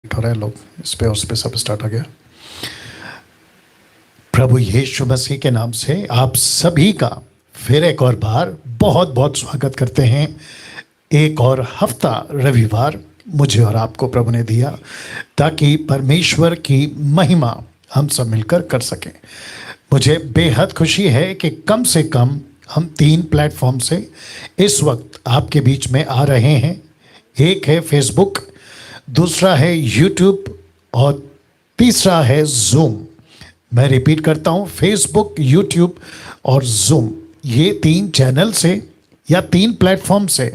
हो रहा है लोग इस पे और उस पे सब स्टार्ट हो गया। प्रभु यीशु मसीह के नाम से आप सभी का फिर एक और बार बहुत बहुत स्वागत करते हैं। एक और हफ्ता रविवार मुझे और आपको प्रभु ने दिया ताकि परमेश्वर की महिमा हम सब मिलकर कर सकें। मुझे बेहद खुशी है कि कम से कम हम 3 प्लेटफॉर्म से इस वक्त आपके बीच में आ रहे हैं। एक है फेसबुक, दूसरा है यूट्यूब और तीसरा है जूम। मैं रिपीट करता हूं, फेसबुक, यूट्यूब और जूम, ये 3 चैनल से या 3 प्लेटफॉर्म से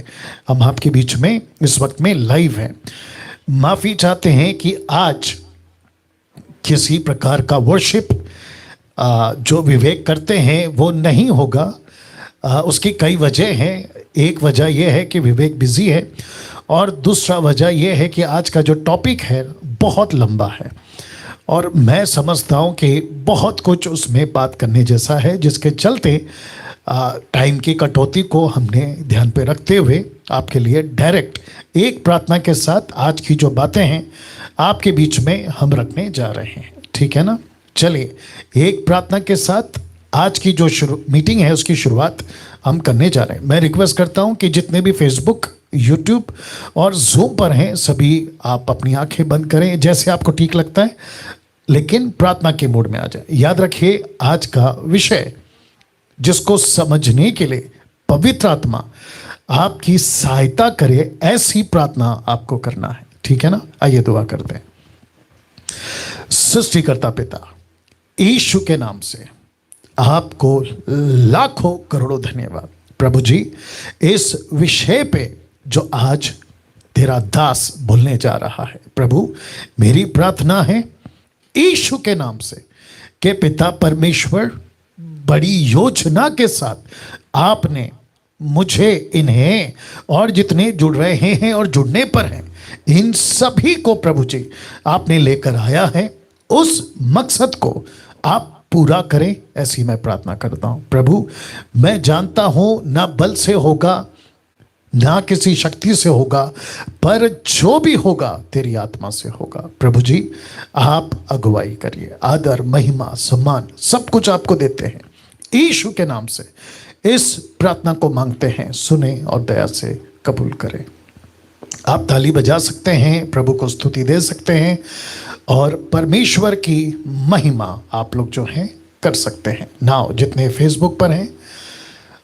हम आपके बीच में इस वक्त में लाइव हैं। माफ़ी चाहते हैं कि आज किसी प्रकार का वर्शिप जो विवेक करते हैं वो नहीं होगा। उसकी कई वजह हैं। एक वजह यह है कि विवेक बिजी है और दूसरा वजह यह है कि आज का जो टॉपिक है बहुत लंबा है और मैं समझता हूँ कि बहुत कुछ उसमें बात करने जैसा है, जिसके चलते टाइम की कटौती को हमने ध्यान पे रखते हुए आपके लिए डायरेक्ट एक प्रार्थना के साथ आज की जो बातें हैं आपके बीच में हम रखने जा रहे हैं। ठीक है ना? चलिए एक प्रार्थना के साथ आज की जो मीटिंग है उसकी शुरुआत हम करने जा रहे हैं। मैं रिक्वेस्ट करता हूं कि जितने भी फेसबुक, यूट्यूब और जूम पर हैं सभी आप अपनी आंखें बंद करें जैसे आपको ठीक लगता है, लेकिन प्रार्थना के मूड में आ जाए। याद रखिए आज का विषय जिसको समझने के लिए पवित्र आत्मा आपकी सहायता करे, ऐसी प्रार्थना आपको करना है। ठीक है ना? आइए दुआ करते हैं। सृष्टिकर्ता पिता, यीशु के नाम से आपको लाखों करोड़ों धन्यवाद प्रभु जी, इस विषय पे जो आज तेरा दास बोलने जा रहा है। प्रभु मेरी प्रार्थना है यीशु के नाम से कि पिता परमेश्वर बड़ी योजना के साथ आपने मुझे, इन्हें और जितने जुड़ रहे हैं और जुड़ने पर हैं इन सभी को प्रभु जी आपने लेकर आया है, उस मकसद को आप पूरा करें, ऐसी मैं प्रार्थना करता हूं। प्रभु मैं जानता हूं ना बल से होगा ना किसी शक्ति से होगा, पर जो भी होगा तेरी आत्मा से होगा। प्रभु जी आप अगुवाई करिए, आदर, महिमा, सम्मान सब कुछ आपको देते हैं। यीशु के नाम से इस प्रार्थना को मांगते हैं, सुने और दया से कबूल करें। आप ताली बजा सकते हैं, प्रभु को स्तुति दे सकते हैं और परमेश्वर की महिमा आप लोग जो हैं कर सकते हैं। नाउ जितने फेसबुक पर हैं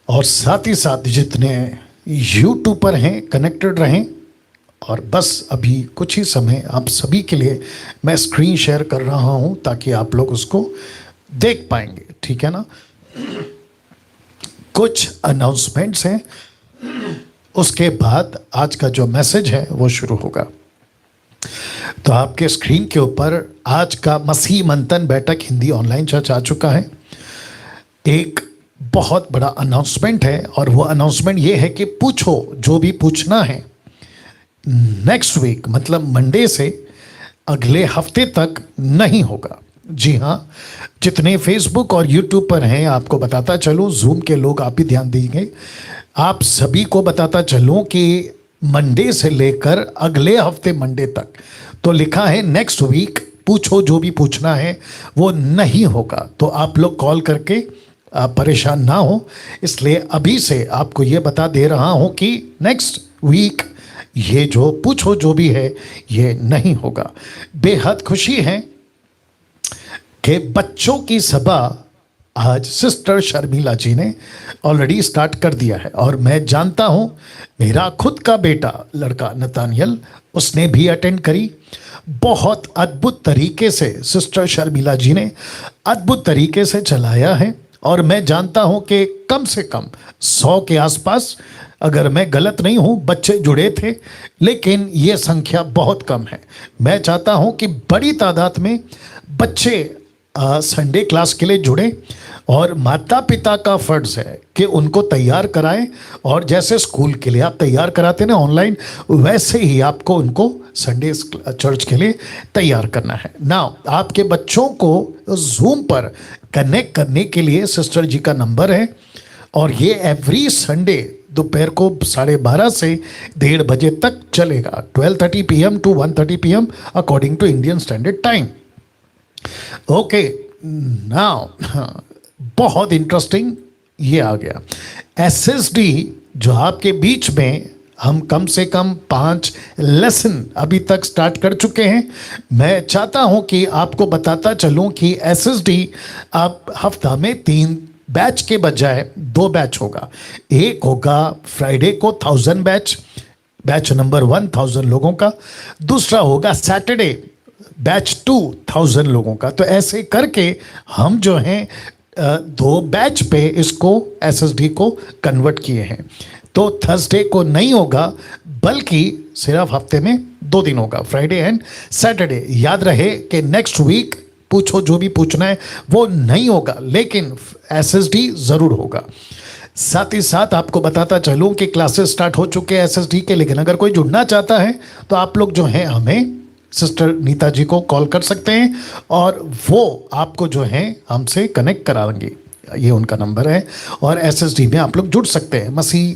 और साथ ही साथ जितने यूट्यूब पर हैं कनेक्टेड रहें। और बस अभी कुछ ही समय आप सभी के लिए मैं स्क्रीन शेयर कर रहा हूं ताकि आप लोग उसको देख पाएंगे। ठीक है ना? कुछ अनाउंसमेंट्स हैं, उसके बाद आज का जो मैसेज है वो शुरू होगा। तो आपके स्क्रीन के ऊपर आज का मसीह मंथन बैठक हिंदी ऑनलाइन चर्च आ चुका है। एक बहुत बड़ा अनाउंसमेंट है और वो अनाउंसमेंट ये है कि पूछो जो भी पूछना है नेक्स्ट वीक मतलब मंडे से अगले हफ्ते तक नहीं होगा। जी हाँ, जितने फेसबुक और यूट्यूब पर हैं आपको बताता चलूँ, जूम के लोग आप भी ध्यान देंगे, आप सभी को बताता चलूँ कि मंडे से लेकर अगले हफ्ते मंडे तक तो लिखा है नेक्स्ट वीक पूछो जो भी पूछना है वो नहीं होगा। तो आप लोग कॉल करके परेशान ना हो, इसलिए अभी से आपको ये बता दे रहा हूं कि नेक्स्ट वीक ये जो पूछो जो भी है ये नहीं होगा। बेहद खुशी है कि बच्चों की सभा आज सिस्टर शर्मिला जी ने ऑलरेडी स्टार्ट कर दिया है और मैं जानता हूं मेरा खुद का बेटा लड़का नतानियल उसने भी अटेंड करी। बहुत अद्भुत तरीके से सिस्टर शर्मिला जी ने अद्भुत तरीके से चलाया है और मैं जानता हूं कि कम से कम 100 के आसपास, अगर मैं गलत नहीं हूं, बच्चे जुड़े थे, लेकिन ये संख्या बहुत कम है। मैं चाहता हूं कि बड़ी तादाद में बच्चे संडे क्लास के लिए जुड़े और माता पिता का फर्ज है कि उनको तैयार कराएं और जैसे स्कूल के लिए आप तैयार कराते ना ऑनलाइन, वैसे ही आपको उनको संडे चर्च के लिए तैयार करना है। नाउ आपके बच्चों को जूम पर कनेक्ट करने के लिए सिस्टर जी का नंबर है और ये एवरी संडे दोपहर को 12:30 से 1:30 बजे तक चलेगा। 12:30 PM to 1:30 PM according to Indian standard time. Okay, now बहुत इंटरेस्टिंग ये आ गया SSD, जो आपके बीच में हम कम से कम 5 लेसन अभी तक स्टार्ट कर चुके हैं। मैं चाहता हूं कि आपको बताता चलूं कि SSD अब हफ्ता में 3 बैच के बजाय 2 बैच होगा। एक होगा फ्राइडे को 1000 बैच नंबर 1 1000 लोगों का, दूसरा होगा सैटरडे बैच 2 1000 लोगों का। तो ऐसे करके हम जो हैं 2 बैच पे इसको SSD को कन्वर्ट किए हैं। तो थर्सडे को नहीं होगा, बल्कि सिर्फ हफ्ते में 2 दिन होगा, फ्राइडे एंड सैटरडे। याद रहे कि नेक्स्ट वीक पूछो जो भी पूछना है वो नहीं होगा, लेकिन SSD ज़रूर होगा। साथ ही साथ आपको बताता चलूँ कि क्लासेस स्टार्ट हो चुके हैं SSD के, लेकिन अगर कोई जुड़ना चाहता है तो आप लोग जो हैं हमें सिस्टर नीता जी को कॉल कर सकते हैं और वो आपको जो है हमसे कनेक्ट कराएंगे। ये उनका नंबर है और SSD में आप लोग जुड़ सकते हैं। मसीह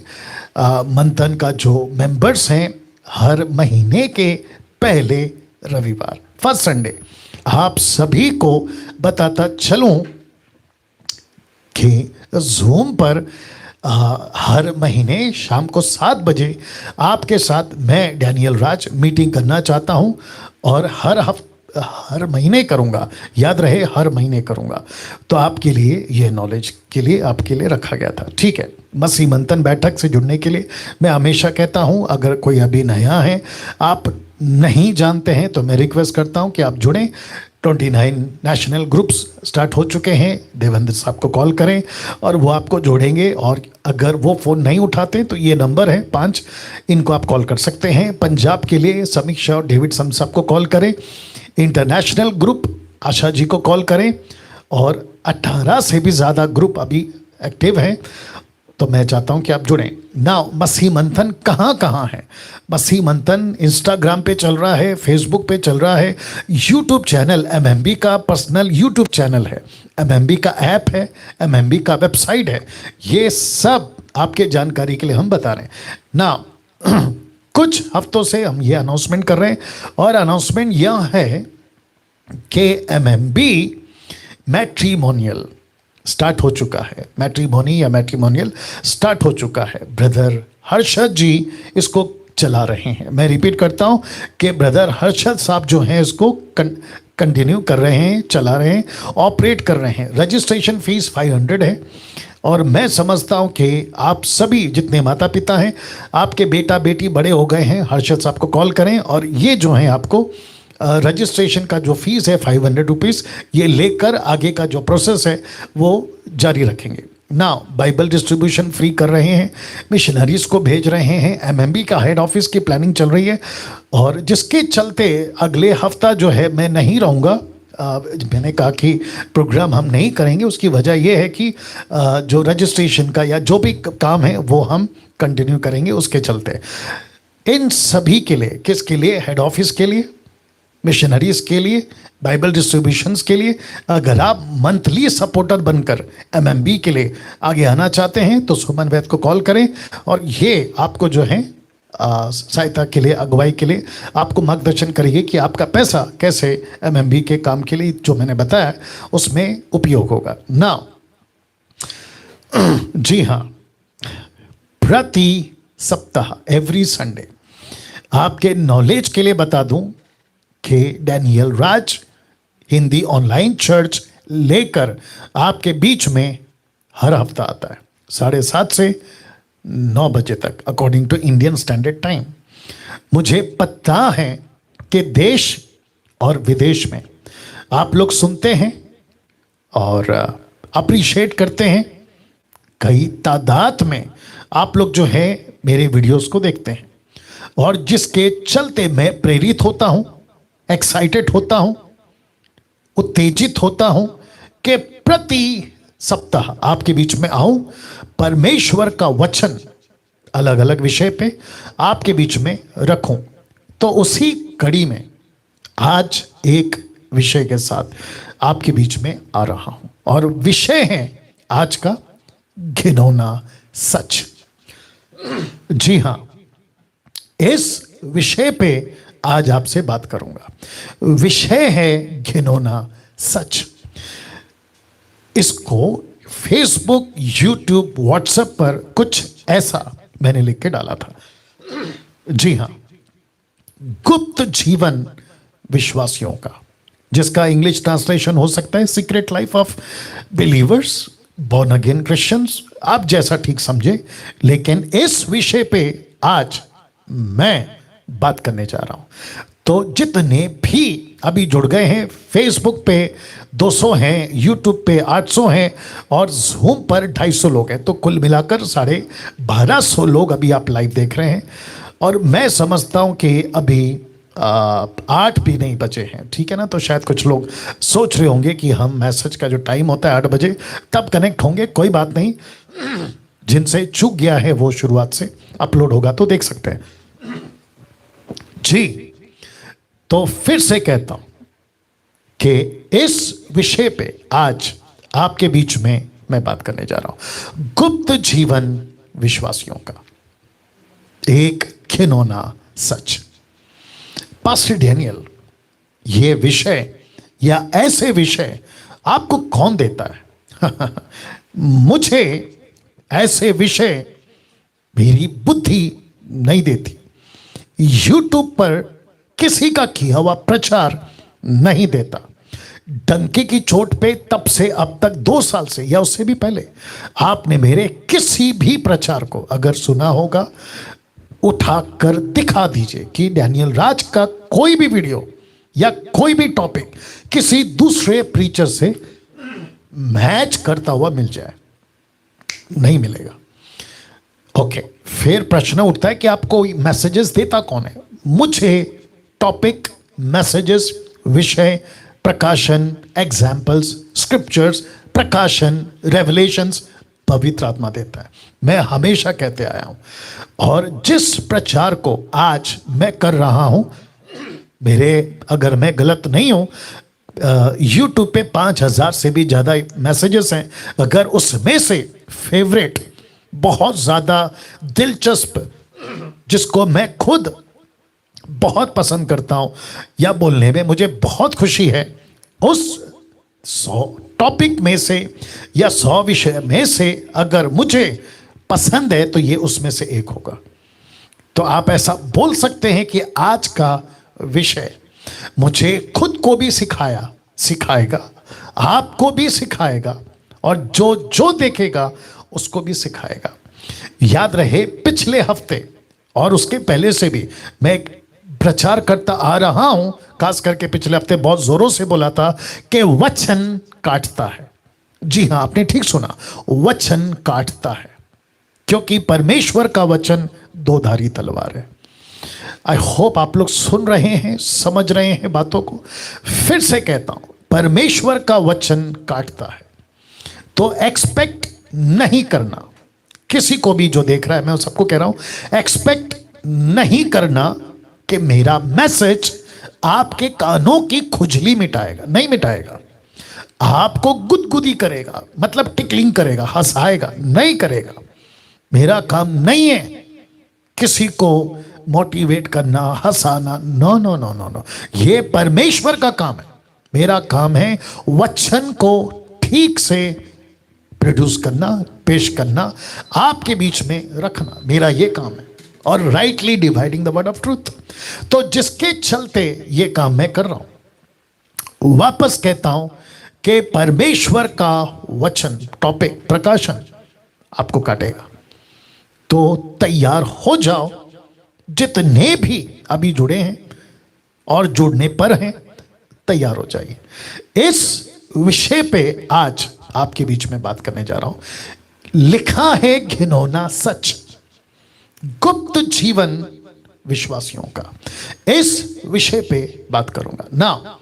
मंथन का जो मेंबर्स हैं, हर महीने के पहले रविवार, फर्स्ट संडे, आप सभी को बताता चलूं कि जूम पर हर महीने शाम को 7 बजे आपके साथ मैं डैनियल राज मीटिंग करना चाहता हूं और हर महीने करूंगा। याद रहे, हर महीने करूंगा। तो आपके लिए ये नॉलेज के लिए आपके लिए रखा गया था। ठीक है, मसीह मंथन बैठक से जुड़ने के लिए मैं हमेशा कहता हूं, अगर कोई अभी नया है, आप नहीं जानते हैं, तो मैं रिक्वेस्ट करता हूं कि आप जुड़ें। 29 नेशनल ग्रुप्स स्टार्ट हो चुके हैं। देवेंद्र साहब को कॉल करें और वो आपको जोड़ेंगे। और अगर वो फ़ोन नहीं उठाते तो ये नंबर है 5, इनको आप कॉल कर सकते हैं। पंजाब के लिए समीक्षा और डेविड सम साहब को कॉल करें। इंटरनेशनल ग्रुप आशा जी को कॉल करें। और 18 से भी ज़्यादा ग्रुप अभी एक्टिव हैं, तो मैं चाहता हूं कि आप जुड़ें। नाउ मसीह मंथन कहाँ है? मसीह मंथन इंस्टाग्राम पे चल रहा है, फेसबुक पे चल रहा है, यूट्यूब चैनल MMB का पर्सनल यूट्यूब चैनल है, MMB का ऐप है, MMB का वेबसाइट है। ये सब आपके जानकारी के लिए हम बता रहे हैं। नाउ कुछ हफ्तों से हम ये अनाउंसमेंट कर रहे हैं और अनाउंसमेंट यह है कि MMB मैट्रिमोनियल स्टार्ट हो चुका है। मैट्रिमोनी या मैट्रिमोनियल स्टार्ट हो चुका है। ब्रदर हर्षद जी इसको चला रहे हैं। मैं रिपीट करता हूं कि ब्रदर हर्षद साहब जो हैं इसको कंटिन्यू कर रहे हैं, चला रहे हैं, ऑपरेट कर रहे हैं। रजिस्ट्रेशन फीस 500 है और मैं समझता हूं कि आप सभी जितने माता पिता हैं, आपके बेटा बेटी बड़े हो गए हैं, हर्षद साहब को कॉल करें और ये जो है आपको रजिस्ट्रेशन का जो फीस है 500 रुपीज़, ये लेकर आगे का जो प्रोसेस है वो जारी रखेंगे। ना बाइबल डिस्ट्रीब्यूशन फ्री कर रहे हैं, मिशनरीज को भेज रहे हैं, MMB का हेड ऑफिस की प्लानिंग चल रही है और जिसके चलते अगले हफ्ता जो है मैं नहीं रहूँगा। मैंने कहा कि प्रोग्राम हम नहीं करेंगे, उसकी वजह यह है कि जो रजिस्ट्रेशन का या जो भी काम है वो हम कंटिन्यू करेंगे। उसके चलते इन सभी के लिए, किसके लिए? हेड ऑफिस के लिए, मिशनरीज के लिए, बाइबल डिस्ट्रीब्यूशंस के लिए। अगर आप मंथली सपोर्टर बनकर MMB के लिए आगे आना चाहते हैं तो सुमन वैद को कॉल करें और ये आपको जो है सहायता के लिए, अगुवाई के लिए आपको मार्गदर्शन करेगी कि आपका पैसा कैसे MMB के काम के लिए जो मैंने बताया उसमें उपयोग होगा। ना जी हाँ, प्रति सप्ताह एवरी संडे आपके नॉलेज के लिए बता दूं कि डैनियल राज हिंदी ऑनलाइन चर्च लेकर आपके बीच में हर हफ्ता आता है 7:30 से 9 बजे तक according to Indian standard time. मुझे पता है कि देश और विदेश में आप लोग सुनते हैं और अप्रिशिएट करते हैं। कई तादाद में आप लोग जो है मेरे वीडियोस को देखते हैं और जिसके चलते मैं प्रेरित होता हूं, एक्साइटेड होता हूं, उत्तेजित होता हूं कि प्रति सप्ताह आपके बीच में आऊं, परमेश्वर का वचन अलग अलग विषय पे आपके बीच में रखूं। तो उसी कड़ी में आज एक विषय के साथ आपके बीच में आ रहा हूं और विषय है आज का घिनौना सच। जी हाँ, इस विषय पे आज आपसे बात करूंगा। विषय है घिनौना सच। इसको फेसबुक, यूट्यूब, व्हाट्सएप पर कुछ ऐसा मैंने लिख के डाला था। जी हाँ, गुप्त जीवन विश्वासियों का, जिसका इंग्लिश ट्रांसलेशन हो सकता है secret life of believers, born again Christians, आप जैसा ठीक समझे। लेकिन इस विषय पे आज मैं बात करने जा रहा हूं। तो जितने भी अभी जुड़ गए हैं, फेसबुक पे 200 हैं, यूट्यूब पे 800 हैं और जूम पर 250 लोग हैं, तो कुल मिलाकर 1250 लोग अभी आप लाइव देख रहे हैं। और मैं समझता हूं कि अभी 8 भी नहीं बचे हैं, ठीक है ना। तो शायद कुछ लोग सोच रहे होंगे कि हम मैसेज का जो टाइम होता है 8 बजे तब कनेक्ट होंगे। कोई बात नहीं, जिनसे चूक गया है वो शुरुआत से अपलोड होगा तो देख सकते हैं। जी, तो फिर से कहता हूं कि इस विषय पे आज आपके बीच में मैं बात करने जा रहा हूं। गुप्त जीवन विश्वासियों का एक घिनौना सच। पास्टर डैनियल, ये विषय या ऐसे विषय आपको कौन देता है? मुझे ऐसे विषय मेरी बुद्धि नहीं देती। यूट्यूब पर किसी का किया हुआ प्रचार नहीं देता। डंके की चोट पे तब से अब तक 2 साल से या उससे भी पहले आपने मेरे किसी भी प्रचार को अगर सुना होगा, उठाकर दिखा दीजिए कि डैनियल राज का कोई भी वीडियो या कोई भी टॉपिक किसी दूसरे प्रीचर से मैच करता हुआ मिल जाए, नहीं मिलेगा। ओके, फिर प्रश्न उठता है कि आपको मैसेजेस देता कौन है? मुझे टॉपिक, मैसेजेस, विषय, प्रकाशन, एग्जाम्पल्स, स्क्रिप्चर्स, प्रकाशन, रेवलेशंस पवित्र आत्मा देता है। मैं हमेशा कहते आया हूं, और जिस प्रचार को आज मैं कर रहा हूं, मेरे, अगर मैं गलत नहीं हूं, यूट्यूब पे 5000 से भी ज़्यादा मैसेजेस हैं। अगर उसमें से फेवरेट, बहुत ज़्यादा दिलचस्प, जिसको मैं खुद बहुत पसंद करता हूं या बोलने में मुझे बहुत खुशी है, उस 100 टॉपिक में से या 100 विषय में से अगर मुझे पसंद है तो ये उसमें से एक होगा। तो आप ऐसा बोल सकते हैं कि आज का विषय मुझे खुद को भी सिखाएगा, आपको भी सिखाएगा, और जो जो देखेगा उसको भी सिखाएगा। याद रहे, पिछले हफ्ते और उसके पहले से भी मैं प्रचार करता आ रहा हूं, खास करके पिछले हफ्ते बहुत जोरों से बोला था कि वचन काटता है। जी हां, आपने ठीक सुना, वचन काटता है, क्योंकि परमेश्वर का वचन दोधारी तलवार है। आई होप आप लोग सुन रहे हैं, समझ रहे हैं बातों को। फिर से कहता हूं, परमेश्वर का वचन काटता है। तो एक्सपेक्ट नहीं करना, किसी को भी जो देख रहा है, मैं सबको कह रहा हूं, एक्सपेक्ट नहीं करना कि मेरा मैसेज आपके कानों की खुजली मिटाएगा। नहीं मिटाएगा। आपको गुदगुदी करेगा, मतलब टिकलिंग करेगा, हंसाएगा नहीं करेगा। मेरा काम नहीं है किसी को मोटिवेट करना, हंसाना। No no no no no, ये परमेश्वर का काम है। मेरा काम है वचन को ठीक से प्रोड्यूस करना, पेश करना, आपके बीच में रखना। मेरा ये काम है, और rightly dividing the word of truth. तो जिसके चलते ये काम मैं कर रहा हूं, वापस कहता हूं कि परमेश्वर का वचन, टॉपिक, प्रकाशन आपको काटेगा। तो तैयार हो जाओ, जितने भी अभी जुड़े हैं और जुड़ने पर हैं, तैयार हो जाइए। इस विषय पे आज आपके बीच में बात करने जा रहा हूं। लिखा है घिनौना सच, गुप्त जीवन विश्वासियों का। इस विषय पे बात करूंगा ना।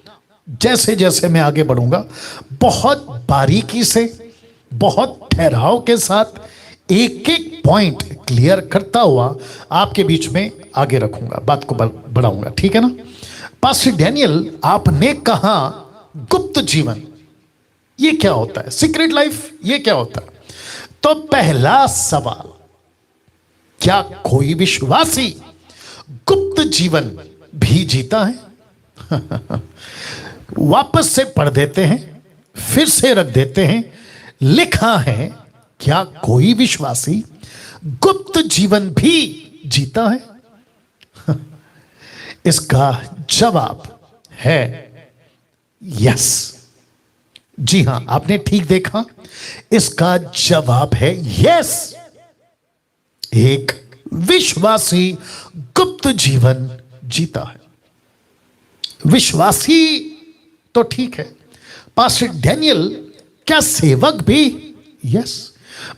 जैसे जैसे मैं आगे बढ़ूंगा, बहुत बारीकी से, बहुत ठहराव के साथ एक एक पॉइंट क्लियर करता हुआ आपके बीच में आगे रखूंगा, बात को बढ़ाऊंगा, ठीक है ना। पास्टर डैनियल, आपने कहा गुप्त जीवन, ये क्या होता है? सीक्रेट लाइफ, ये क्या होता है? तो पहला सवाल क्या कोई विश्वासी गुप्त जीवन भी जीता है? वापस से पढ़ देते हैं, फिर से रख देते हैं। लिखा है, क्या कोई विश्वासी गुप्त जीवन भी जीता है? इसका जवाब है यस। जी हां, आपने ठीक देखा, इसका जवाब है यस। एक विश्वासी गुप्त जीवन जीता है। विश्वासी तो ठीक है, पास्टर डैनियल क्या सेवक भी? यस।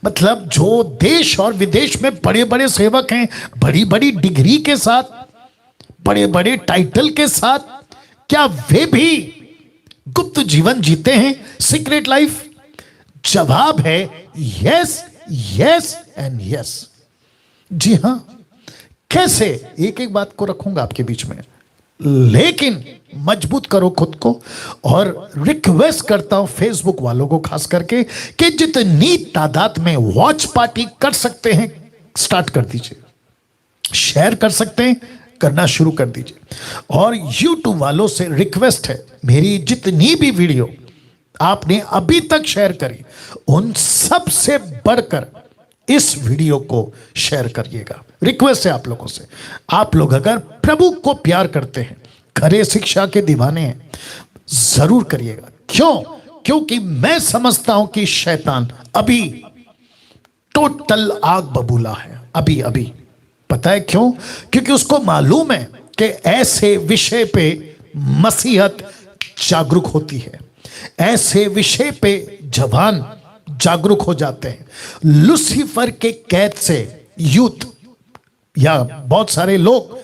मतलब जो देश और विदेश में बड़े बड़े सेवक हैं, बड़ी बड़ी डिग्री के साथ, बड़े बड़े टाइटल के साथ, क्या वे भी गुप्त जीवन जीते हैं, सीक्रेट लाइफ? जवाब है यस, यस एंड यस। जी हां। कैसे? एक एक बात को रखूंगा आपके बीच में, लेकिन मजबूत करो खुद को। और रिक्वेस्ट करता हूं फेसबुक वालों को खास करके कि जितनी तादाद में वॉच पार्टी कर सकते हैं स्टार्ट कर दीजिए, शेयर कर सकते हैं करना शुरू कर दीजिए। और यूट्यूब वालों से रिक्वेस्ट है, मेरी जितनी भी वीडियो आपने अभी तक शेयर करी, उन सब से बढ़कर इस वीडियो को शेयर करिएगा। रिक्वेस्ट है आप लोगों से। आप लोग अगर प्रभु को प्यार करते हैं, खरे शिक्षा के दीवाने हैं, जरूर करिएगा। क्यों? क्योंकि मैं समझता हूं कि शैतान अभी टोटल आग बबूला है। अभी अभी पता है क्यों? क्योंकि उसको मालूम है कि ऐसे विषय पे मसीहत जागरूक होती है, ऐसे विषय पे जवान जागरूक हो जाते हैं। लूसीफर के कैद से यूथ या बहुत सारे लोग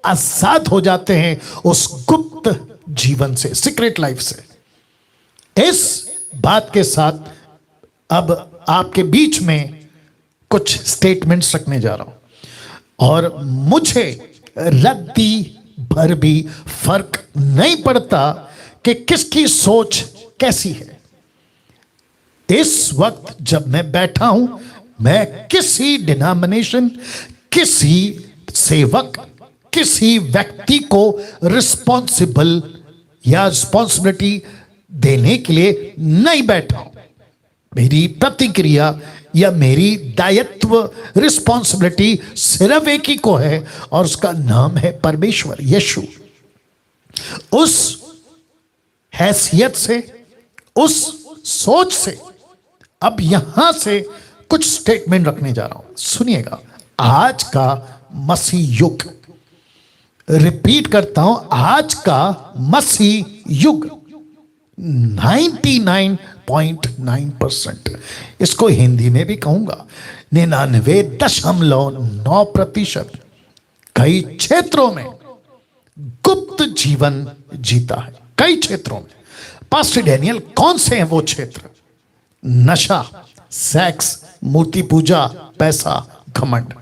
आजाद हो जाते हैं उस गुप्त जीवन से, सीक्रेट लाइफ से। इस बात के साथ अब आपके बीच में कुछ स्टेटमेंट्स रखने जा रहा हूं, और मुझे रद्दी भर भी फर्क नहीं पड़ता कि किसकी सोच कैसी है। इस वक्त जब मैं बैठा हूं, मैं किसी डिनोमिनेशन, किसी सेवक, किसी व्यक्ति को रिस्पॉन्सिबल या रिस्पॉन्सिबिलिटी देने के लिए नहीं बैठा हूं। मेरी प्रतिक्रिया या मेरी दायित्व, रिस्पॉन्सिबिलिटी सिर्फ एक ही को है, और उसका नाम है परमेश्वर यीशु। उस हैसियत से, उस सोच से अब यहां से कुछ स्टेटमेंट रखने जा रहा हूं, सुनिएगा। आज का मसीह युग, रिपीट करता हूं, आज का मसीह युग 99.9%, इसको हिंदी में भी कहूंगा 99.9%, कई क्षेत्रों में गुप्त जीवन जीता है। कई क्षेत्रों में। पास्टर डैनियल, कौन से हैं वो क्षेत्र? नशा, सेक्स, मूर्ति पूजा, पैसा, घमंड।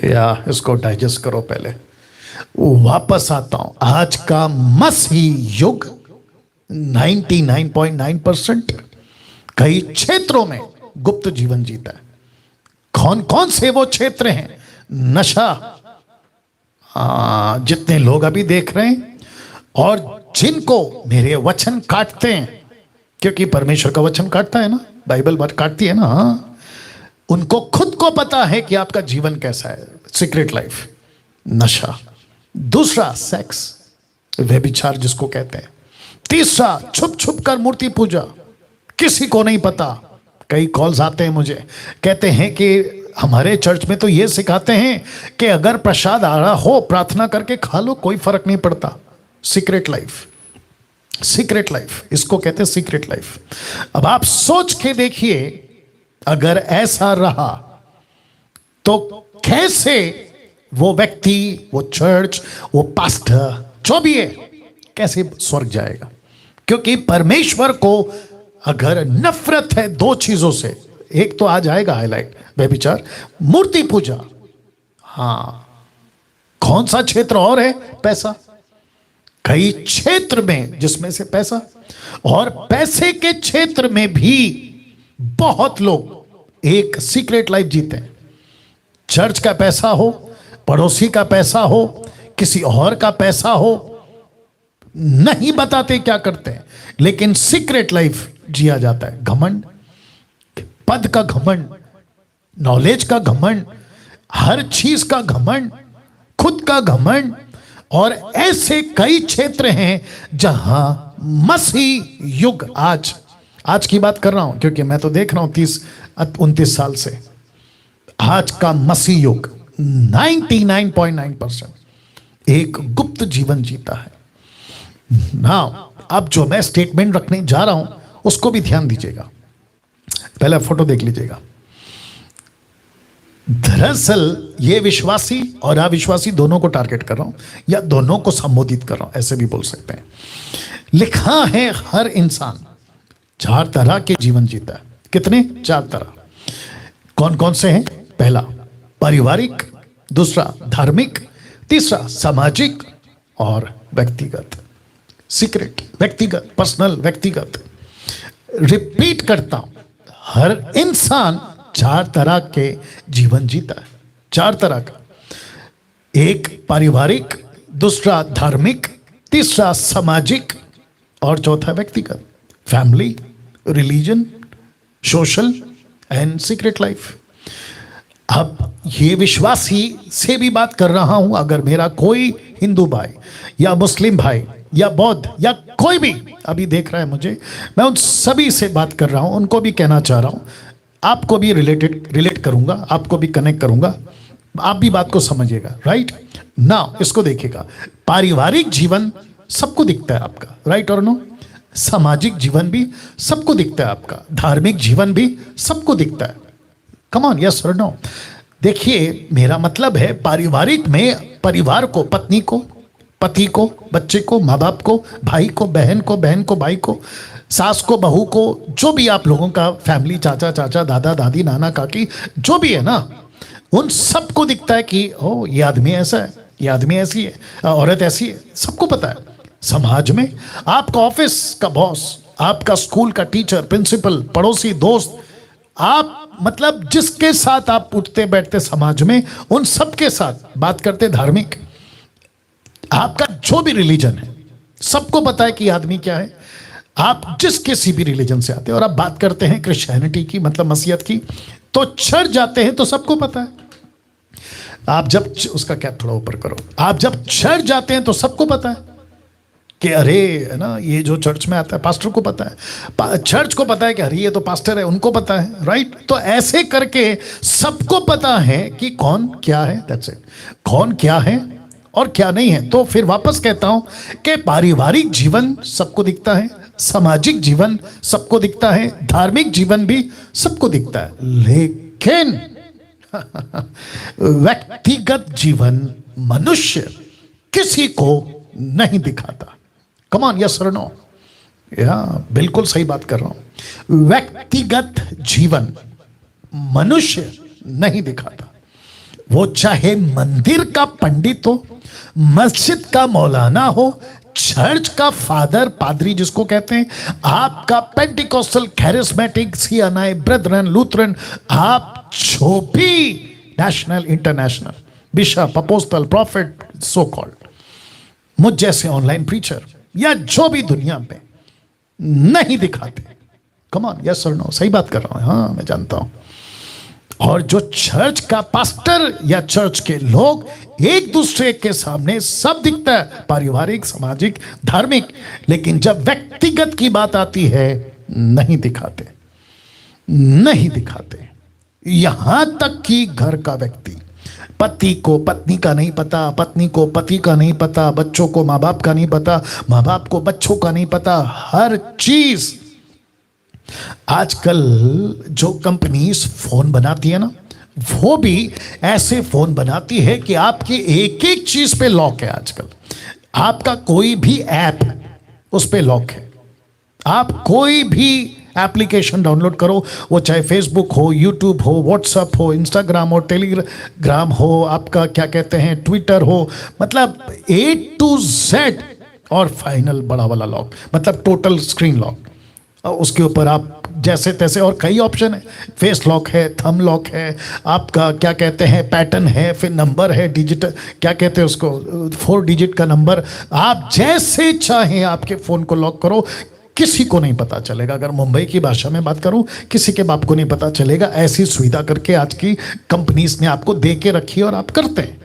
या इसको डाइजेस्ट करो पहले, वापस आता हूं। आज का मसीह युग 99.9% कई क्षेत्रों में गुप्त जीवन जीता है। कौन कौन से वो क्षेत्र हैं? नशा, जितने लोग अभी देख रहे हैं और जिनको मेरे वचन काटते हैं, क्योंकि परमेश्वर का वचन काटता है ना, बाइबल बात काटती है ना, उनको खुद को पता है कि आपका जीवन कैसा है, सीक्रेट लाइफ। नशा, दूसरा सेक्स, व्यभिचार जिसको कहते हैं, तीसरा छुप छुप कर मूर्ति पूजा, किसी को नहीं पता। कई कॉल्स आते हैं मुझे, कहते हैं कि हमारे चर्च में तो ये सिखाते हैं कि अगर प्रसाद आ रहा हो प्रार्थना करके खा लो, कोई फर्क नहीं पड़ता। सीक्रेट लाइफ, सीक्रेट लाइफ, इसको कहते हैं सीक्रेट लाइफ। अब आप सोच के देखिए, अगर ऐसा रहा तो कैसे वो व्यक्ति, वो चर्च, वो पास्टर, जो भी है, कैसे स्वर्ग जाएगा? क्योंकि परमेश्वर को अगर नफरत है दो चीजों से, एक तो आ जाएगा हाईलाइट, व्यभिचार, मूर्ति पूजा। हाँ, कौन सा क्षेत्र और है? पैसा। कई क्षेत्र में जिसमें से पैसा, और पैसे के क्षेत्र में भी बहुत लोग एक सीक्रेट लाइफ जीते हैं। चर्च का पैसा हो, पड़ोसी का पैसा हो, किसी और का पैसा हो, नहीं बताते क्या करते हैं, लेकिन सीक्रेट लाइफ जिया जाता है। घमंड, पद का घमंड, नॉलेज का घमंड, हर चीज का घमंड, खुद का घमंड। और ऐसे कई क्षेत्र हैं जहां मसीह युग, आज की बात कर रहा हूं क्योंकि मैं तो देख रहा हूं 30-29 साल से, आज का मसीह युग 99.9% एक गुप्त जीवन जीता है ना। अब जो मैं स्टेटमेंट रखने जा रहा हूं उसको भी ध्यान दीजिएगा, पहले फोटो देख लीजिएगा। दरअसल ये विश्वासी और अविश्वासी दोनों को टारगेट कर रहा हूं, या दोनों को संबोधित कर रहा हूं, ऐसे भी बोल सकते हैं। लिखा है हर इंसान 4 तरह के जीवन जीता है। कितने? 4 तरह। कौन कौन से हैं? पहला पारिवारिक, दूसरा धार्मिक, तीसरा सामाजिक और व्यक्तिगत। सीक्रेट, व्यक्तिगत, पर्सनल, व्यक्तिगत। रिपीट करता हूं, हर इंसान 4 तरह के जीवन जीता है, 4 तरह का। एक पारिवारिक, दूसरा धार्मिक, तीसरा सामाजिक और चौथा व्यक्तिगत। Family, religion, social and secret life. अब ये विश्वासी से भी बात कर रहा हूं। अगर मेरा कोई हिंदू भाई या मुस्लिम भाई या बौद्ध या कोई भी अभी देख रहा है मुझे, मैं उन सभी से बात कर रहा हूं, उनको भी कहना चाह रहा हूं, आपको भी रिलेट करूंगा, आपको भी कनेक्ट करूंगा, आप भी बात को समझिएगा। राइट ना, इसको देखिएगा। पारिवारिक जीवन सबको दिखता है आपका, राइट और नो। सामाजिक जीवन भी सबको दिखता है आपका, धार्मिक जीवन भी सबको दिखता है। कम ऑन, यस और नो। देखिए, मेरा मतलब है पारिवारिक में परिवार को, पत्नी को, पति को, बच्चे को, माँ बाप को, भाई को, बहन को, भाई को, सास को, बहू को, जो भी आप लोगों का फैमिली, चाचा चाचा, दादा दादी, नाना काकी, जो भी है ना, उन सबको दिखता है कि ओ ये आदमी ऐसा है, ये आदमी ऐसी है, औरत ऐसी है, सबको पता है। समाज में आपका ऑफिस का बॉस, आपका स्कूल का टीचर, प्रिंसिपल, पड़ोसी, दोस्त, आप मतलब जिसके साथ आप उठते बैठते समाज में, उन सबके साथ बात करते। धार्मिक, आपका जो भी रिलीजन है, सबको पता है कि आदमी क्या है। आप जिस किसी भी रिलीजन से आते हैं और आप बात करते हैं क्रिश्चियनिटी की, मतलब मसीहत की, तो चर्च जाते हैं तो सबको पता है। आप जब उसका कैप थोड़ा ऊपर करो, आप जब चर्च जाते हैं तो सबको पता है कि अरे है ना, ये जो चर्च में आता है पास्टर को पता है, चर्च को पता है कि अरे ये तो पास्टर है, उनको पता है। राइट, तो ऐसे करके सबको पता है कि कौन क्या है। दैट्स इट, कौन क्या है और क्या नहीं है। तो फिर वापस कहता हूं कि पारिवारिक जीवन सबको दिखता है, सामाजिक जीवन सबको दिखता है, धार्मिक जीवन भी सबको दिखता है, लेकिन व्यक्तिगत जीवन मनुष्य किसी को नहीं दिखाता। कम ऑन, यस और नो। या बिल्कुल सही बात कर रहा हूं। व्यक्तिगत जीवन मनुष्य नहीं दिखाता। वो चाहे मंदिर का पंडित हो, मस्जिद का मौलाना हो, चर्च का फादर, पादरी जिसको कहते हैं, आपका Pentecostal, charismatic, CNI, brethren, Lutheran, आप जो भी national, international, bishop, apostle, profit, so called, मुझ जैसे ऑनलाइन प्रीचर या जो भी दुनिया पे नहीं दिखाते। कम ऑन, यस और नो। सही बात कर रहा हूं, हाँ मैं जानता हूं। और जो चर्च का पास्टर या चर्च के लोग, एक दूसरे के सामने सब दिखता है, पारिवारिक, सामाजिक, धार्मिक, लेकिन जब व्यक्तिगत की बात आती है नहीं दिखाते, नहीं दिखाते। यहां तक कि घर का व्यक्ति, पति को पत्नी का नहीं पता, पत्नी को पति का नहीं पता, बच्चों को माँ बाप का नहीं पता, माँ बाप को बच्चों का नहीं पता, हर चीज। आजकल जो कंपनीज फोन बनाती है ना, वो भी ऐसे फोन बनाती है कि आपकी एक एक चीज पे लॉक है। आजकल आपका कोई भी ऐप उस पे लॉक है। आप कोई भी एप्लीकेशन डाउनलोड करो, वो चाहे फेसबुक हो, यूट्यूब हो, व्हाट्सएप हो, इंस्टाग्राम हो, टेलीग्राम हो, आपका क्या कहते हैं ट्विटर हो, मतलब A to Z, और फाइनल बड़ा वाला लॉक, मतलब टोटल स्क्रीन लॉक। उसके ऊपर आप जैसे तैसे, और कई ऑप्शन है, फेस लॉक है, थंब लॉक है, आपका क्या कहते हैं पैटर्न है, फिर नंबर है, डिजिटल क्या कहते हैं उसको, 4 डिजिट का नंबर। आप जैसे चाहें आपके फ़ोन को लॉक करो, किसी को नहीं पता चलेगा। अगर मुंबई की भाषा में बात करूं, किसी के बाप को नहीं पता चलेगा। ऐसी सुविधा करके आज की कंपनीज ने आपको दे के रखी है और आप करते हैं।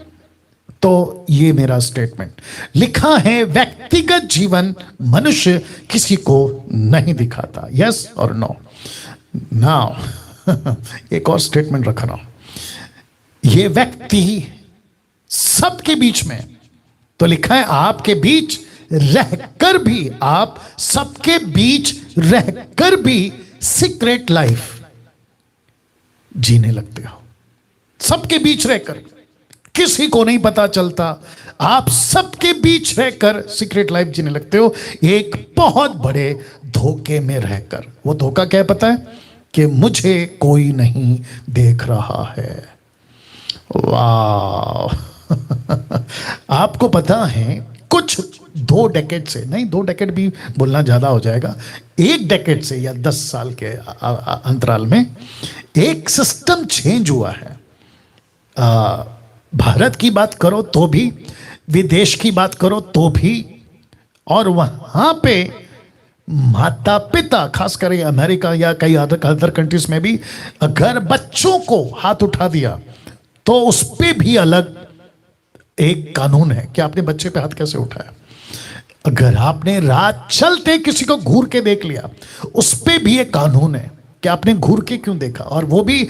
तो ये मेरा स्टेटमेंट लिखा है, व्यक्तिगत जीवन मनुष्य किसी को नहीं दिखाता। यस और नो। नाउ एक और स्टेटमेंट रख रहा हूं, ये व्यक्ति सबके बीच में, तो लिखा है आपके बीच रहकर भी, आप सबके बीच रहकर भी सीक्रेट लाइफ जीने लगते हो। सबके बीच रहकर, किसी को नहीं पता चलता, आप सबके बीच रहकर सीक्रेट लाइफ जीने लगते हो, एक बहुत बड़े धोखे में रहकर। वो धोखा क्या है पता है? कि मुझे कोई नहीं देख रहा है। वाह आपको पता है कुछ 2 डेकेड से, नहीं 2 डेकेड भी बोलना ज़्यादा हो जाएगा, 1 डेकेड से या 10 साल के अंतराल में एक सिस्टम चेंज हुआ है। भारत की बात करो तो भी, विदेश की बात करो तो भी, और वहाँ पे माता पिता, खास कर अमेरिका या कई अदर कंट्रीज में भी, अगर बच्चों को हाथ उठा दिया तो उस पर भी अलग एक कानून है कि आपने बच्चे पे हाथ कैसे उठाया। अगर आपने रात चलते किसी को घूर के देख लिया, उस पे भी एक कानून है कि आपने घूर के क्यों देखा, और वो भी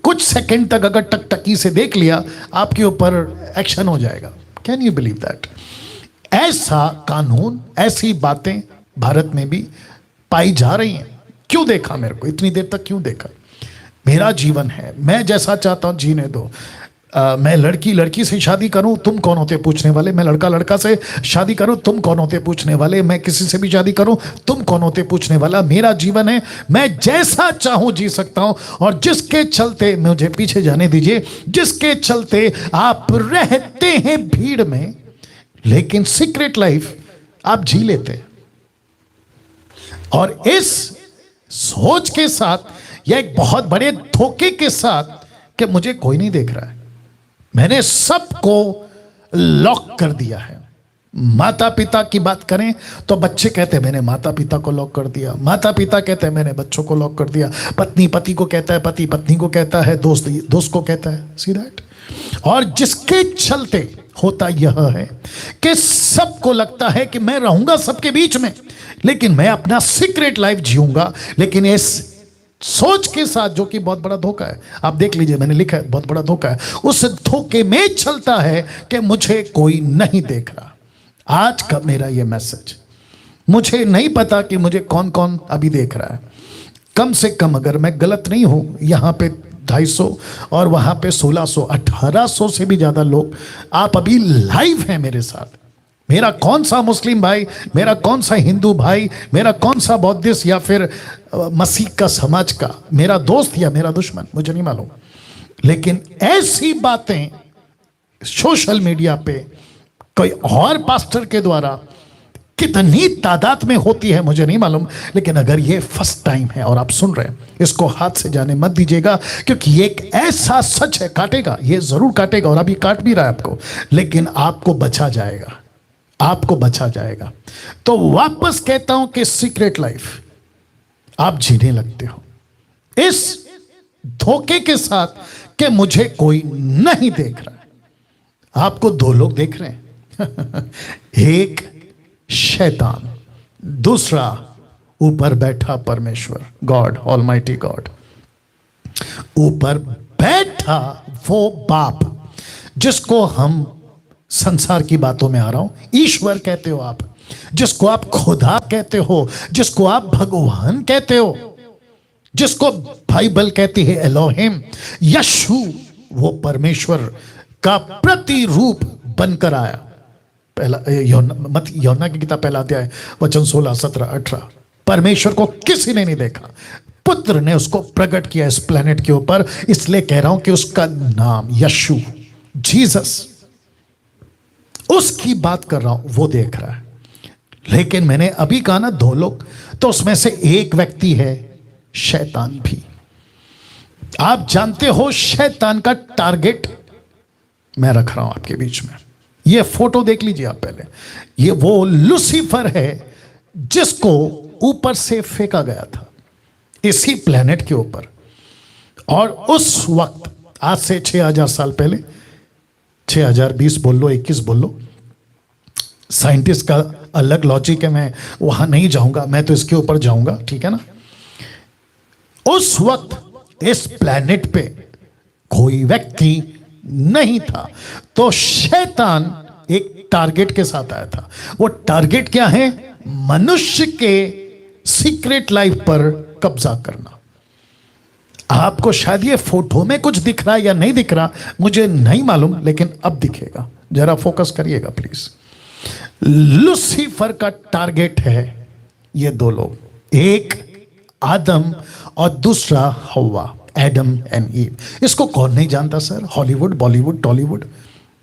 कुछ सेकंड तक अगर टकटकी से देख लिया, आपके ऊपर एक्शन हो जाएगा। Can you believe that? ऐसा कानून, ऐसी बातें भारत में भी पाई जा रही हैं। क्यों देखा मेरे को, इतनी देर तक क्यों देखा? मेरा जीवन है, मैं जैसा चाहता हूं जीने दो। मैं लड़की से शादी करूं, तुम कौन होते पूछने वाले? मैं लड़का से शादी करूं, तुम कौन होते पूछने वाले? मैं किसी से भी शादी करूं, तुम कौन होते पूछने वाला? मेरा जीवन है, मैं जैसा चाहूं जी सकता हूं। और जिसके चलते, मुझे पीछे जाने दीजिए, जिसके चलते आप रहते हैं भीड़ में, लेकिन सीक्रेट लाइफ आप जी लेते। और इस सोच के साथ, या एक बहुत बड़े धोखे के साथ कि मुझे कोई नहीं देख रहा है, मैंने सबको लॉक कर दिया है। माता पिता की बात करें तो बच्चे कहते हैं मैंने माता पिता को लॉक कर दिया, माता पिता कहते हैं मैंने बच्चों को लॉक कर दिया, पत्नी पति को कहता है, पति पत्नी को कहता है, दोस्त दोस्त को कहता है। See that? और जिसके चलते होता यह है कि सबको लगता है कि मैं रहूंगा सबके बीच में, लेकिन मैं अपना सीक्रेट लाइफ जीऊंगा। लेकिन इस सोच के साथ, जो कि बहुत बड़ा धोखा है, आप देख लीजिए, मैंने लिखा है बहुत बड़ा धोखा है, उस धोखे में चलता है कि मुझे कोई नहीं देख रहा। आज का मेरा ये मैसेज, मुझे नहीं पता कि मुझे कौन कौन अभी देख रहा है। कम से कम, अगर मैं गलत नहीं हूं, यहां पे 250 और वहां पे 1600, 1800 से भी ज्यादा लोग आप अभी लाइव हैं मेरे साथ। मेरा कौन सा मुस्लिम भाई, मेरा कौन सा हिंदू भाई, मेरा कौन सा बौद्धिस्ट या फिर मसीह का समाज का मेरा दोस्त या मेरा दुश्मन, मुझे नहीं मालूम। लेकिन ऐसी बातें सोशल मीडिया पे कोई और पास्टर के द्वारा कितनी तादाद में होती है मुझे नहीं मालूम। लेकिन अगर ये फर्स्ट टाइम है और आप सुन रहे हैं, इसको हाथ से जाने मत दीजिएगा, क्योंकि ये एक ऐसा सच है, काटेगा, ये जरूर काटेगा, और अभी काट भी रहा है आपको, लेकिन आपको बचा जाएगा, आपको बचा जाएगा। तो वापस कहता हूं कि सीक्रेट लाइफ आप जीने लगते हो इस धोखे के साथ कि मुझे कोई नहीं देख रहा है। आपको 2 लोग देख रहे हैं एक शैतान, दूसरा ऊपर बैठा परमेश्वर, गॉड, ऑलमाइटी गॉड। ऊपर बैठा वो बाप जिसको हम, संसार की बातों में आ रहा हूं, ईश्वर कहते हो आप, जिसको आप खुदा कहते हो, जिसको आप भगवान कहते हो, जिसको बाइबल कहती है एलोहिम, यशु, वो परमेश्वर का प्रतिरूप बनकर आया। पहला यूहन्ना की किताब पहला अध्याय वचन 16, 17, 18। परमेश्वर को किसी ने नहीं देखा, पुत्र ने उसको प्रकट किया इस प्लेनेट के ऊपर। इसलिए कह रहा हूं कि उसका नाम यशु, जीसस, उसकी बात कर रहा हूं, वो देख रहा है। लेकिन मैंने अभी कहा ना 2 लोग, तो उसमें से एक व्यक्ति है शैतान भी। आप जानते हो शैतान का टारगेट मैं रख रहा हूं आपके बीच में। ये फोटो देख लीजिए आप पहले। ये वो लूसीफर है जिसको ऊपर से फेंका गया था इसी प्लेनेट के ऊपर। और उस वक्त आज से 6000 साल पहले, 6020 बोल लो, 21 बोल लो, साइंटिस्ट का अलग लॉजिक है, मैं वहां नहीं जाऊंगा, मैं तो इसके ऊपर जाऊंगा, ठीक है ना। उस वक्त इस प्लेनेट पे कोई व्यक्ति नहीं था, तो शैतान एक टारगेट के साथ आया था। वो टारगेट क्या है? मनुष्य के सीक्रेट लाइफ पर कब्जा करना। आपको शायद ये फोटो में कुछ दिख रहा है या नहीं दिख रहा, मुझे नहीं मालूम, लेकिन अब दिखेगा। जरा फोकस करिएगा प्लीज। लूसीफर का टारगेट है ये 2 लोग, एक आदम और दूसरा हव्वा, एडम एंड ईव। इसको कौन नहीं जानता सर? हॉलीवुड, बॉलीवुड, टॉलीवुड,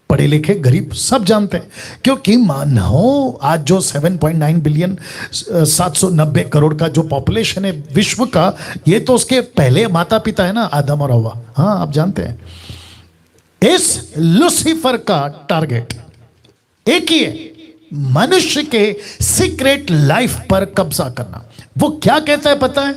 पढ़े लिखे, गरीब सब जानते हैं। क्योंकि मानो आज जो 7.9 बिलियन 790 करोड़ का जो पॉपुलेशन है विश्व का, ये तो उसके पहले माता पिता है ना, आदम और हव्वा। हाँ, आप जानते हैं। इस लूसीफर का टारगेट एक ही है, मनुष्य के सीक्रेट लाइफ पर कब्जा करना। वो क्या कहता है पता है?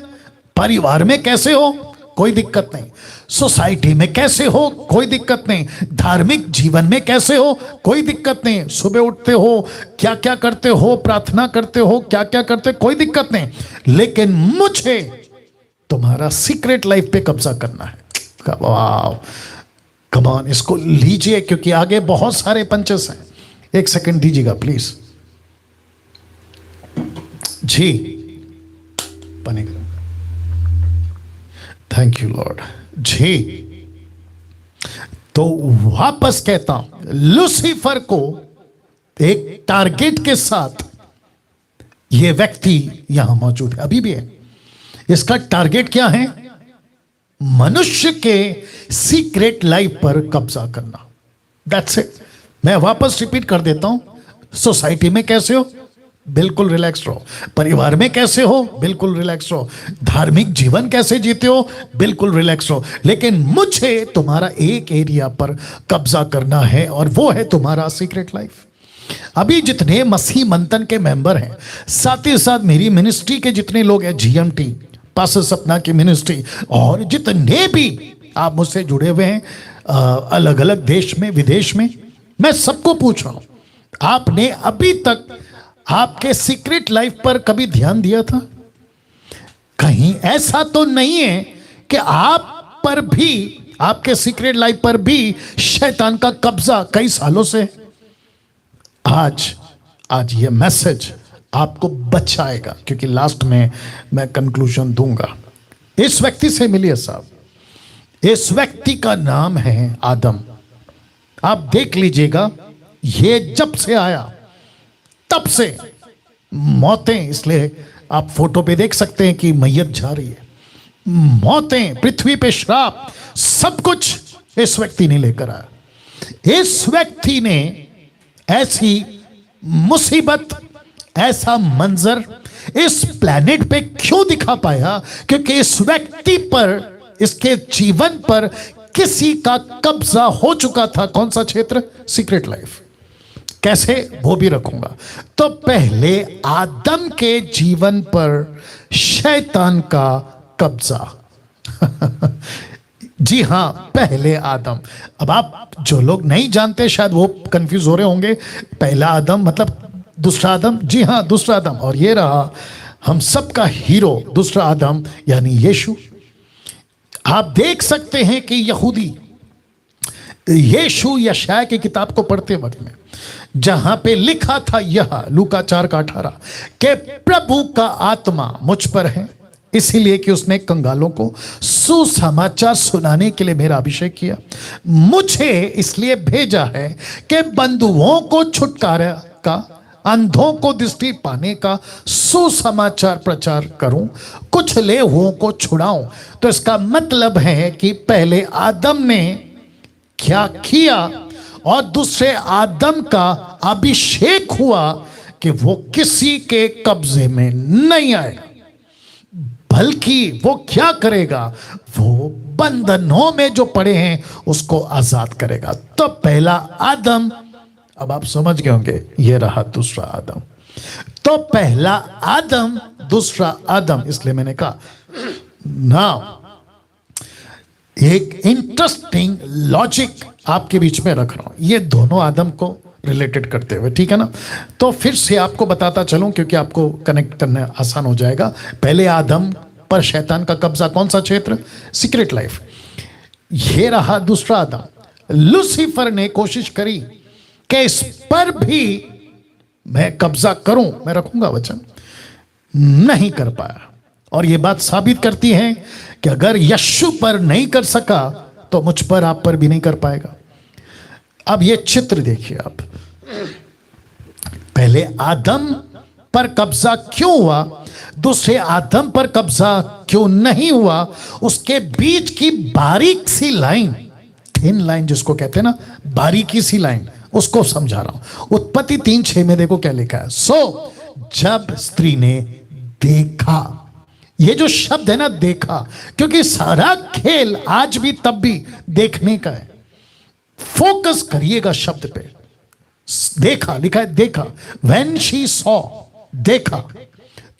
परिवार में कैसे हो कोई दिक्कत नहीं, सोसाइटी में कैसे हो कोई दिक्कत नहीं, धार्मिक जीवन में कैसे हो कोई दिक्कत नहीं, सुबह उठते हो क्या क्या करते हो, प्रार्थना करते हो क्या क्या करते हो, कोई दिक्कत नहीं, लेकिन मुझे तुम्हारा सीक्रेट लाइफ पे कब्जा करना है। वाह, कम ऑन, इसको लीजिए क्योंकि आगे बहुत सारे पंचेस हैं। 1 सेकंड दीजिएगा प्लीज। जी, पानी, थैंक यू लॉर्ड जी। तो वापस कहता हूं, लूसीफर को एक टारगेट के साथ यह व्यक्ति यहां मौजूद है, अभी भी है। इसका टारगेट क्या है? मनुष्य के सीक्रेट लाइफ पर कब्जा करना। That's it. मैं वापस रिपीट कर देता हूं। सोसाइटी में कैसे हो, बिल्कुल रिलैक्स रहो। परिवार में कैसे हो, बिल्कुल रिलैक्स रहो। धार्मिक जीवन कैसे जीते हो, बिल्कुल रिलैक्स रहो। लेकिन मुझे तुम्हारा एक एरिया पर कब्जा करना है, और वो है तुम्हारा सीक्रेट लाइफ। अभी जितने मसीह मंथन के मेंबर हैं, साथ ही साथ मेरी मिनिस्ट्री के जितने लोग हैं, जीएमटी, पास्टर सपना की मिनिस्ट्री, और जितने भी आप मुझसे जुड़े हुए हैं अलग अलग देश में, विदेश में, मैं सबको पूछ रहा हूं, आपने अभी तक आपके सीक्रेट लाइफ पर कभी ध्यान दिया था? कहीं ऐसा तो नहीं है कि आप पर भी, आपके सीक्रेट लाइफ पर भी शैतान का कब्जा कई सालों से? आज ये मैसेज आपको बचाएगा, क्योंकि लास्ट में मैं कंक्लूजन दूंगा। इस व्यक्ति से मिलिए साहब। इस व्यक्ति का नाम है आदम। आप देख लीजिएगा, ये जब से आया तब से मौतें, इसलिए आप फोटो पे देख सकते हैं कि मैयत जा रही है, मौतें, पृथ्वी पे श्राप, सब कुछ इस व्यक्ति ने लेकर आया। इस व्यक्ति ने ऐसी मुसीबत, ऐसा मंजर इस प्लेनेट पे क्यों दिखा पाया? क्योंकि इस व्यक्ति पर, इसके जीवन पर किसी का कब्जा हो चुका था। कौन सा क्षेत्र? Secret life. कैसे, वो भी रखूंगा। तो पहले आदम के जीवन पर शैतान का कब्जा जी हां, पहले आदम। अब आप जो लोग नहीं जानते शायद वो कंफ्यूज हो रहे होंगे, पहला आदम मतलब दूसरा आदम? जी हां, दूसरा आदम। और ये रहा हम सबका हीरो, दूसरा आदम यानी यीशु। आप देख सकते हैं कि यहूदी यीशु यशाया की किताब को पढ़ते वक्त में जहां पे लिखा था यह, लूका 4:18, कि प्रभु का आत्मा मुझ पर है, इसीलिए कि उसने कंगालों को सुसमाचार सुनाने के लिए मेरा अभिषेक किया, मुझे इसलिए भेजा है कि बंधुओं को छुटकारा का, अंधों को दृष्टि पाने का सुसमाचार प्रचार करूं, कुचले हुओं को छुड़ाऊं। तो इसका मतलब है कि पहले आदम ने क्या किया और दूसरे आदम का अभिषेक हुआ कि वो किसी के कब्जे में नहीं आएगा, बल्कि वो क्या करेगा, वो बंधनों में जो पड़े हैं उसको आजाद करेगा। तो पहला आदम, अब आप समझ गए होंगे, ये रहा दूसरा आदम। तो पहला आदम, दूसरा आदम, इसलिए मैंने कहा ना, एक इंटरेस्टिंग लॉजिक आपके बीच में रख रहा हूं, ये दोनों आदम को रिलेटेड करते हुए, ठीक है ना। तो फिर से आपको बताता चलूं क्योंकि आपको कनेक्ट करना आसान हो जाएगा। पहले आदम पर शैतान का कब्जा, कौन सा क्षेत्र, सीक्रेट लाइफ। ये रहा दूसरा आदम। लूसीफर ने कोशिश करी कि इस पर भी मैं कब्जा करूं, मैं रखूंगा वचन, नहीं कर पाया। और यह बात साबित करती है कि अगर यीशु पर नहीं कर सका तो मुझ पर, आप पर भी नहीं कर पाएगा। अब यह चित्र देखिए आप, पहले आदम पर कब्जा क्यों हुआ, दूसरे आदम पर कब्जा क्यों नहीं हुआ, उसके बीच की बारीक सी लाइन, थिन लाइन जिसको कहते हैं ना, बारीकी सी लाइन, उसको समझा रहा हूं। उत्पत्ति 3:6 में देखो क्या लिखा है। सो जब स्त्री ने देखा, ये जो शब्द है ना, देखा, क्योंकि सारा खेल आज भी तब भी देखने का है। फोकस करिएगा शब्द पे। देखा लिखा है, देखा, व्हेन शी सॉ, देखा।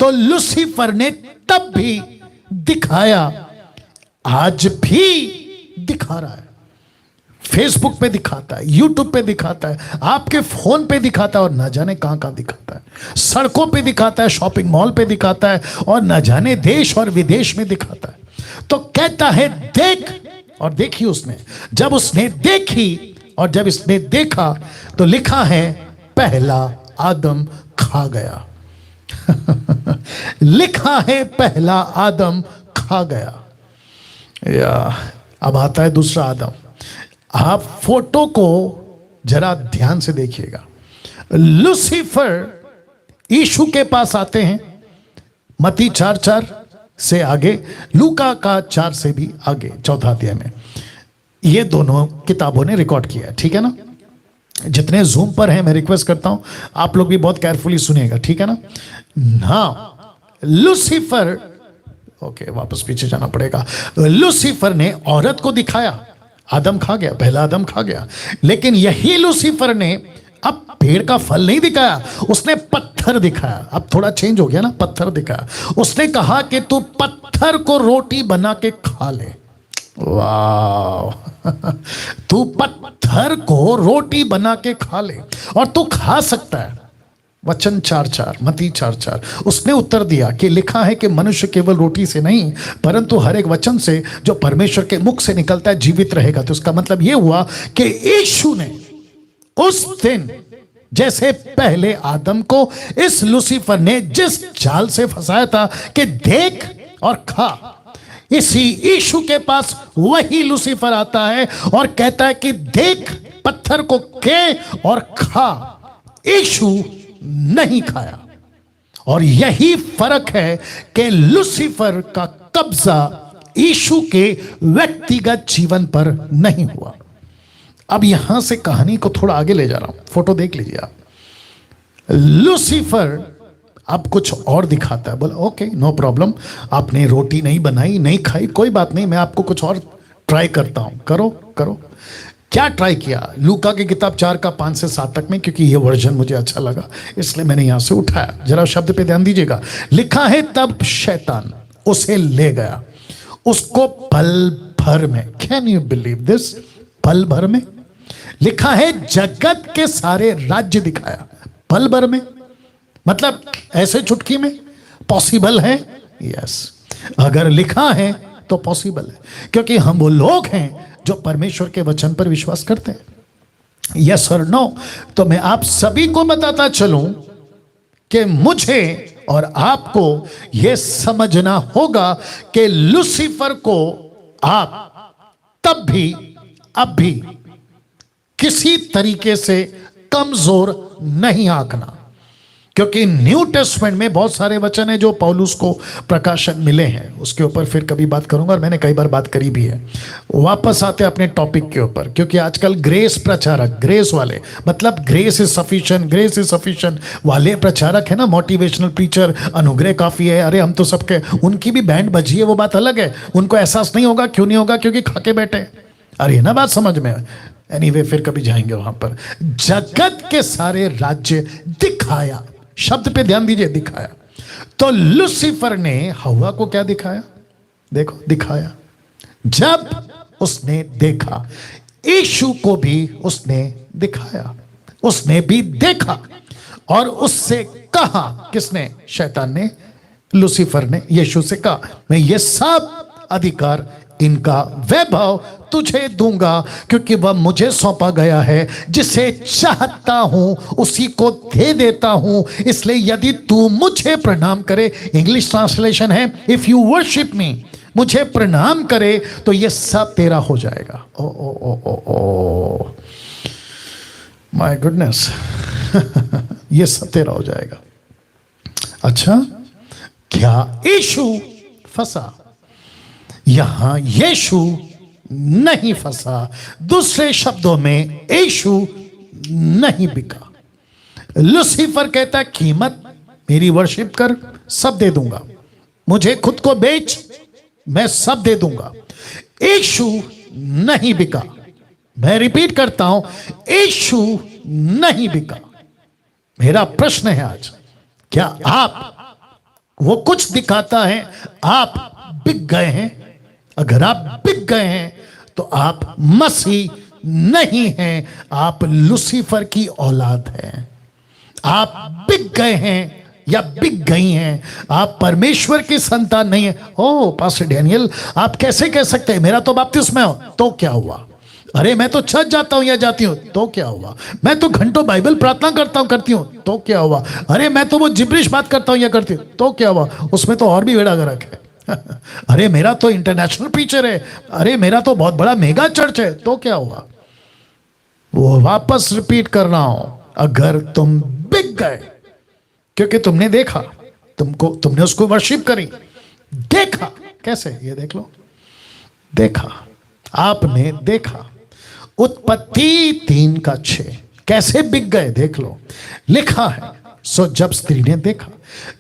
तो लूसीफर ने तब भी दिखाया, आज भी दिखा रहा है। फेसबुक पे दिखाता है, यूट्यूब पे दिखाता है, आपके फोन पे दिखाता है, और न जाने कहां कहां दिखाता है। सड़कों पे दिखाता है, शॉपिंग मॉल पे दिखाता है, और न जाने देश और विदेश में दिखाता है। तो कहता है देख, और देखी उसने। जब उसने देखी और जब इसने देखा तो लिखा है पहला आदम खा गया। लिखा है पहला आदम खा गया। या अब आता है दूसरा आदम। आप फोटो को जरा ध्यान से देखिएगा। लूसीफर यीशु के पास आते हैं, मत्ती 4:4 से आगे, लूका का 4 से भी आगे, 4 अध्याय में। ये दोनों किताबों ने रिकॉर्ड किया है, ठीक है ना। जितने जूम पर हैं, मैं रिक्वेस्ट करता हूं आप लोग भी बहुत केयरफुली सुनिएगा, ठीक है ना। लूसीफर, ओके वापस पीछे जाना पड़ेगा। लूसीफर ने औरत को दिखाया, आदम खा गया, पहला आदम खा गया। लेकिन यही लूसीफर ने अब पेड़ का फल नहीं दिखाया, उसने पत्थर दिखाया। अब थोड़ा चेंज हो गया ना, पत्थर दिखाया। उसने कहा कि तू पत्थर को रोटी बना के खा ले। वाह, तू पत्थर को रोटी बना के खा ले, और तू खा सकता है। वचन 4:4, मत्ती 4:4। उसने उत्तर दिया कि लिखा है कि मनुष्य केवल रोटी से नहीं परंतु हर एक वचन से जो परमेश्वर के मुख से निकलता है जीवित रहेगा। तो उसका मतलब यह हुआ कि यीशु ने उस दिन, जैसे पहले आदम को इस लूसीफर ने जिस जाल से फंसाया था कि देख और खा, इसी यीशु के पास वही लूसीफर आता है और कहता है कि देख, पत्थर को के और खा। यीशु नहीं खाया। और यही फर्क है कि लूसीफर का कब्जा यीशु के व्यक्तिगत जीवन पर नहीं हुआ। अब यहां से कहानी को थोड़ा आगे ले जा रहा हूं, फोटो देख लीजिए आप। लूसीफर अब कुछ और दिखाता है। बोला ओके, नो प्रॉब्लम, आपने रोटी नहीं बनाई, नहीं खाई, कोई बात नहीं, मैं आपको कुछ और ट्राई करता हूं, करो करो। क्या ट्राई किया? लूका की किताब 4 का 5 से 7 तक में, क्योंकि ये वर्जन मुझे अच्छा लगा इसलिए मैंने यहां से उठाया। जरा शब्द पे ध्यान दीजिएगा। लिखा है तब शैतान उसे ले गया, उसको पल भर में, कैन यू बिलीव दिस, पल भर में। लिखा है जगत के सारे राज्य दिखाया, पल भर में, मतलब ऐसे चुटकी में। पॉसिबल है? यस, अगर लिखा है तो पॉसिबल है, क्योंकि हम वो लोग हैं जो परमेश्वर के वचन पर विश्वास करते हैं। यस और नो? तो मैं आप सभी को बताता चलूं कि मुझे और आपको यह समझना होगा कि लूसीफर को आप तब भी, अब भी किसी तरीके से कमजोर नहीं आंकना। क्योंकि न्यू टेस्टमेंट में बहुत सारे वचन हैं जो पौलुस को प्रकाशन मिले हैं, उसके ऊपर फिर कभी बात करूंगा और मैंने कई बार बात करी भी है। वापस आते अपने टॉपिक के ऊपर, क्योंकि आजकल ग्रेस प्रचारक, ग्रेस वाले मतलब ग्रेस इज सफिशिएंट वाले प्रचारक है ना, मोटिवेशनल प्रीचर, अनुग्रह काफी है, अरे हम तो सबके, उनकी भी बैंड बजी है, वो बात अलग है। उनको एहसास नहीं होगा, क्यों नहीं होगा? क्योंकि खाके बैठे। अरे ना बात समझ में? एनीवे फिर कभी जाएंगे वहां पर। जगत के सारे राज्य दिखाया, शब्द पे ध्यान दीजिए, दिखाया। तो लूसीफर ने हवा को क्या दिखाया? देखो, दिखाया। जब उसने देखा, यीशु को भी उसने दिखाया, उसने भी देखा और उससे कहा। किसने? शैतान ने, लूसीफर ने यीशु से कहा, मैं ये सब अधिकार, इनका वैभव तुझे दूंगा, क्योंकि वह मुझे सौंपा गया है। जिसे चाहता हूं उसी को दे देता हूं। इसलिए यदि तू मुझे प्रणाम करे, इंग्लिश ट्रांसलेशन है, इफ यू वर्शिप मी, मुझे प्रणाम करे तो ये सब तेरा हो जाएगा। ओ oh oh oh oh my goodness ये सब तेरा हो जाएगा। अच्छा, क्या यीशु फंसा? यहां यीशु नहीं फंसा। दूसरे शब्दों में यीशु नहीं बिका। लूसीफर कहता है कीमत मेरी वर्शिप कर, सब दे दूंगा, मुझे खुद को बेच, मैं सब दे दूंगा। यीशु नहीं बिका। मैं रिपीट करता हूं, यीशु नहीं बिका। मेरा प्रश्न है आज, क्या आप, वो कुछ दिखाता है, आप बिक गए हैं? अगर आप बिक गए हैं तो आप मसीह नहीं हैं, आप लूसीफर की औलाद हैं। आप बिक गए हैं या बिक गई हैं, आप परमेश्वर की संतान नहीं है। ओ पास्टर डैनियल, आप कैसे कह सकते हैं? मेरा तो बपतिस्मा हो, तो क्या हुआ? अरे मैं तो चर्च जाता हूं या जाती हूं, तो क्या हुआ? मैं तो घंटों बाइबल प्रार्थना करता हूं, करती हूं, तो क्या हुआ? अरे मैं तो वो जिब्रिश बात करता हूं या करती हूं, तो क्या हुआ? उसमें तो और भी बेड़ा गर्क है। अरे मेरा तो इंटरनेशनल प्रीचर है, अरे मेरा तो बहुत बड़ा मेगा चर्च है, तो क्या हुआ? वो वापस रिपीट कर रहा हूं, अगर तुम बिक गए क्योंकि तुमने देखा, तुमने उसको वर्शिप करी, देखा। कैसे? ये देख लो, देखा, आपने देखा। उत्पत्ति 3:6 कैसे बिक गए देख लो। लिखा है, सो जब स्त्री ने देखा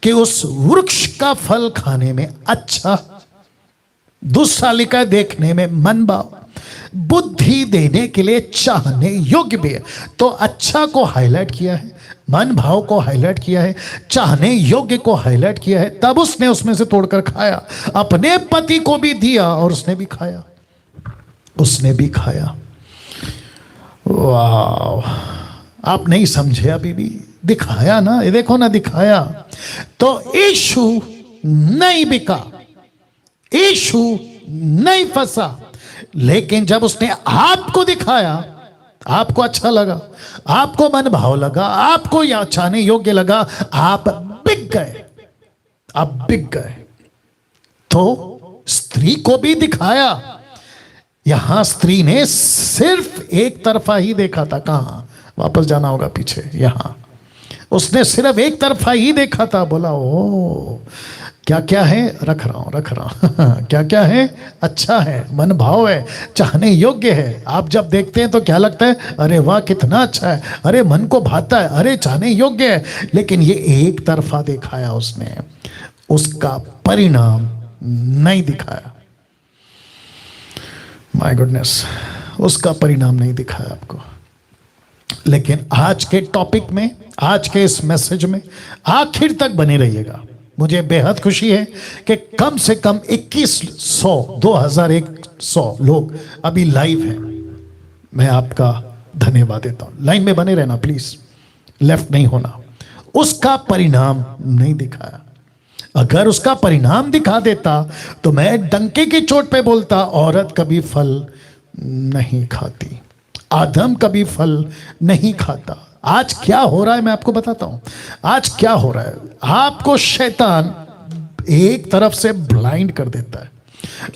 कि उस वृक्ष का फल खाने में अच्छा, दूसरा लिखा है देखने में मन भाव, बुद्धि देने के लिए चाहने योग्य भी है। तो अच्छा को हाईलाइट किया है, मन भाव को हाईलाइट किया है, चाहने योग्य को हाईलाइट किया है। तब उसने उसमें से तोड़कर खाया, अपने पति को भी दिया और उसने भी खाया, उसने भी खाया। वाह, आप नहीं समझे अभी भी? दिखाया ना, ये देखो ना, दिखाया। तो यीशु नहीं बिका, यीशु नहीं फंसा। लेकिन जब उसने आपको दिखाया, आपको अच्छा लगा, आपको मन भाव लगा, आपको या चाहने योग्य लगा, आप बिक गए, आप बिक गए। तो स्त्री को भी दिखाया। यहां स्त्री ने सिर्फ एक तरफा ही देखा था। कहां? वापस जाना होगा पीछे। यहां उसने सिर्फ एक तरफा ही देखा था। बोला ओ क्या क्या है, रख रहा हूं क्या क्या है, अच्छा है, मन भाव है, चाहने योग्य है। आप जब देखते हैं तो क्या लगता है? अरे वाह कितना अच्छा है, अरे मन को भाता है, अरे चाहने योग्य है। लेकिन ये एक तरफा दिखाया उसने, उसका परिणाम नहीं दिखाया। माय गुडनेस, उसका परिणाम नहीं दिखाया आपको। लेकिन आज के टॉपिक में, आज के इस मैसेज में आखिर तक बने रहिएगा। मुझे बेहद खुशी है कि कम से कम 2100 लोग अभी लाइव हैं। मैं आपका धन्यवाद देता हूं। लाइन में बने रहना प्लीज, लेफ्ट नहीं होना। उसका परिणाम नहीं दिखाया। अगर उसका परिणाम दिखा देता तो मैं डंके की चोट पे बोलता, औरत कभी फल नहीं खाती, आदम कभी फल नहीं खाता। आज क्या हो रहा है मैं आपको बताता हूं। आज क्या हो रहा है, आपको शैतान एक तरफ से ब्लाइंड कर देता है।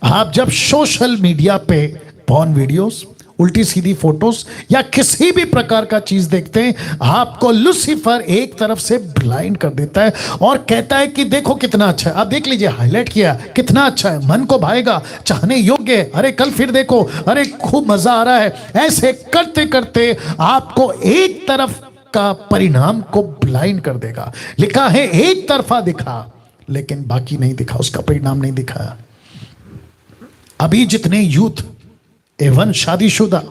आप जब सोशल मीडिया पे पॉर्न वीडियोस, उल्टी सीधी फोटोज या किसी भी प्रकार का चीज देखते हैं, आपको लूसीफर एक तरफ से ब्लाइंड कर देता है और कहता है कि देखो कितना अच्छा है, आप देख लीजिए, हाईलाइट किया, कितना अच्छा है, मन को भाएगा, चाहने योग्य है, अरे कल फिर देखो, अरे खूब मजा आ रहा है। ऐसे करते करते आपको एक तरफ का परिणाम को ब्लाइंड कर देगा। लिखा है एक तरफा दिखा, लेकिन बाकी नहीं दिखा, उसका परिणाम नहीं दिखाया। अभी जितने यूथ एवं शादीशुदा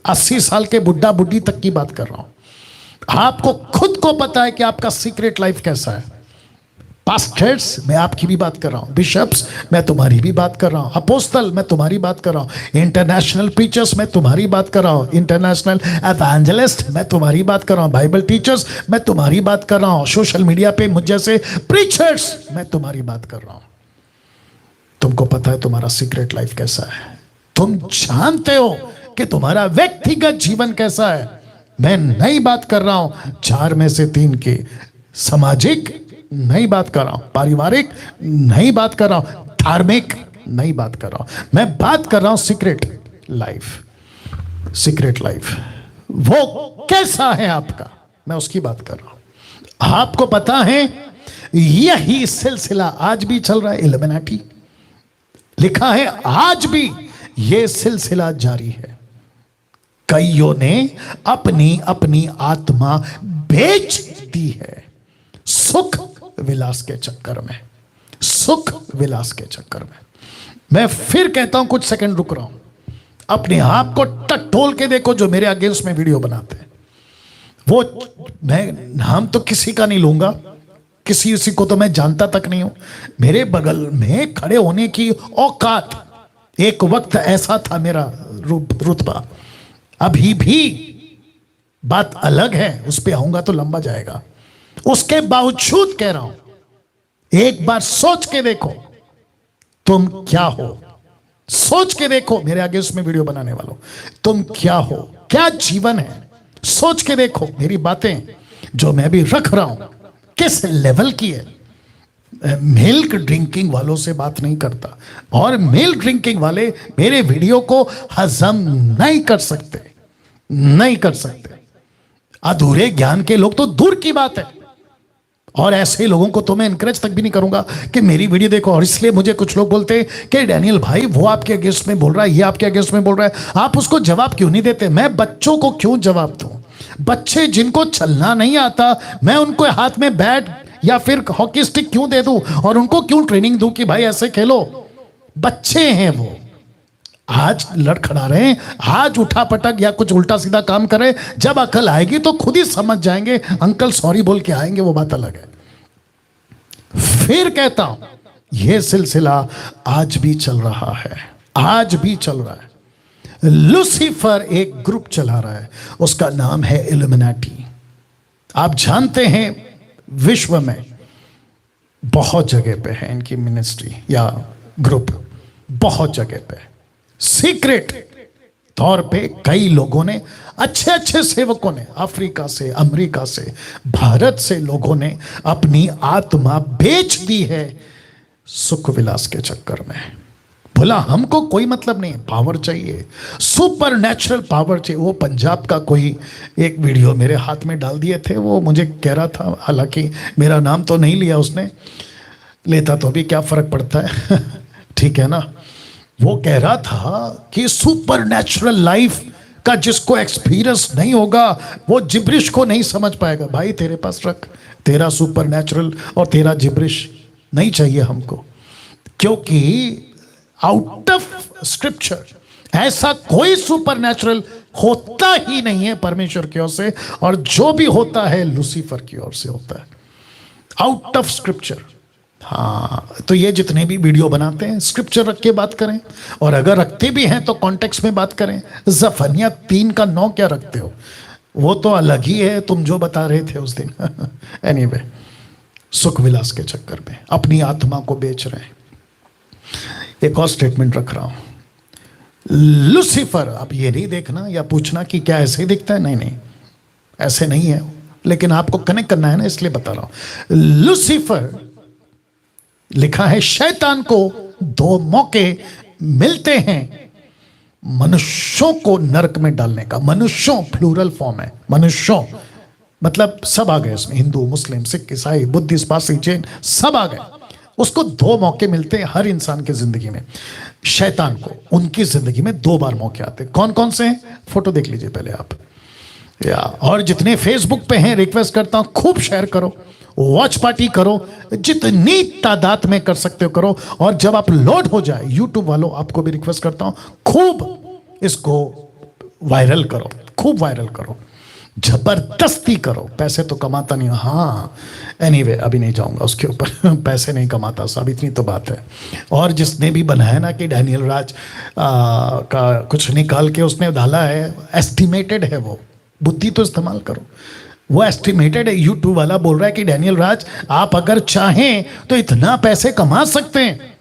80 साल के बुढ़ा बुढ़ी तक की बात कर रहा हूं, आपको खुद को पता है कि आपका सीक्रेट लाइफ कैसा है। पास्टर्स, मैं आपकी भी बात कर रहा हूं, बिशप्स, मैं तुम्हारी भी बात कर रहा हूं, अपोस्तल, मैं तुम्हारी बात कर रहा हूं, इंटरनेशनल प्रीचर्स, मैं तुम्हारी बात कर रहा हूं, इंटरनेशनल एवेंजलिस्ट, मैं तुम्हारी बात कर रहा हूं, बाइबल टीचर्स, मैं तुम्हारी बात कर रहा हूं, सोशल मीडिया पे मुझ जैसे प्रीचर्स, मैं तुम्हारी बात कर रहा हूं। तुमको पता है तुम्हारा सीक्रेट लाइफ कैसा है, तुम जानते हो कि तुम्हारा व्यक्तिगत जीवन कैसा है। मैं नई बात कर रहा हूं 4 में से 3 की, सामाजिक नई बात कर रहा हूं, पारिवारिक नई बात कर रहा हूं, धार्मिक नई बात कर रहा हूं, मैं बात कर रहा हूं सीक्रेट लाइफ। सीक्रेट लाइफ वो कैसा है आपका, मैं उसकी बात कर रहा हूं। आपको पता है यही सिलसिला आज भी चल रहा है, इल्यूमिनाटी। लिखा है आज भी यह सिलसिला जारी है। कईयों ने अपनी अपनी आत्मा बेच दी है सुख विलास के चक्कर में, सुख विलास के चक्कर में। मैं फिर कहता हूं, कुछ सेकंड रुक रहा हूं, अपने आप को टटोल के देखो जो मेरे अगेंस्ट में वीडियो बनाते हैं। वो मैं नाम तो किसी का नहीं लूंगा, किसी को तो मैं जानता तक नहीं हूं। मेरे बगल में खड़े होने की औकात, एक वक्त ऐसा था मेरा रुतबा, अभी भी बात अलग है, उस पर आऊंगा तो लंबा जाएगा। उसके बावजूद कह रहा हूं, एक बार सोच के देखो तुम क्या हो, सोच के देखो मेरे आगे उसमें वीडियो बनाने वालों, तुम क्या हो, क्या जीवन है, सोच के देखो। मेरी बातें जो मैं भी रख रहा हूं किस लेवल की है। मिल्क ड्रिंकिंग वालों से बात नहीं करता, और मिल्क ड्रिंकिंग वाले मेरे वीडियो को हजम नहीं कर सकते, नहीं कर सकते। अधूरे ज्ञान के लोग तो दूर की बात है, और ऐसे लोगों को तो मैं इनकरेज तक भी नहीं करूंगा कि मेरी वीडियो देखो। और इसलिए मुझे कुछ लोग बोलते हैं कि डैनियल भाई वो आपके अगेंस्ट में बोल रहा है, ये आपके अगेंस्ट में बोल रहा है, आप उसको जवाब क्यों नहीं देते। मैं बच्चों को क्यों जवाब दूं? बच्चे जिनको चलना नहीं आता, मैं उनको हाथ में बैट या फिर हॉकी स्टिक क्यों दे दूं और उनको क्यों ट्रेनिंग दूं कि भाई ऐसे खेलो। बच्चे हैं वो, आज लड़खड़ा रहे हैं, आज उठा पटक या कुछ उल्टा सीधा काम करे, जब अकल आएगी तो खुद ही समझ जाएंगे, अंकल सॉरी बोल के आएंगे, वो बात अलग है। फिर कहता हूं यह सिलसिला आज भी चल रहा है, आज भी चल रहा है। लूसीफर एक ग्रुप चला रहा है, उसका नाम है इल्यूमिनाटी। आप जानते हैं विश्व में बहुत जगह पे है इनकी मिनिस्ट्री या ग्रुप, बहुत जगह पे सीक्रेट तौर पे कई लोगों ने, अच्छे अच्छे सेवकों ने, अफ्रीका से, अमेरिका से, भारत से लोगों ने अपनी आत्मा बेच दी है सुख विलास के चक्कर में। बोला हमको कोई मतलब नहीं, पावर चाहिए, सुपर नेचुरल पावर चाहिए। वो पंजाब का कोई एक वीडियो मेरे हाथ में डाल दिए थे, वो मुझे कह रहा था, हालांकि मेरा नाम तो नहीं लिया उसने, लेता तो भी क्या फर्क पड़ता है ठीक है ना। वो कह रहा था कि सुपर नेचुरल लाइफ का जिसको एक्सपीरियंस नहीं होगा वो जिब्रिश को नहीं समझ पाएगा। भाई तेरे पास रख, तेरा सुपर नेचुरल और तेरा जिब्रिश नहीं चाहिए हमको, क्योंकि आउट ऑफ स्क्रिप्चर ऐसा कोई सुपर नेचुरल होता ही नहीं है परमेश्वर की ओर से, और जो भी होता है लूसीफर की ओर से होता है, आउट ऑफ स्क्रिप्चर। हाँ, तो ये जितने भी वीडियो बनाते हैं स्क्रिप्चर रख के बात करें, और अगर रखते भी हैं तो कॉन्टेक्स्ट में बात करें। जफनिया 3:9 क्या रखते हो, वो तो अलग ही है, तुम जो बता रहे थे उस दिन एनीवे, सुख विलास के चक्कर में अपनी आत्मा को बेच रहे हैं। एक और स्टेटमेंट रख रहा हूं, लूसीफर, अब ये नहीं देखना या पूछना कि क्या ऐसे ही दिखता है, नहीं नहीं ऐसे नहीं है, लेकिन आपको कनेक्ट करना है ना, इसलिए बता रहा हूं। लूसीफर, लिखा है शैतान को 2 मौके मिलते हैं मनुष्यों को नरक में डालने का। मनुष्यों प्लूरल फॉर्म है, मनुष्यों मतलब सब आ गए इसमें, हिंदू, मुस्लिम, सिख, ईसाई, बुद्धिस्ट, पारसी, जैन, सब आ गए। उसको दो मौके मिलते हैं हर इंसान की जिंदगी में। शैतान को उनकी जिंदगी में दो बार मौके आते हैं। कौन कौन से हैं? फोटो देख लीजिए पहले आप। और जितने फेसबुक पे हैं, रिक्वेस्ट करता हूं खूब शेयर करो, वॉच पार्टी करो, जितनी तादाद में कर सकते हो करो। और जब आप लोड हो जाए, यूट्यूब वालों आपको भी रिक्वेस्ट करता हूं, खूब इसको वायरल करो, खूब वायरल करो, जबरदस्ती करो। पैसे तो कमाता नहीं, हाँ एनीवे अभी नहीं जाऊंगा उसके ऊपर पैसे नहीं कमाता साहब, इतनी तो बात है। और जिसने भी बनाया ना कि डैनियल राज का कुछ निकाल के उसने डाला है, एस्टिमेटेड है वो, बुद्धि तो इस्तेमाल करो। वो एस्टिमेटेड है। यूट्यूब वाला बोल रहा है कि डैनियल राज आप अगर चाहें तो इतना पैसे कमा सकते हैं,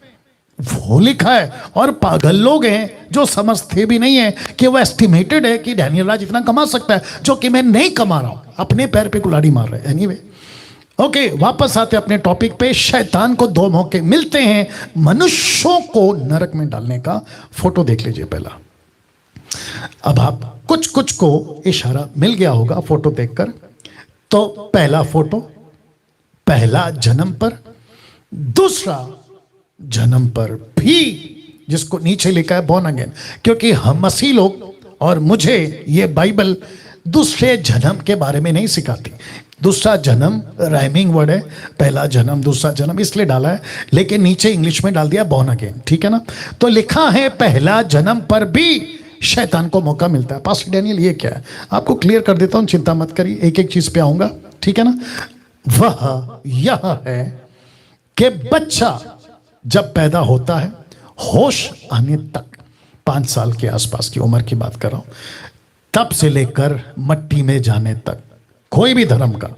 वो लिखा है। और पागल लोग हैं जो समझते भी नहीं है कि वो एस्टिमेटेड है कि डैनियल राज इतना कमा सकता है, जो कि मैं नहीं कमा रहा हूं, अपने पैर पे कुल्हाड़ी मार रहे हैं। एनीवे ओके, वापस आते अपने टॉपिक पे। शैतान को दो मौके मिलते हैं मनुष्यों को नरक में डालने का। फोटो देख लीजिए पहला। अब आप कुछ कुछ को इशारा मिल गया होगा फोटो देखकर। तो पहला फोटो पहला जन्म पर, दूसरा जन्म पर भी, जिसको नीचे लिखा है बॉर्न अगेन, क्योंकि हम मसीह लोग और मुझे ये बाइबल दूसरे जन्म के बारे में नहीं सिखाती। दूसरा जन्म राइमिंग वर्ड है, पहला जन्म दूसरा जन्म इसलिए डाला है, लेकिन नीचे इंग्लिश में डाल दिया बॉर्न अगेन, ठीक है ना। तो लिखा है पहला जन्म पर भी शैतान को मौका मिलता है। पास्टर डैनियल ये क्या है, आपको क्लियर कर देता हूं, चिंता मत करिए, एक एक चीज पे आऊंगा, ठीक है ना। वह यह है कि बच्चा जब पैदा होता है, होश आने तक, 5 साल के आसपास की उम्र की बात कर रहा हूं, तब से लेकर मट्टी में जाने तक, कोई भी धर्म का,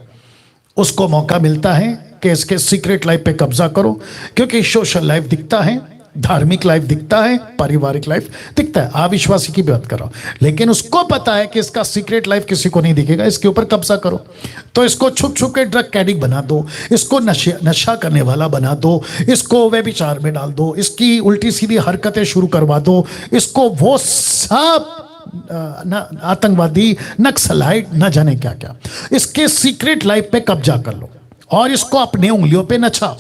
उसको मौका मिलता है कि इसके सीक्रेट लाइफ पे कब्जा करो। क्योंकि सोशल लाइफ दिखता है, धार्मिक लाइफ दिखता है, पारिवारिक लाइफ दिखता है, अविश्वासी की बात कर रहा हूं, लेकिन उसको पता है कि इसका सीक्रेट लाइफ किसी को नहीं दिखेगा, इसके ऊपर कब्जा करो। तो इसको छुप छुप के ड्रग कैडिक बना दो, इसको नशा करने वाला बना दो, इसको व्यभिचार में डाल दो, इसकी उल्टी सीधी हरकतें शुरू करवा दो, इसको वो सब आतंकवादी, नक्सलाइट, न जाने क्या क्या, इसके सीक्रेट लाइफ पे कब्जा कर लो और इसको अपने उंगलियों पे नचाओ।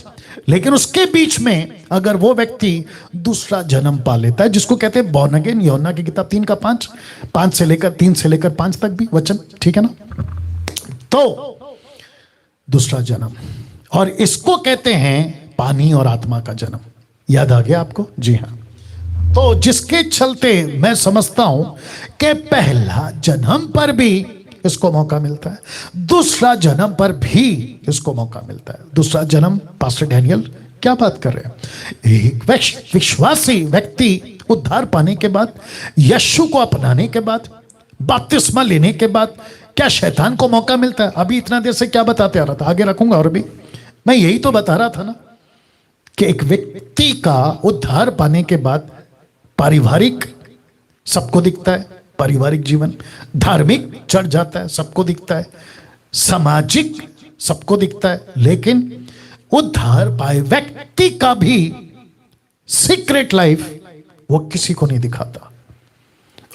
लेकिन उसके बीच में अगर वो व्यक्ति दूसरा जन्म पा लेता है, जिसको कहते हैं बॉर्न अगेन, यूहन्ना की किताब 3 का 5 से लेकर 3 से लेकर 5 तक भी वचन, ठीक है ना। तो दूसरा जन्म, और इसको कहते हैं पानी और आत्मा का जन्म। याद आ गया आपको? जी हाँ। तो जिसके चलते मैं समझता हूं कि पहला जन्म पर भी इसको मौका मिलता है, दूसरा जन्म पर भी इसको मौका मिलता है। दूसरा जन्म, पास्टर डैनियल क्या बात कर रहे हैं? एक विश्वासी व्यक्ति उद्धार पाने के बाद, यीशु को अपनाने के बाद, बपतिस्मा लेने के बाद, क्या शैतान को मौका मिलता है? अभी इतना देर से क्या बताते आ रहा था, आगे रखूंगा। और भी मैं यही तो बता रहा था ना कि एक व्यक्ति का उद्धार पाने के बाद पारिवारिक सबको दिखता है, पारिवारिक जीवन, धार्मिक चढ़ जाता है, सबको दिखता है, सामाजिक सबको दिखता है, लेकिन उद्धार पाए व्यक्ति का भी सीक्रेट लाइफ वो किसी को नहीं दिखाता।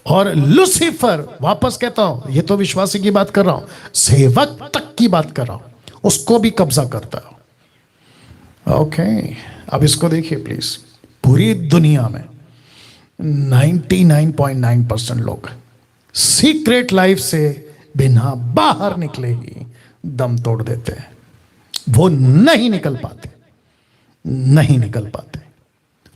और लूसीफर, वापस कहता हूं, ये तो विश्वासी की बात कर रहा हूं, सेवक तक की बात कर रहा हूं, उसको भी कब्जा करता है। ओके, अब इसको देखिए प्लीज। पूरी दुनिया में 99.9% लोग सीक्रेट लाइफ से बिना बाहर निकले ही दम तोड़ देते हैं। वो नहीं निकल पाते, नहीं निकल पाते।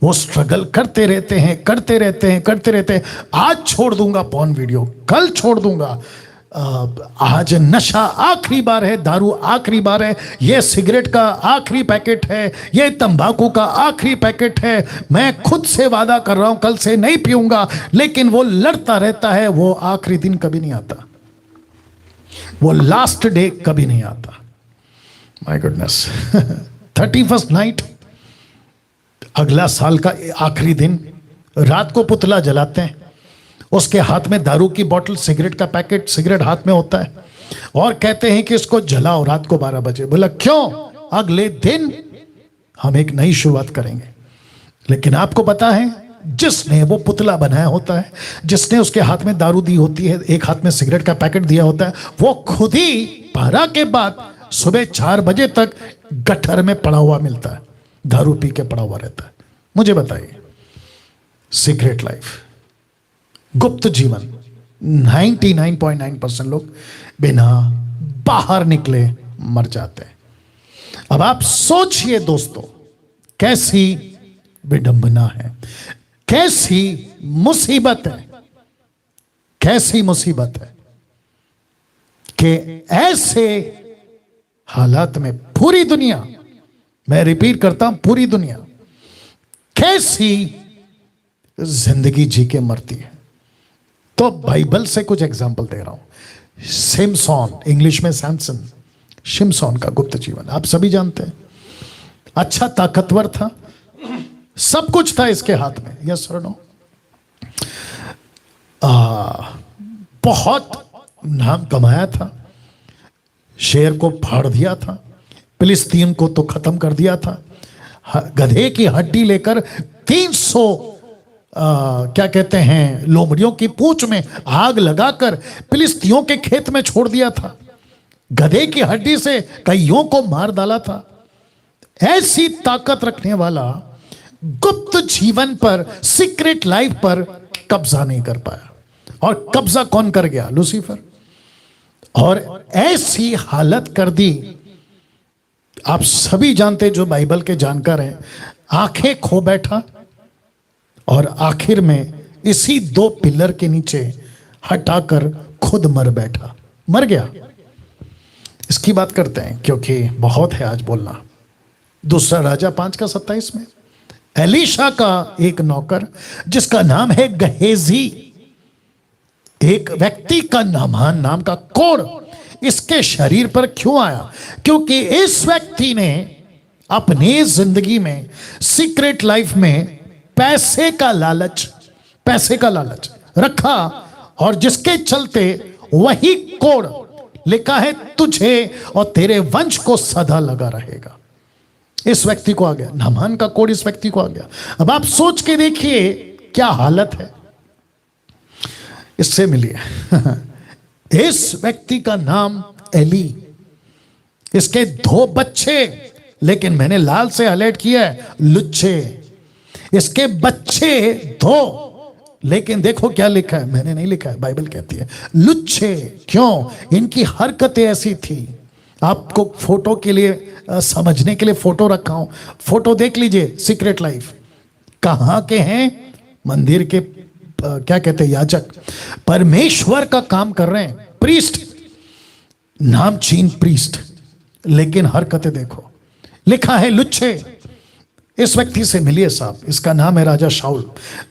वो स्ट्रगल करते रहते हैं, करते रहते हैं, करते रहते हैं। आज छोड़ दूंगा पॉर्न वीडियो, कल छोड़ दूंगा, आज नशा आखिरी बार है, दारू आखिरी बार है, ये सिगरेट का आखिरी पैकेट है, ये तंबाकू का आखिरी पैकेट है, मैं खुद से वादा कर रहा हूं कल से नहीं पीऊंगा। लेकिन वो लड़ता रहता है, वो आखिरी दिन कभी नहीं आता, वो लास्ट डे कभी नहीं आता। माय गुडनेस 31st नाइट, अगला साल का आखिरी दिन, रात को पुतला जलाते हैं, उसके हाथ में दारू की बोतल, सिगरेट का पैकेट, सिगरेट हाथ में होता है, और कहते हैं कि इसको जलाओ रात को 12 बजे। बोला क्यों? अगले दिन हम एक नई शुरुआत करेंगे। लेकिन आपको पता है जिसने वो पुतला बनाया होता है, जिसने उसके हाथ में दारू दी होती है, एक हाथ में सिगरेट का पैकेट दिया होता है, वो खुद ही पहरा के बाद सुबह 4 बजे तक गटर में पड़ा हुआ मिलता है, दारू पी के पड़ा हुआ रहता है। मुझे बताइए, सीक्रेट लाइफ, गुप्त जीवन, 99.9% लोग बिना बाहर निकले मर जाते हैं। अब आप सोचिए दोस्तों, कैसी विडंबना है, कैसी मुसीबत है, कैसी मुसीबत है कि ऐसे हालात में पूरी दुनिया, मैं रिपीट करता हूं, पूरी दुनिया कैसी जिंदगी जी के मरती है। तो बाइबल से कुछ एग्जाम्पल दे रहा हूं। सिमसॉन, इंग्लिश में सैमसन, शिमसॉन का गुप्त जीवन आप सभी जानते हैं। अच्छा ताकतवर था, सब कुछ था इसके हाथ में, यस और नो। बहुत नाम कमाया था, शेर को फाड़ दिया था, फिलिस्तीन को तो खत्म कर दिया था, गधे की हड्डी लेकर 300 क्या कहते हैं, लोमड़ियों की पूंछ में आग लगाकर फिलिस्तीनियों के खेत में छोड़ दिया था, गधे की हड्डी से कईयों को मार डाला था। ऐसी ताकत रखने वाला गुप्त जीवन पर, सीक्रेट लाइफ पर कब्जा नहीं कर पाया। और कब्जा कौन कर गया? लूसीफर। और ऐसी हालत कर दी, आप सभी जानते जो बाइबल के जानकार हैं, आंखें खो बैठा और आखिर में इसी 2 पिलर के नीचे हटाकर खुद मर बैठा, मर गया। इसकी बात करते हैं क्योंकि बहुत है आज बोलना। दूसरा राजा 5:27 में एलीशा का एक नौकर जिसका नाम है गहेजी, एक व्यक्ति का नामान नाम का कोढ़ इसके शरीर पर क्यों आया? क्योंकि इस व्यक्ति ने अपनी जिंदगी में, सीक्रेट लाइफ में पैसे का लालच रखा, और जिसके चलते वही कोढ़ लिखा है तुझे और तेरे वंश को सदा लगा रहेगा। इस व्यक्ति को आ गया, नामान का कोढ़ इस व्यक्ति को आ गया। अब आप सोच के देखिए क्या हालत है। इससे मिलिए। इस व्यक्ति का नाम एली, इसके 2 बच्चे, लेकिन मैंने लाल से हाईलाइट किया है लुच्चे। इसके बच्चे 2, लेकिन देखो क्या लिखा है, मैंने नहीं लिखा है, बाइबल कहती है लुच्चे। क्यों? इनकी हरकतें ऐसी थी। आपको फोटो के लिए, समझने के लिए फोटो रखा हूं, फोटो देख लीजिए। सीक्रेट लाइफ कहां के हैं? मंदिर के क्या कहते हैं, याजक, परमेश्वर का काम कर रहे हैं, प्रीस्ट, नाम चीन प्रीस्ट, लेकिन हरकतें देखो, लिखा है लुच्चे। इस व्यक्ति से मिलिए साहब, इसका नाम है राजा शाऊल।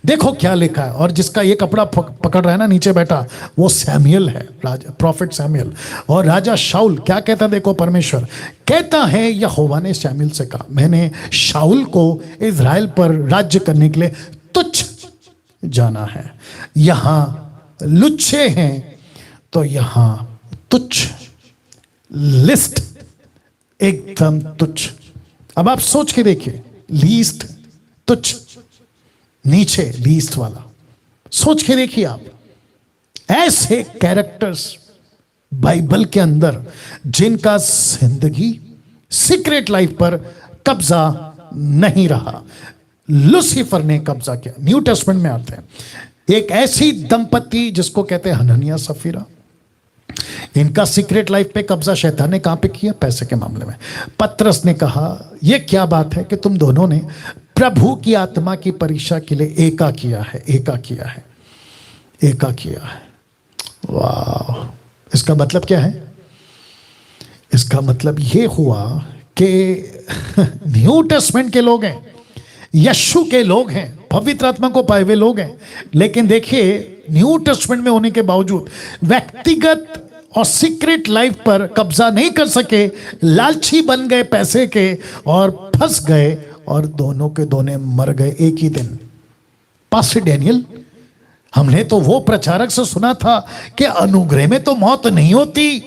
देखो क्या लिखा है, और जिसका ये कपड़ा पकड़ रहा है ना नीचे बैठा, वो सैमुएल है, राजा प्रॉफिट सैमुएल। और राजा शाऊल क्या कहता, देखो परमेश्वर कहता है, यहोवा ने सैमुएल से कहा, मैंने शाऊल को इज़राइल पर राज्य करने के लिए तुच्छ जाना है। यहां लुच्चे हैं तो यहां तुच्छ, लिस्ट एकदम तुच्छ। अब आप सोच के देखिए, लीस्ट तुच्छ, नीचे लीस्ट वाला, सोच के देखिए आप। ऐसे कैरेक्टर्स बाइबल के अंदर जिनका जिंदगी सीक्रेट लाइफ पर कब्जा नहीं रहा, लूसीफर ने कब्जा किया। न्यू टेस्टमेंट में आते हैं एक ऐसी दंपति जिसको कहते हैं हननिया सफीरा। इनका सीक्रेट लाइफ पे कब्जा शैतान ने कहां पे किया? पैसे के मामले में। पतरस ने कहा, यह क्या बात है कि तुम दोनों ने प्रभु की आत्मा की परीक्षा के लिए एका किया है। वाह! इसका मतलब क्या है? इसका मतलब यह हुआ कि न्यू टेस्टमेंट के लोग हैं, यीशु के लोग हैं, पवित्र आत्मा को पाए हुए लोग हैं, लेकिन देखिए न्यू टेस्टमेंट में होने के बावजूद व्यक्तिगत और सीक्रेट लाइफ पर कब्जा नहीं कर सके, लालची बन गए पैसे के और फंस गए, और दोनों के दोनों मर गए एक ही दिन। पास्टर डैनियल, हमने तो वो प्रचारक से सुना था कि अनुग्रह में तो मौत नहीं होती,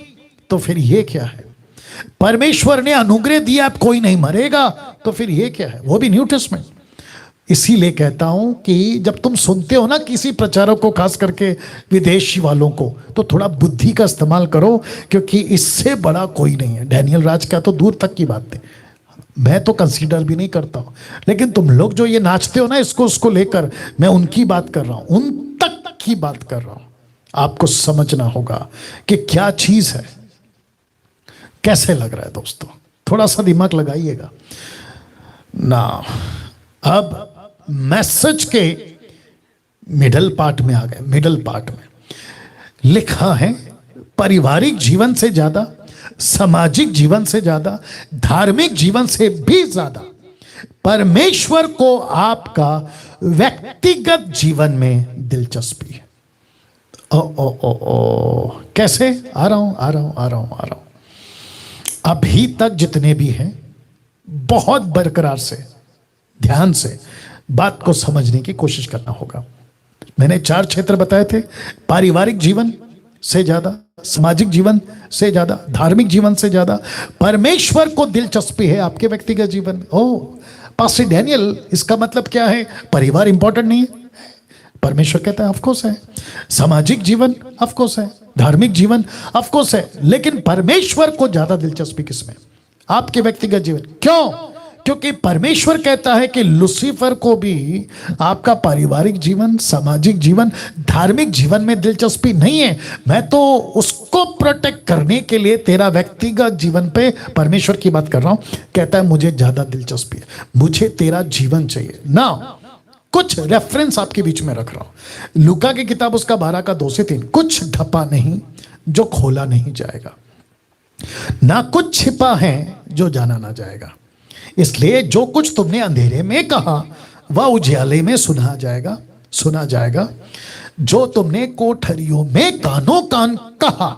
तो फिर ये क्या है? परमेश्वर ने अनुग्रह दिया, अब कोई नहीं मरेगा, तो फिर ये क्या है? वो भी न्यू टेस्टमेंट। इसीलिए कहता हूं कि जब तुम सुनते हो ना किसी प्रचारक को, खास करके विदेशी वालों को, तो थोड़ा बुद्धि का इस्तेमाल करो, क्योंकि इससे बड़ा कोई नहीं है। डैनियल राज का तो दूर तक की बात है, मैं तो कंसीडर भी नहीं करता हूं। लेकिन तुम लोग जो ये नाचते हो ना इसको उसको लेकर, मैं उनकी बात कर रहा हूं, उन तक की बात कर रहा हूं। आपको समझना होगा कि क्या चीज है, कैसे लग रहा है दोस्तों, थोड़ा सा दिमाग लगाइएगा ना। अब मैसेज के मिडल पार्ट में आ गए। मिडल पार्ट में लिखा है, पारिवारिक जीवन से ज्यादा, सामाजिक जीवन से ज्यादा, धार्मिक जीवन से भी ज्यादा परमेश्वर को आपका व्यक्तिगत जीवन में दिलचस्पी है। ओ ओ ओ ओ कैसे? आ रहा हूं। अभी तक जितने भी हैं, बहुत बरकरार से, ध्यान से बात को समझने की कोशिश करना होगा। मैंने 4 क्षेत्र बताए थे, पारिवारिक जीवन से ज्यादा, सामाजिक जीवन से ज्यादा, धार्मिक जीवन से ज्यादा परमेश्वर को दिलचस्पी है आपके व्यक्तिगत जीवन में। ओह पास्टर डैनियल, इसका मतलब क्या है? परिवार इंपॉर्टेंट नहीं है? परमेश्वर कहता है ऑफ कोर्स है। सामाजिक जीवन ऑफ कोर्स है, धार्मिक जीवन ऑफ कोर्स है, लेकिन परमेश्वर को ज्यादा दिलचस्पी किसमें? आपके व्यक्तिगत जीवन। क्यों? क्योंकि परमेश्वर कहता है कि लूसीफर को भी आपका पारिवारिक जीवन, सामाजिक जीवन, धार्मिक जीवन में दिलचस्पी नहीं है। मैं तो उसको प्रोटेक्ट करने के लिए तेरा व्यक्तिगत जीवन पे परमेश्वर की बात कर रहा हूं। कहता है मुझे ज्यादा दिलचस्पी है, मुझे तेरा जीवन चाहिए ना। कुछ रेफरेंस आपके बीच में रख रहा हूं। लूका की किताब उसका 12 का 2 से 3, कुछ ढपा नहीं जो खोला नहीं जाएगा, ना कुछ छिपा है जो जाना ना जाएगा। इसलिए जो कुछ तुमने अंधेरे में कहा वह उजियाले में सुना जाएगा। जो तुमने कोठरियों में कानों कान कहा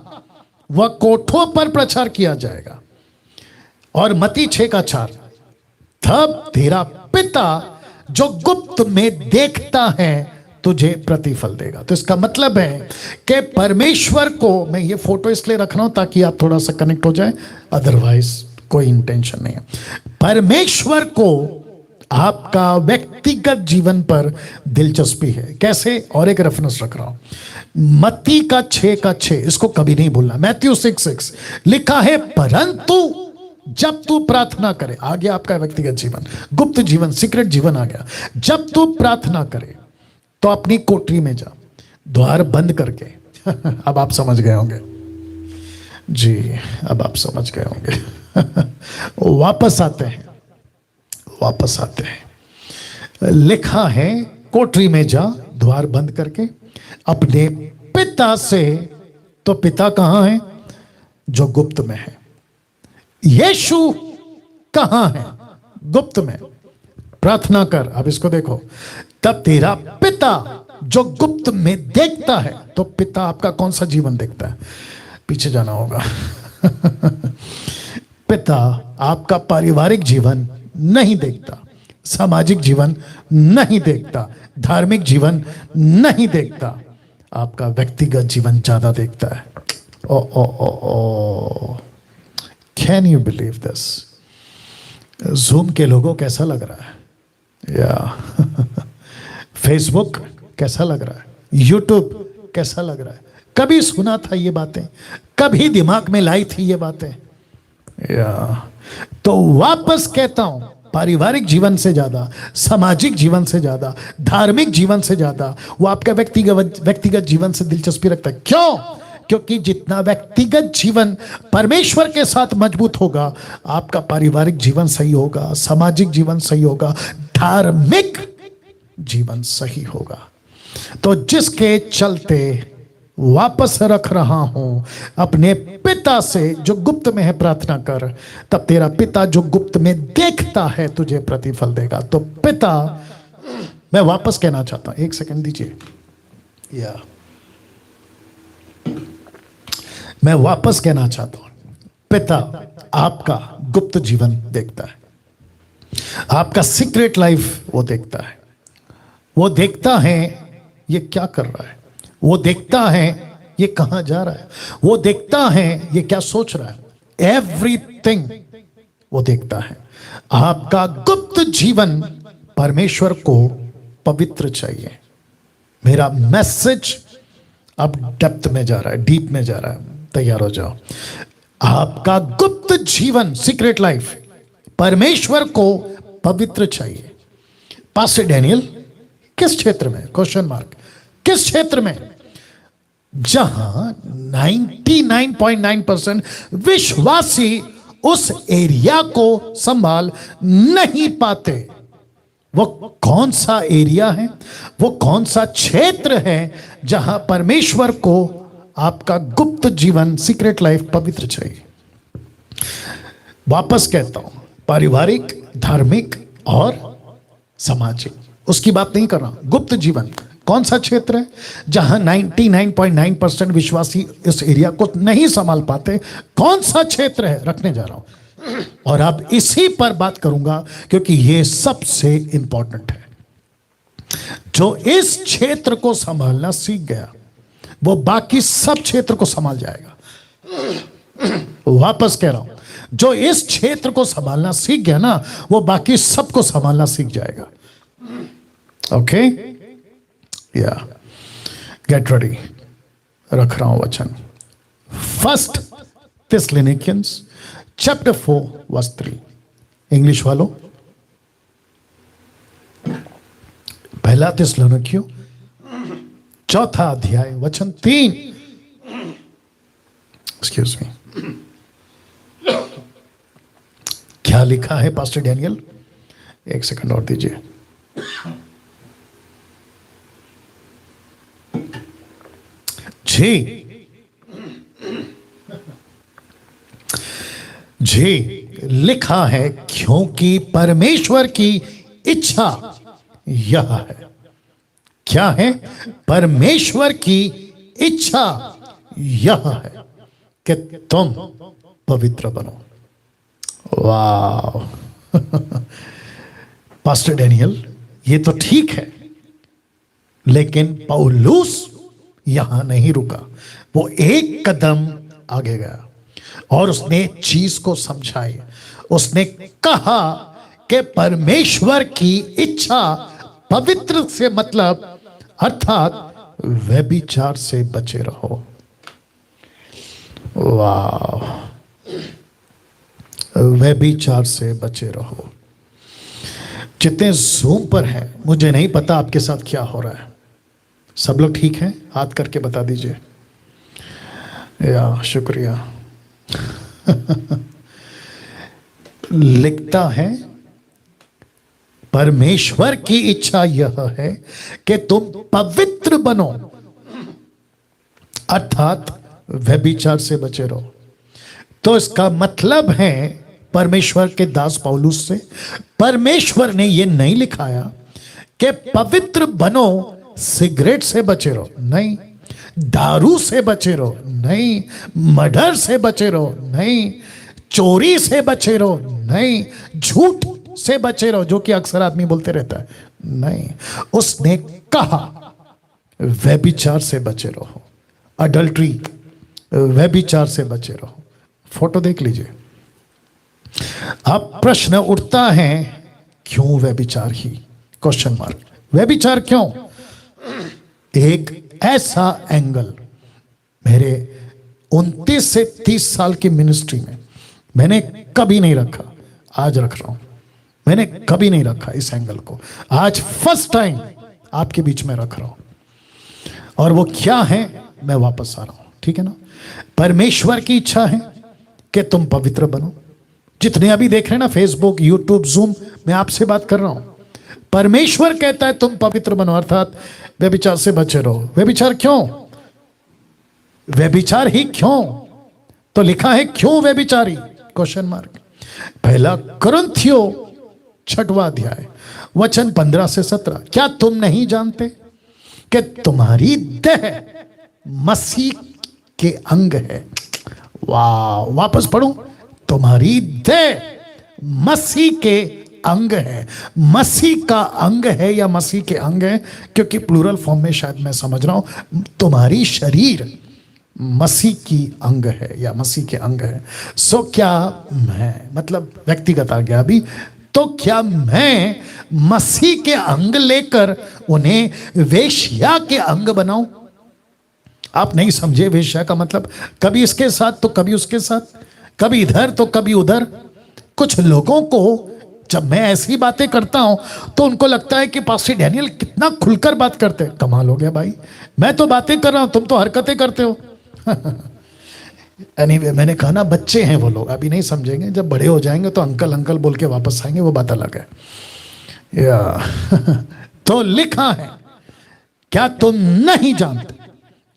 वह कोठों पर प्रचार किया जाएगा। और मत्ती 6 का 4, तब तेरा पिता जो गुप्त में देखता है तुझे प्रतिफल देगा। तो इसका मतलब है कि परमेश्वर को, मैं ये फोटो इसलिए रख रहा हूं ताकि आप थोड़ा सा कनेक्ट हो जाए, अदरवाइज कोई इंटेंशन नहीं है। परमेश्वर को आपका व्यक्तिगत जीवन पर दिलचस्पी है। कैसे? और एक रेफरेंस रख रहा हूं, मत्ती का 6 का 6, इसको कभी नहीं भूलना। मैथ्यू 6:6 लिखा है, परंतु जब तू प्रार्थना करे, आ गया आपका व्यक्तिगत जीवन, गुप्त जीवन, सीक्रेट जीवन आ गया। जब तू प्रार्थना करे तो अपनी कोठरी में जा, द्वार बंद करके अब आप समझ गए होंगे जी, अब आप समझ गए होंगे। वापस आते हैं। लिखा है, कोठरी में जा, द्वार बंद करके अपने पिता से, तो पिता कहां है? जो गुप्त में है। यीशु कहां है? गुप्त में। प्रार्थना कर। अब इसको देखो, तब तेरा पिता जो गुप्त में देखता है। तो पिता आपका कौन सा जीवन देखता है? पीछे जाना होगा। पिता आपका पारिवारिक जीवन नहीं देखता, सामाजिक जीवन नहीं देखता, धार्मिक जीवन नहीं देखता, आपका व्यक्तिगत जीवन ज्यादा देखता है। Oh oh oh oh can you believe this? Zoom के लोगों कैसा लग रहा है? या फेसबुक कैसा लग रहा है? यूट्यूब कैसा लग रहा है? कभी सुना था ये बातें? कभी दिमाग में लाई थी ये बातें? या तो वापस कहता हूं, पारिवारिक जीवन से ज्यादा, सामाजिक जीवन से ज्यादा, धार्मिक जीवन से ज्यादा वो आपका व्यक्तिगत जीवन से दिलचस्पी रखता है। क्यों? क्योंकि जितना व्यक्तिगत जीवन परमेश्वर के साथ मजबूत होगा, आपका पारिवारिक जीवन सही होगा, सामाजिक जीवन सही होगा, धार्मिक जीवन सही होगा। तो जिसके चलते वापस रख रहा हूं, अपने पिता से जो गुप्त में है प्रार्थना कर, तब तेरा पिता जो गुप्त में देखता है तुझे प्रतिफल देगा। तो पिता, मैं वापस कहना चाहता हूं, एक सेकंड दीजिए। या मैं वापस कहना चाहता हूं, पिता आपका गुप्त जीवन देखता है, आपका सीक्रेट लाइफ वो देखता है। वो देखता है ये क्या कर रहा है, वो देखता है ये कहां जा रहा है, वो देखता है ये क्या सोच रहा है। एवरीथिंग वो देखता है। आपका गुप्त जीवन परमेश्वर को पवित्र चाहिए। मेरा मैसेज अब डेप्थ में जा रहा है, डीप में जा रहा है, तैयार हो जाओ। आपका गुप्त जीवन, सीक्रेट लाइफ, परमेश्वर को पवित्र चाहिए। पास्टर डैनियल, किस क्षेत्र में? Question mark. किस क्षेत्र में? जहां 99.9% विश्वासी उस एरिया को संभाल नहीं पाते। वो कौन सा एरिया है, वो कौन सा क्षेत्र है जहां परमेश्वर को आपका गुप्त जीवन, सीक्रेट लाइफ पवित्र चाहिए? वापस कहता हूं, पारिवारिक, धार्मिक और सामाजिक, उसकी बात नहीं कर रहा। गुप्त जीवन कौन सा क्षेत्र है जहां 99.9% विश्वासी इस एरिया को नहीं संभाल पाते? कौन सा क्षेत्र है, रखने जा रहा हूं। और अब इसी पर बात करूंगा क्योंकि यह सबसे इंपॉर्टेंट है। जो इस क्षेत्र को संभालना सीख गया वो बाकी सब क्षेत्र को संभाल जाएगा। वापस कह रहा हूं, जो इस क्षेत्र को संभालना सीख गया ना, वो बाकी सबको संभालना सीख जाएगा। ओके, या गेट रेडी। रख रहा हूं वचन, 1 Thessalonians chapter 4 verse 3। इंग्लिश वालों, 1 थिस्सलुनीकियों 4 अध्याय वचन 3। एक्सक्यूज मी, क्या लिखा है पास्टर डैनियल? एक सेकंड और दीजिए। जी लिखा है, क्योंकि परमेश्वर की इच्छा यह है। क्या है? परमेश्वर की इच्छा यह है कि तुम पवित्र बनो। वाह पास्टर डैनियल, ये तो ठीक है, लेकिन पौलुस यहां नहीं रुका। वो एक कदम आगे गया और उसने चीज को समझाई। उसने कहा कि परमेश्वर की इच्छा, पवित्र से मतलब अर्थात व्यभिचार से बचे रहो। वाह, व्यभिचार से बचे रहो। जितने ज़ूम पर हैं, मुझे नहीं पता आपके साथ क्या हो रहा है। सब लोग ठीक हैं? हाथ करके बता दीजिए। या शुक्रिया। लिखता है, परमेश्वर की इच्छा यह है कि तुम पवित्र बनो, अर्थात व्यभिचार से बचे रहो। तो इसका मतलब है, परमेश्वर के दास पौलुस से परमेश्वर ने यह नहीं लिखाया कि पवित्र बनो, सिगरेट से बचे रहो, नहीं, दारू से बचे रहो, नहीं, मर्डर से बचे रहो, नहीं, चोरी से बचे रहो, नहीं, झूठ से बचे रहो, जो कि अक्सर आदमी बोलते रहता है, नहीं। उसने कहा व्यभिचार से बचे रहो, अडल्ट्री, व्यभिचार से बचे रहो। फोटो देख लीजिए। अब प्रश्न उठता है, क्यों व्यभिचार ही? Question mark. व्यभिचार क्यों? एक ऐसा एंगल मेरे 29 से 30 साल की मिनिस्ट्री में मैंने कभी नहीं रखा, आज रख रहा हूं। मैंने कभी नहीं रखा इस एंगल को, आज फर्स्ट टाइम आपके बीच में रख रहा हूं। और वो क्या है, मैं वापस आ रहा हूं, ठीक है ना? परमेश्वर की इच्छा है कि तुम पवित्र बनो। जितने अभी देख रहे हैं ना, फेसबुक, यूट्यूब, जूम, मैं आपसे बात कर रहा हूं। परमेश्वर कहता है तुम पवित्र बनो, अर्थात व्यभिचार से बचे रहो। व्यभिचार क्यों? व्यभिचार ही क्यों? तो लिखा है क्यों व्यभिचारी? Question mark. 1 कुरिन्थियों 6वां अध्याय वचन 15 से 17। क्या तुम नहीं जानते कि तुम्हारी देह मसीह के अंग है? वाह, वापस पढ़ूं, तुम्हारी देह मसीह के अंग है। मसीह का अंग है या मसीह के अंग है, क्योंकि प्लूरल फॉर्म में शायद मैं समझ रहा हूं। तुम्हारी शरीर मसीह की अंग है या मसीह के अंग है। सो क्या मैं, मतलब व्यक्तिगत आ गया अभी, तो क्या मैं मसीह के अंग लेकर उन्हें वेश्या के अंग बनाऊं? आप नहीं समझे वेश्या का मतलब। कभी इसके साथ तो कभी उसके साथ, कभी इधर तो कभी उधर। कुछ लोगों को जब मैं ऐसी बातें करता हूं तो उनको लगता है कि पास्टर डैनियल कितना खुलकर बात करते हैं। कमाल हो गया भाई, मैं तो बातें कर रहा हूं, तुम तो हरकतें करते हो। anyway, मैंने कहा ना, बच्चे हैं वो लोग, अभी नहीं समझेंगे, जब बड़े हो जाएंगे तो अंकल अंकल बोल के वापस आएंगे, वो बात अलग है। या तो लिखा है, क्या तुम नहीं जानते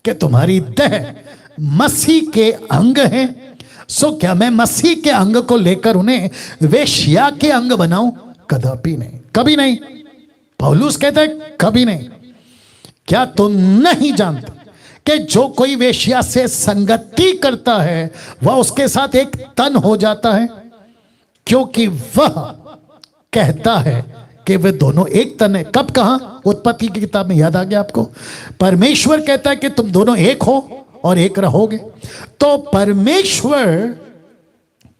कि तुम्हारी देह मसीह के अंग है? सो क्या मैं मसीह के अंग को लेकर उन्हें वेश्या के अंग बनाऊं? कदापि नहीं, कभी नहीं। पौलुस कहता है कभी नहीं। क्या तुम नहीं जानते कि जो कोई वेश्या से संगति करता है वह उसके साथ एक तन हो जाता है? क्योंकि वह कहता है कि वे दोनों एक तन है। कब, कहां? उत्पत्ति की किताब में, याद आ गया आपको? परमेश्वर कहता है कि तुम दोनों एक हो और एक रहोगे। तो परमेश्वर,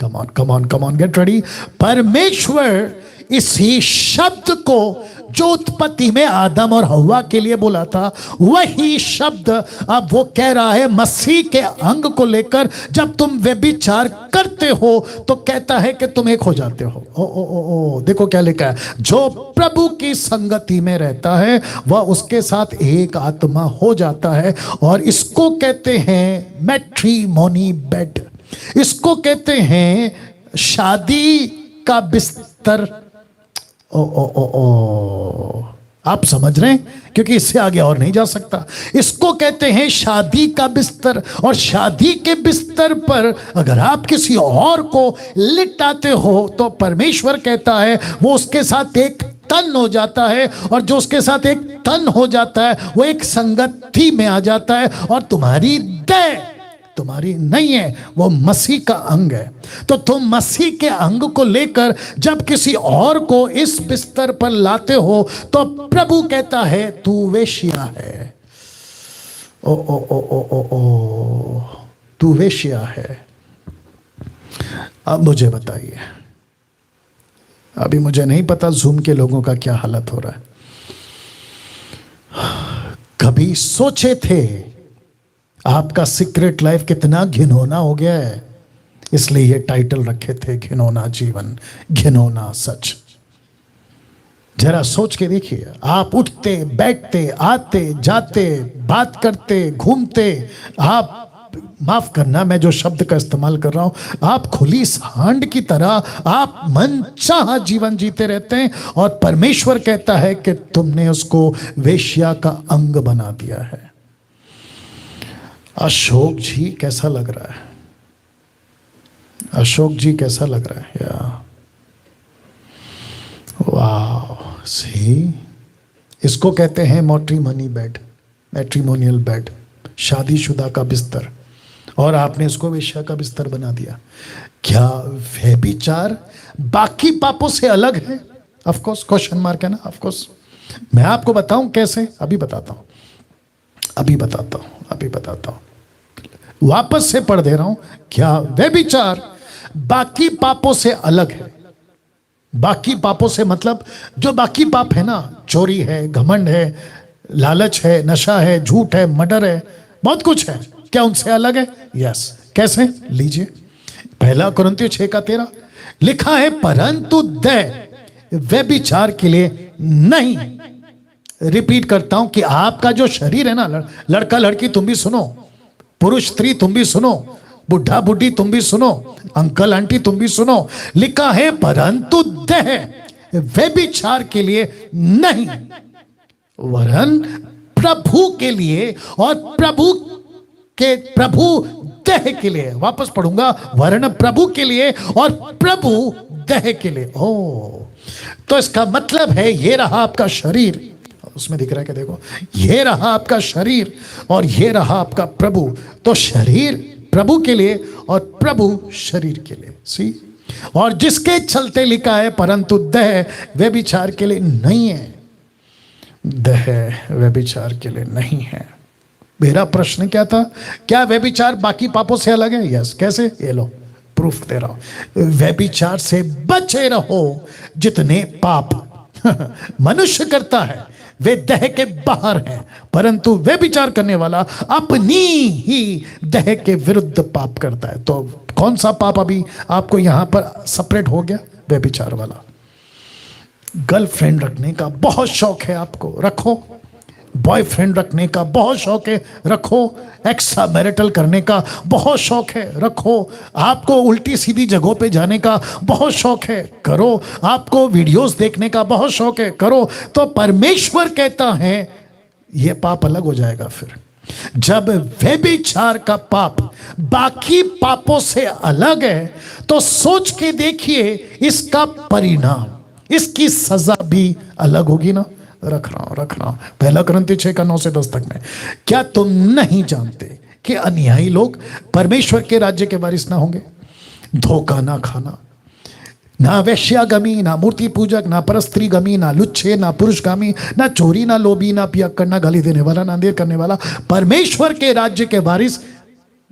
come on come on come on, get ready. परमेश्वर इसी शब्द को जो उत्पत्ति में आदम और हव्वा के लिए बोला था, वही शब्द अब वो कह रहा है मसीह के अंग को लेकर। जब तुम व्यभिचार करते हो तो कहता है कि तुम एक हो जाते हो। ओ ओ ओ ओ, देखो क्या लिखा है, जो प्रभु की संगति में रहता है वह उसके साथ एक आत्मा हो जाता है। और इसको कहते हैं मैट्रिमोनी बेड, इसको कहते हैं शादी का बिस्तर। ओ ओ ओ ओ, आप समझ रहे हैं? क्योंकि इससे आगे और नहीं जा सकता। इसको कहते हैं शादी का बिस्तर। और शादी के बिस्तर पर अगर आप किसी और को लिटाते हो तो परमेश्वर कहता है वो उसके साथ एक तन हो जाता है। और जो उसके साथ एक तन हो जाता है वो एक संगति में आ जाता है। और तुम्हारी देह तुम्हारी नहीं है, वो मसीह का अंग है। तो तुम मसीह के अंग को लेकर जब किसी और को इस बिस्तर पर लाते हो तो प्रभु कहता है तू वेश्या है। Oh oh oh oh oh ओ, तू वेश्या है। अब मुझे बताइए, अभी मुझे नहीं पता जूम के लोगों का क्या हालत हो रहा है। कभी सोचे थे आपका सीक्रेट लाइफ कितना घिनौना हो गया है? इसलिए ये टाइटल रखे थे, घिनौना जीवन, घिनौना सच। जरा सोच के देखिए, आप उठते बैठते आते जाते बात करते घूमते, आप, माफ करना मैं जो शब्द का इस्तेमाल कर रहा हूं, आप खुली सांड की तरह आप मनचाहा जीवन जीते रहते हैं। और परमेश्वर कहता है कि तुमने उसको वेश्या का अंग बना दिया है। अशोक जी कैसा लग रहा है? अशोक जी कैसा लग रहा है? या वाह, सी, इसको कहते हैं मैट्रिमोनी बेड, मैट्रिमोनियल बेड, शादीशुदा का बिस्तर। और आपने इसको वेश्या का बिस्तर बना दिया। क्या व्यभिचार बाकी पापों से अलग है? ऑफ कोर्स, क्वेश्चन मार्क है ना, ऑफ कोर्स। मैं आपको बताऊं कैसे, अभी बताता हूं, अभी बताता हूं, अभी बताता हूं। वापस से पढ़ दे रहा हूं। क्या व्यभिचार बाकी पापों से अलग है? बाकी पापों से मतलब जो बाकी पाप है ना, चोरी है, घमंड है, लालच है, नशा है, झूठ है, मर्डर है, बहुत कुछ है, क्या उनसे अलग है? यस। कैसे? लीजिए, 1 कुरिन्थियों 6:13 लिखा है, परंतु देह व्यभिचार के लिए नहीं। रिपीट करता हूं कि आपका जो शरीर है ना, लड़का लड़की तुम भी सुनो, पुरुष स्त्री तुम भी सुनो, बुढ़ा बुढ़ी तुम भी सुनो, अंकल आंटी तुम भी सुनो। लिखा है परंतु देह व्यभिचार के लिए नहीं, वरन प्रभु के लिए और प्रभु देह के लिए। वापस पढ़ूंगा, वरन प्रभु के लिए और प्रभु देह के लिए। ओ, तो इसका मतलब है ये रहा आपका शरीर, उसमें दिख रहा है कि देखो, ये रहा आपका शरीर और ये रहा आपका प्रभु। तो शरीर प्रभु के लिए और प्रभु शरीर के लिए। सी, और जिसके चलते लिखा है परंतु देह व्यभिचार के लिए नहीं है, देह व्यभिचार के लिए नहीं है। मेरा प्रश्न क्या था? क्या व्यभिचार बाकी पापों से अलग है? यस। कैसे? ये लो, प्रूफ दे रहा हूं, व्यभिचार से बचे रहो। जितने पाप मनुष्य करता है वे देह के बाहर हैं, परंतु व्यभिचार करने वाला अपनी ही देह के विरुद्ध पाप करता है। तो कौन सा पाप अभी आपको यहां पर सेपरेट हो गया? व्यभिचार वाला। गर्लफ्रेंड रखने का बहुत शौक है आपको, रखो। बॉयफ्रेंड रखने का बहुत शौक है, रखो। एक्स्ट्रा मैरिटल करने का बहुत शौक है, रखो। आपको उल्टी सीधी जगहों पे जाने का बहुत शौक है, करो। आपको वीडियोस देखने का बहुत शौक है, करो। तो परमेश्वर कहता है ये पाप अलग हो जाएगा। फिर जब व्यभिचार का पाप बाकी पापों से अलग है, तो सोच के देखिए इसका परिणाम, इसकी सजा भी अलग होगी ना। रख रहा हूं 1 कुरिन्थी 6:9 से 10 तक में। क्या तुम नहीं जानते कि अन्यायी लोग परमेश्वर के राज्य के वारिस ना होंगे? धोखा ना खाना, ना वेश्यागमी, ना मूर्ति पूजक, ना परस्त्रीगमी, ना लुच्चे, ना पुरुषगामी, ना चोरी, ना लोभी, ना पियक्कड़, ना गाली देने वाला, ना देर करने वाला परमेश्वर के राज्य के वारिस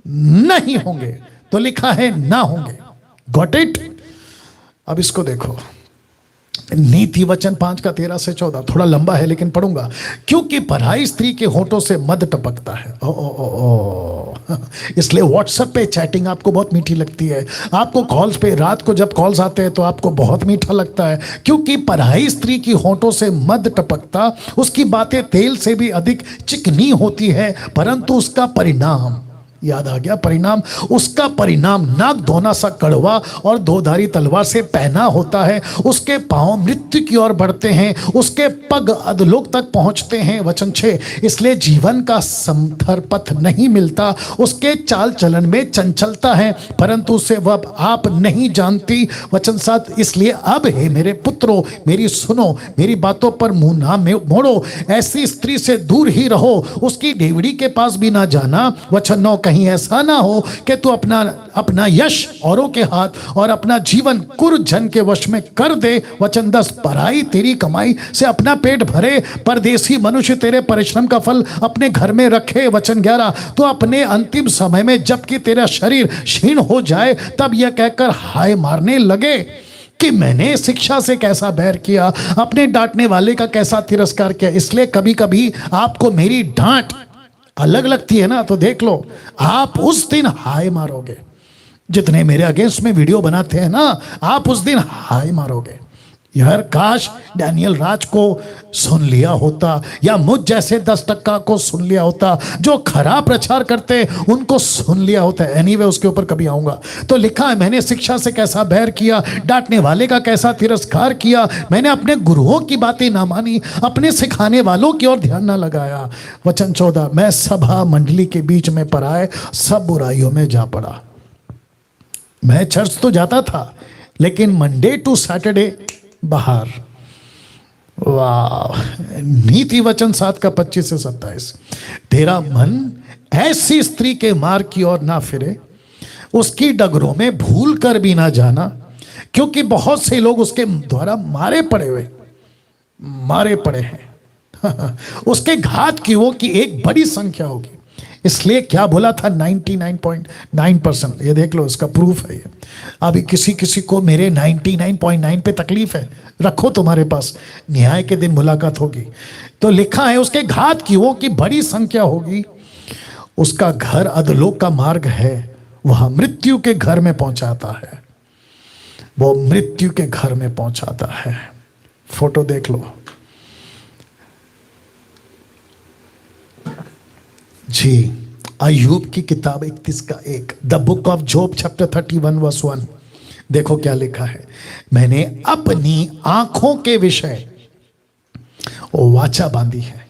नहीं होंगे। तो लिखा है ना होंगे। Got it? अब इसको देखो, नीति वचन 5:13 से 14, थोड़ा लंबा है लेकिन पढ़ूंगा। क्योंकि पराई स्त्री के होठों से मद टपकता है। इसलिए व्हाट्सएप पे चैटिंग आपको बहुत मीठी लगती है, आपको कॉल्स पे, रात को जब कॉल्स आते हैं तो आपको बहुत मीठा लगता है। क्योंकि पराई स्त्री की होठों से मद टपकता, उसकी बातें तेल से भी अधिक चिकनी होती है, परंतु उसका परिणाम, याद आ गया परिणाम, उसका परिणाम नाक धोना सा कड़वा और दोधारी तलवार से पहना होता है। उसके पांव मृत्यु की ओर बढ़ते हैं, उसके पग अधोलोक तक पहुंचते हैं। वचन 6, इसलिए जीवन का समथर पथ नहीं मिलता। उसके चाल चलन में चंचलता है, परंतु उसे वह आप नहीं जानती। वचन 7, इसलिए अब हे मेरे पुत्रों मेरी सुनो, मेरी बातों पर मुंह ना मोड़ो। ऐसी स्त्री से दूर ही रहो, उसकी डेवड़ी के पास भी ना जाना। वचन 9, कहीं ऐसा ना हो कि तू अपना यश औरों के हाथ और अपना जीवन कुरजन के वश में कर दे। वचन 10, पराई तेरी कमाई से अपना पेट भरे, परदेसी मनुष्य तेरे परिश्रम का फल अपने घर में रखे। वचन 11, तो अपने अंतिम समय में जबकि तेरा शरीर क्षीण हो जाए, तब यह कहकर हाय मारने लगे कि मैंने शिक्षा से कैसा बैर किया, अपने डांटने वाले का कैसा तिरस्कार किया। इसलिए कभी कभी आपको मेरी डांट अलग लगती है ना, तो देख लो, आप उस दिन हाय मारोगे। जितने मेरे अगेंस्ट में वीडियो बनाते हैं ना, आप उस दिन हाय मारोगे। यार काश डैनियल राज को सुन लिया होता, या मुझ जैसे 10% को सुन लिया होता, जो खराब प्रचार करते उनको सुन लिया होता। एनीवे उसके ऊपर कभी आऊंगा। तो लिखा है, मैंने शिक्षा से कैसा बैर किया, डांटने वाले का कैसा तिरस्कार किया। मैंने अपने गुरुओं की बातें ना मानी, अपने सिखाने वालों की ओर ध्यान ना लगाया। वचन 14, मैं सभा मंडली के बीच में पराए सब बुराइयों में जा पड़ा। मैं चर्च तो जाता था, लेकिन मंडे टू सैटरडे बाहर। वाह! नीति वचन 7:25 से 27, तेरा मन ऐसी स्त्री के मार्ग की ओर ना फिरे, उसकी डगरों में भूल कर भी ना जाना, क्योंकि बहुत से लोग उसके द्वारा मारे पड़े हैं। उसके घात की वो की एक बड़ी संख्या होगी। इसलिए क्या बोला था, 99.9%। ये देख लो, इसका प्रूफ है ये। अभी किसी को मेरे 99.9 पे तकलीफ है, रखो तुम्हारे पास, न्याय के दिन मुलाकात होगी। तो लिखा है, उसके घात की वो की बड़ी संख्या होगी, उसका घर अधोलोक का मार्ग है, वह मृत्यु के घर में पहुंचाता है। वो मृत्यु के घर में पहुंचाता है। फोटो देख लो जी। अय्यूब की किताब 31:1, the book of Job chapter 31 verse 1। देखो क्या लिखा है, मैंने अपनी आंखों के विषय वाचा बांधी है।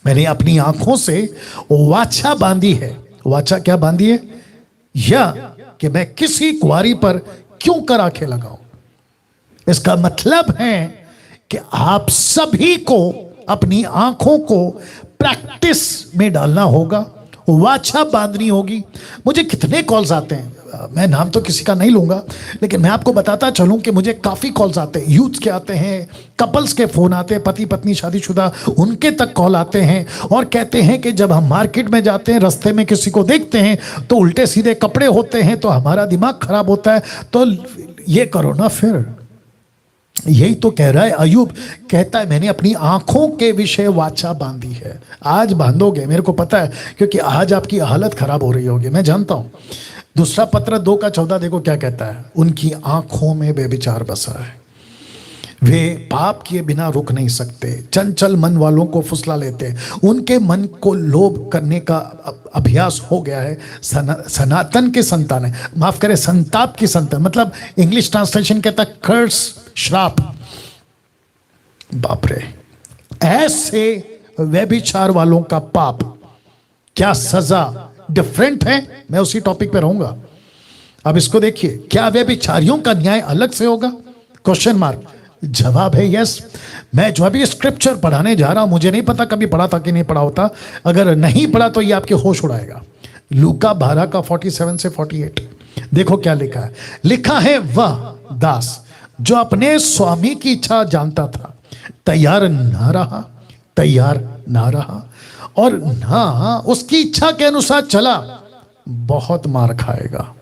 मैंने अपनी आंखों से वाचा बांधी है। वाचा क्या बांधी है? या कि मैं किसी कुंवारी पर क्यों कर आंखें लगाऊं। इसका मतलब है कि आप सभी को अपनी आंखों को प्रैक्टिस में डालना होगा, वाचा बांधनी होगी। मुझे कितने कॉल्स आते हैं, मैं नाम तो किसी का नहीं लूंगा, लेकिन मैं आपको बताता चलूं कि मुझे काफ़ी कॉल्स आते हैं, यूथ के आते हैं, कपल्स के फ़ोन आते हैं, पति पत्नी शादीशुदा, उनके तक कॉल आते हैं और कहते हैं कि जब हम मार्केट में जाते हैं, रास्ते में किसी को देखते हैं तो उल्टे सीधे कपड़े होते हैं तो हमारा दिमाग खराब होता है, तो ये करो ना फिर। यही तो कह रहा है अयूब, कहता है मैंने अपनी आंखों के विषय वाचा बांधी है। आज बांधोगे, मेरे को पता है, क्योंकि आज आपकी हालत खराब हो रही होगी, मैं जानता हूं। दूसरा पत्र 2:14 देखो क्या कहता है, उनकी आंखों में व्यभिचार बसा है, वे पाप किए बिना रुक नहीं सकते, चंचल मन वालों को फुसला लेते हैं, उनके मन को लोभ करने का अभ्यास हो गया है। सनातन के संतान है, माफ करें, संताप की संतान, मतलब इंग्लिश ट्रांसलेशन कहता है कर्स, श्राप। बाप रे, ऐसे व्यभिचार वालों का पाप, क्या सजा डिफरेंट है। मैं उसी टॉपिक पे रहूंगा। अब इसको देखिए, क्या व्यभिचारियों का न्याय अलग से होगा, क्वेश्चन मार्क। जवाब है यस। मैं जो अभी स्क्रिप्चर पढ़ाने जा रहा हूं, मुझे नहीं पता कभी पढ़ा था कि नहीं पढ़ा होता, अगर नहीं पढ़ा तो ये आपके होश उड़ाएगा। लूका 12 का 47 से 48 देखो क्या लिखा है। लिखा है, वह दास जो अपने स्वामी की इच्छा जानता था तैयार ना रहा और ना उसकी इच्छा के अनुसार चला, बहुत मार खाएगा।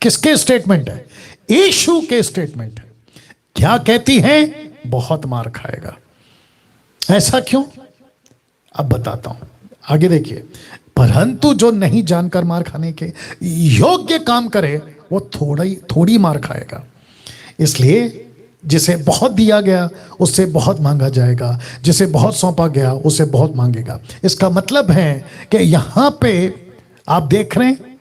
किसके स्टेटमेंट है? यीशु के स्टेटमेंट है। क्या कहती है? बहुत मार खाएगा। ऐसा क्यों? अब बताता हूं, आगे देखिए। परंतु जो नहीं जानकर मार खाने के योग्य काम करे, वो थोड़ी मार खाएगा। इसलिए जिसे बहुत दिया गया उससे बहुत मांगा जाएगा, जिसे बहुत सौंपा गया उससे बहुत मांगेगा। इसका मतलब है कि यहां पे आप देख रहे हैं,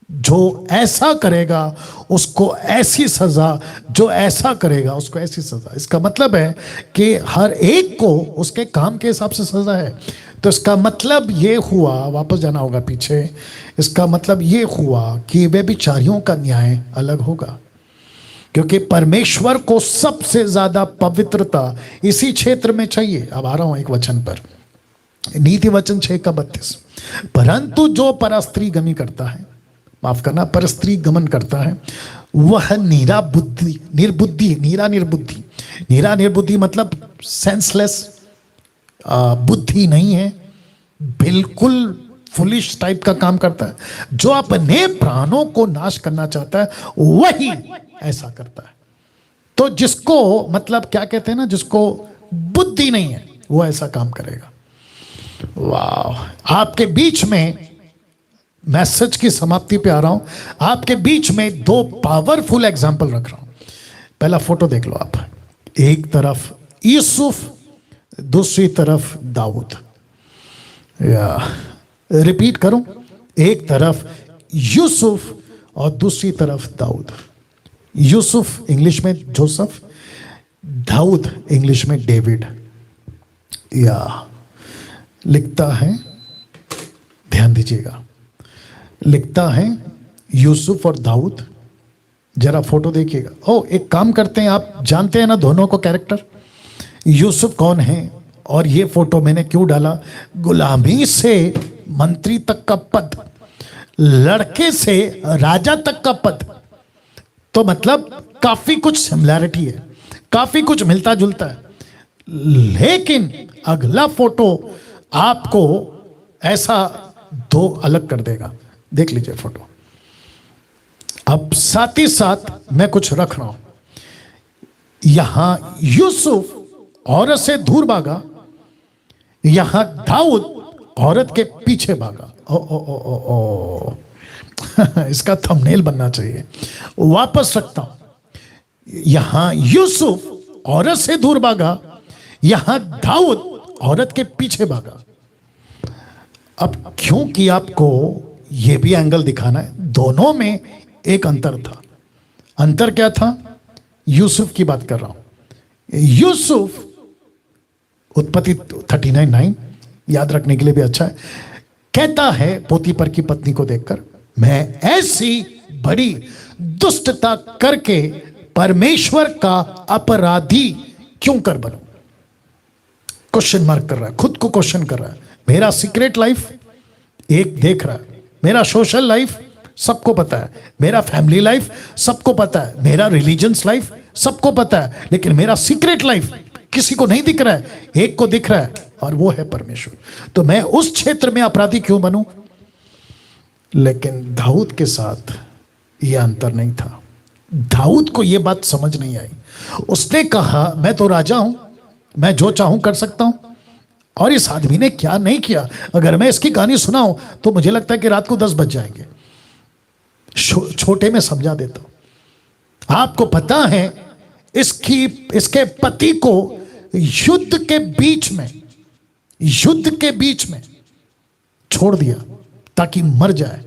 जो ऐसा करेगा उसको ऐसी सजा, जो ऐसा करेगा उसको ऐसी सजा। इसका मतलब है कि हर एक को उसके काम के हिसाब से सजा है। तो इसका मतलब ये हुआ, वापस जाना होगा पीछे, इसका मतलब ये हुआ कि व्यभिचारियों का न्याय अलग होगा, क्योंकि परमेश्वर को सबसे ज्यादा पवित्रता इसी क्षेत्र में चाहिए। अब आ रहा हूं एक वचन पर, नीति वचन 6 का 32। परंतु जो परस्त्री गमी करता है, माफ करना, परस्त्री गमन करता है, वह निर्बुद्धि मतलब सेंसलेस, बुद्धि नहीं है, बिल्कुल फुलिश टाइप का काम करता है। जो अपने प्राणों को नाश करना चाहता है वही ऐसा करता है। तो जिसको, मतलब क्या कहते हैं ना, जिसको बुद्धि नहीं है वो ऐसा काम करेगा। वाह, आपके बीच में मैसेज की समाप्ति पे आ रहा हूं, आपके बीच में 2 पावरफुल एग्जाम्पल रख रहा हूं। पहला फोटो देख लो आप, एक तरफ यूसुफ, दूसरी तरफ दाऊद। या रिपीट करूं, एक तरफ यूसुफ और दूसरी तरफ दाऊद। यूसुफ इंग्लिश में जोसेफ, दाऊद इंग्लिश में डेविड। या लिखता है, ध्यान दीजिएगा, लिखता है यूसुफ और दाऊद। जरा फोटो देखिएगा। ओ, एक काम करते हैं, आप जानते हैं ना दोनों को कैरेक्टर, यूसुफ कौन है और ये फोटो मैंने क्यों डाला। गुलामी से मंत्री तक का पद, लड़के से राजा तक का पद, तो मतलब काफी कुछ सिमिलैरिटी है, काफी कुछ मिलता जुलता है। लेकिन अगला फोटो आपको ऐसा 2 अलग कर देगा। देख लीजिए फोटो। अब साथ ही साथ मैं कुछ रख रहा हूं। यहां यूसुफ औरत से दूर भागा, यहां दाऊद औरत के पीछे भागा। ओ ओ ओ ओ ओ इसका थंबनेल बनना चाहिए। वापस रखता हूं। यहां यूसुफ औरत से दूर भागा, यहां दाऊद औरत के पीछे भागा। अब क्योंकि आपको यह भी एंगल दिखाना है, दोनों में एक अंतर था। अंतर क्या था? यूसुफ की बात कर रहा हूं। यूसुफ, उत्पत्ति 39:9 याद रखने के लिए भी अच्छा है, कहता है पोतीपर की पत्नी को देखकर, मैं ऐसी बड़ी दुष्टता करके परमेश्वर का अपराधी क्यों कर बनूं। क्वेश्चन मार्क कर रहा है, खुद को क्वेश्चन कर रहा है। मेरा सीक्रेट लाइफ एक देख रहा है, मेरा सोशल लाइफ सबको पता है, मेरा फैमिली लाइफ सबको पता है, मेरा रिलीजियंस लाइफ सबको पता है, लेकिन मेरा सीक्रेट लाइफ किसी को नहीं दिख रहा है, एक को दिख रहा है और वो है परमेश्वर। तो मैं उस क्षेत्र में अपराधी क्यों बनूं? लेकिन दाऊद के साथ यह अंतर नहीं था। दाऊद को यह बात समझ नहीं आई। उसने कहा मैं तो राजा हूं, मैं जो चाहूं कर सकता हूं, और इस आदमी ने क्या नहीं किया। अगर मैं इसकी कहानी सुनाऊं तो मुझे लगता है कि रात को 10 बज जाएंगे। छोटे में समझा देता हूं। आपको पता है इसके पति को युद्ध के बीच में छोड़ दिया ताकि मर जाए।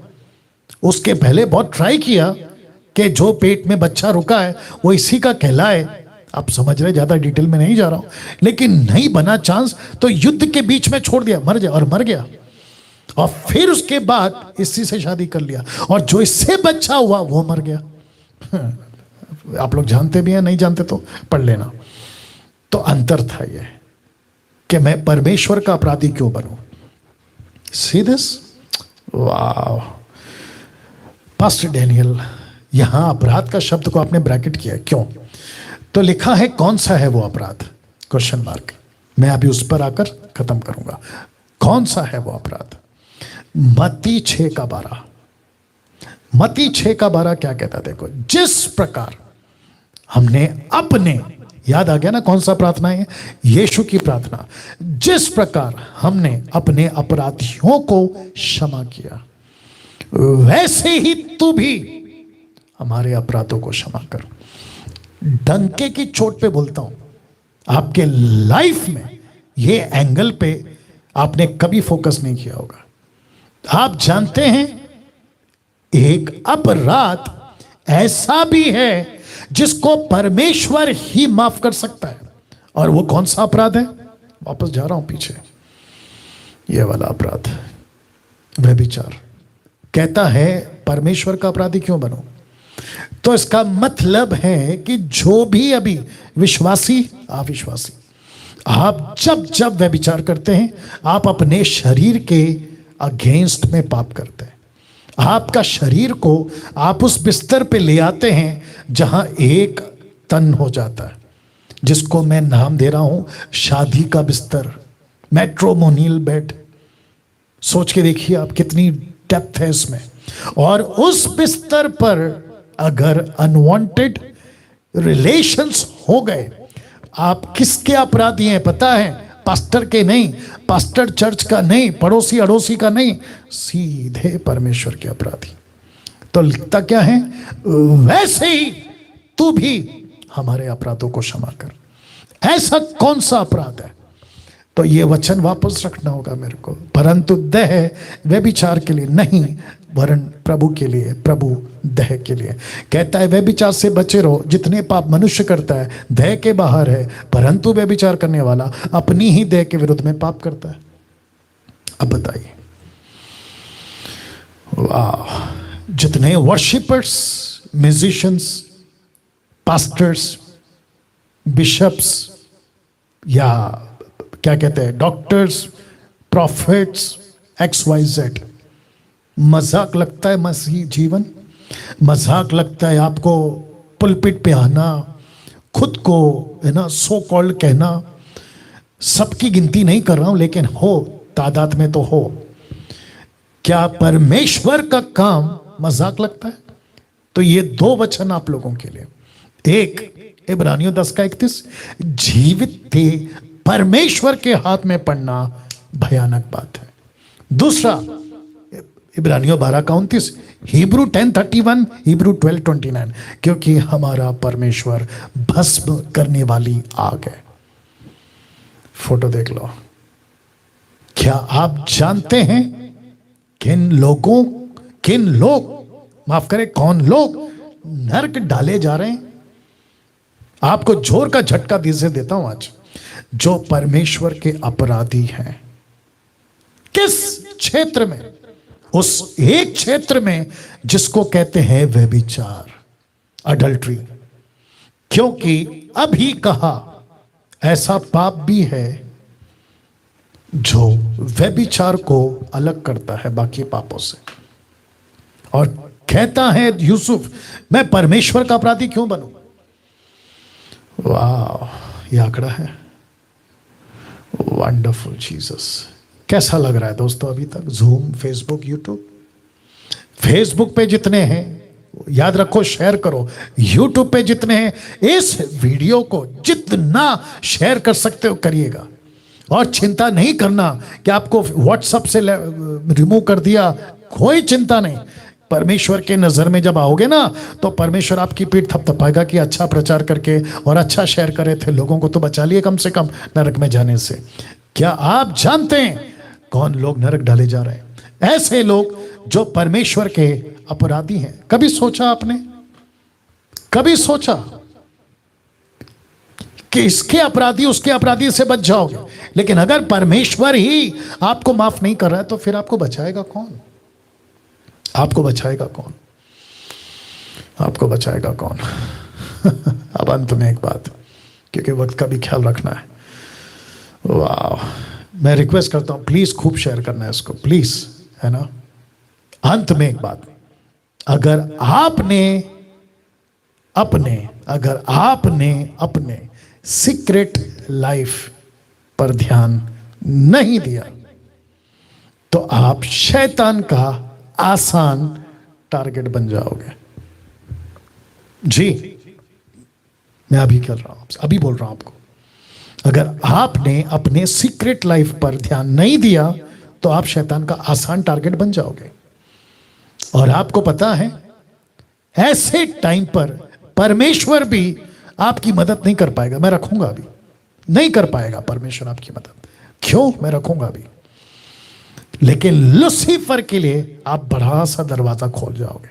उसके पहले बहुत ट्राई किया कि जो पेट में बच्चा रुका है वो इसी का कहलाए। आप समझ रहे, ज्यादा डिटेल में नहीं जा रहा हूं, लेकिन नहीं बना चांस तो युद्ध के बीच में छोड़ दिया, मर गया। और फिर उसके बाद इसी से शादी कर लिया, और जो इससे बच्चा हुआ वो मर गया। आप लोग जानते भी हैं, नहीं जानते तो पढ़ लेना। तो अंतर था यह कि मैं परमेश्वर का अपराधी क्यों बनूं। सी दिस, वाह। पास्टर डैनियल, यहां अपराध का शब्द को आपने ब्रैकेट किया, क्यों? तो लिखा है कौन सा है वो अपराध, क्वेश्चन मार्क। मैं अभी उस पर आकर खत्म करूंगा। कौन सा है वो अपराध? मत्ती 6:12। मत्ती 6:12 क्या कहता? देखो, जिस प्रकार हमने अपने, याद आ गया ना कौन सा प्रार्थना है? यीशु की प्रार्थना। जिस प्रकार हमने अपने अपराधियों को क्षमा किया, वैसे ही तू भी हमारे अपराधों को क्षमा कर। डंके की चोट पे बोलता हूं, आपके लाइफ में ये एंगल पे आपने कभी फोकस नहीं किया होगा। आप जानते हैं एक अपराध ऐसा भी है जिसको परमेश्वर ही माफ कर सकता है, और वो कौन सा अपराध है? वापस जा रहा हूं पीछे। ये वाला अपराध, व्यभिचार। कहता है परमेश्वर का अपराधी क्यों बनो? तो इसका मतलब है कि जो भी अभी विश्वासी, अविश्वासी, आप जब व्यभिचार करते हैं, आप अपने शरीर के अगेंस्ट में पाप करते हैं। आपका शरीर को आप उस बिस्तर पे ले आते हैं जहां एक तन हो जाता है, जिसको मैं नाम दे रहा हूं शादी का बिस्तर, मैट्रोमोनियल बेड। सोच के देखिए आप, कितनी डेप्थ है इसमें। और उस बिस्तर पर अगर अनवांटेड रिलेशंस हो गए, आप किसके अपराधी हैं पता है? पास्टर के नहीं, पास्टर चर्च का नहीं, पड़ोसी अड़ोसी का नहीं, सीधे परमेश्वर के अपराधी। तो लिखता क्या है? वैसे ही तू भी हमारे अपराधों को क्षमा कर। ऐसा कौन सा अपराध है? तो ये वचन वापस रखना होगा मेरे को। परंतु देह व्यभिचार के लिए नहीं, वरन प्रभु के लिए, प्रभु देह के लिए। कहता है व्यभिचार से बचे रहो। जितने पाप मनुष्य करता है देह के बाहर है, परंतु व्यभिचार करने वाला अपनी ही देह के विरुद्ध में पाप करता है। अब बताइए, वाह। जितने वर्शिपर्स, म्यूजिशियंस, पास्टर्स, बिशप्स, या क्या कहते हैं, डॉक्टर्स, प्रॉफिट्स, XYZ, मजाक लगता है मसीह जीवन, मजाक लगता है आपको पुलपिट पे आना, खुद को है ना सो कॉल्ड कहना। सबकी गिनती नहीं कर रहा हूं, लेकिन हो, तादाद में तो हो। क्या परमेश्वर का काम मजाक लगता है? तो ये 2 वचन आप लोगों के लिए। एक इब्रानियों 10:31, जीवित थे परमेश्वर के हाथ में पड़ना भयानक बात है। दूसरा इब्रानियों 12:29, हिब्रू 10:31, हिब्रू 12:29, क्योंकि हमारा परमेश्वर भस्म करने वाली आग है। फोटो देख लो। क्या आप जानते हैं किन लोग, माफ करें, कौन लोग नरक डाले जा रहे हैं? आपको जोर का झटका दिसे देता हूं आज। जो परमेश्वर के अपराधी हैं। किस क्षेत्र में? उस एक क्षेत्र में जिसको कहते हैं व्यभिचार, अडल्ट्री। क्योंकि अभी कहा ऐसा पाप भी है जो व्यभिचार को अलग करता है बाकी पापों से। और कहता है यूसुफ, मैं परमेश्वर का अपराधी क्यों बनूं? वाह, ये आंकड़ा है। Wonderful Jesus. कैसा लग रहा है दोस्तों अभी तक? Zoom, Facebook, YouTube. फेसबुक पे जितने हैं याद रखो शेयर करो, यूट्यूब पे जितने हैं इस वीडियो को जितना शेयर कर सकते हो करिएगा। और चिंता नहीं करना कि आपको व्हाट्सएप से रिमूव कर दिया, कोई चिंता नहीं। परमेश्वर के नजर में जब आओगे ना तो परमेश्वर आपकी पीठ थपथपाएगा कि अच्छा प्रचार करके और अच्छा शेयर करे थे, लोगों को तो बचा लिए कम से कम नरक में जाने से। क्या आप जानते हैं कौन लोग नरक डाले जा रहे हैं? ऐसे लोग जो परमेश्वर के अपराधी हैं। कभी सोचा आपने, कभी सोचा कि इसके अपराधी उसके अपराधी से बच जाओगे? लेकिन अगर परमेश्वर ही आपको माफ नहीं कर रहा है तो फिर आपको बचाएगा कौन? आपको बचाएगा कौन? आपको बचाएगा कौन? अब अंत में एक बात, क्योंकि वक्त का भी ख्याल रखना है। वाह, मैं रिक्वेस्ट करता हूं प्लीज खूब शेयर करना है इसको, प्लीज, है ना। अंत में एक बात, अगर आपने अपने सीक्रेट लाइफ पर ध्यान नहीं दिया तो आप शैतान का आसान टारगेट बन जाओगे। जी, मैं अभी कर रहा हूं, अभी बोल रहा हूं आपको। अगर आपने अपने सीक्रेट लाइफ पर ध्यान नहीं दिया तो आप शैतान का आसान टारगेट बन जाओगे। और आपको पता है ऐसे टाइम पर परमेश्वर भी आपकी मदद नहीं कर पाएगा। मैं रखूंगा अभी, नहीं कर पाएगा परमेश्वर आपकी मदद। क्यों? मैं रखूंगा अभी। लेकिन लूसीफर के लिए आप बड़ा सा दरवाजा खोल जाओगे।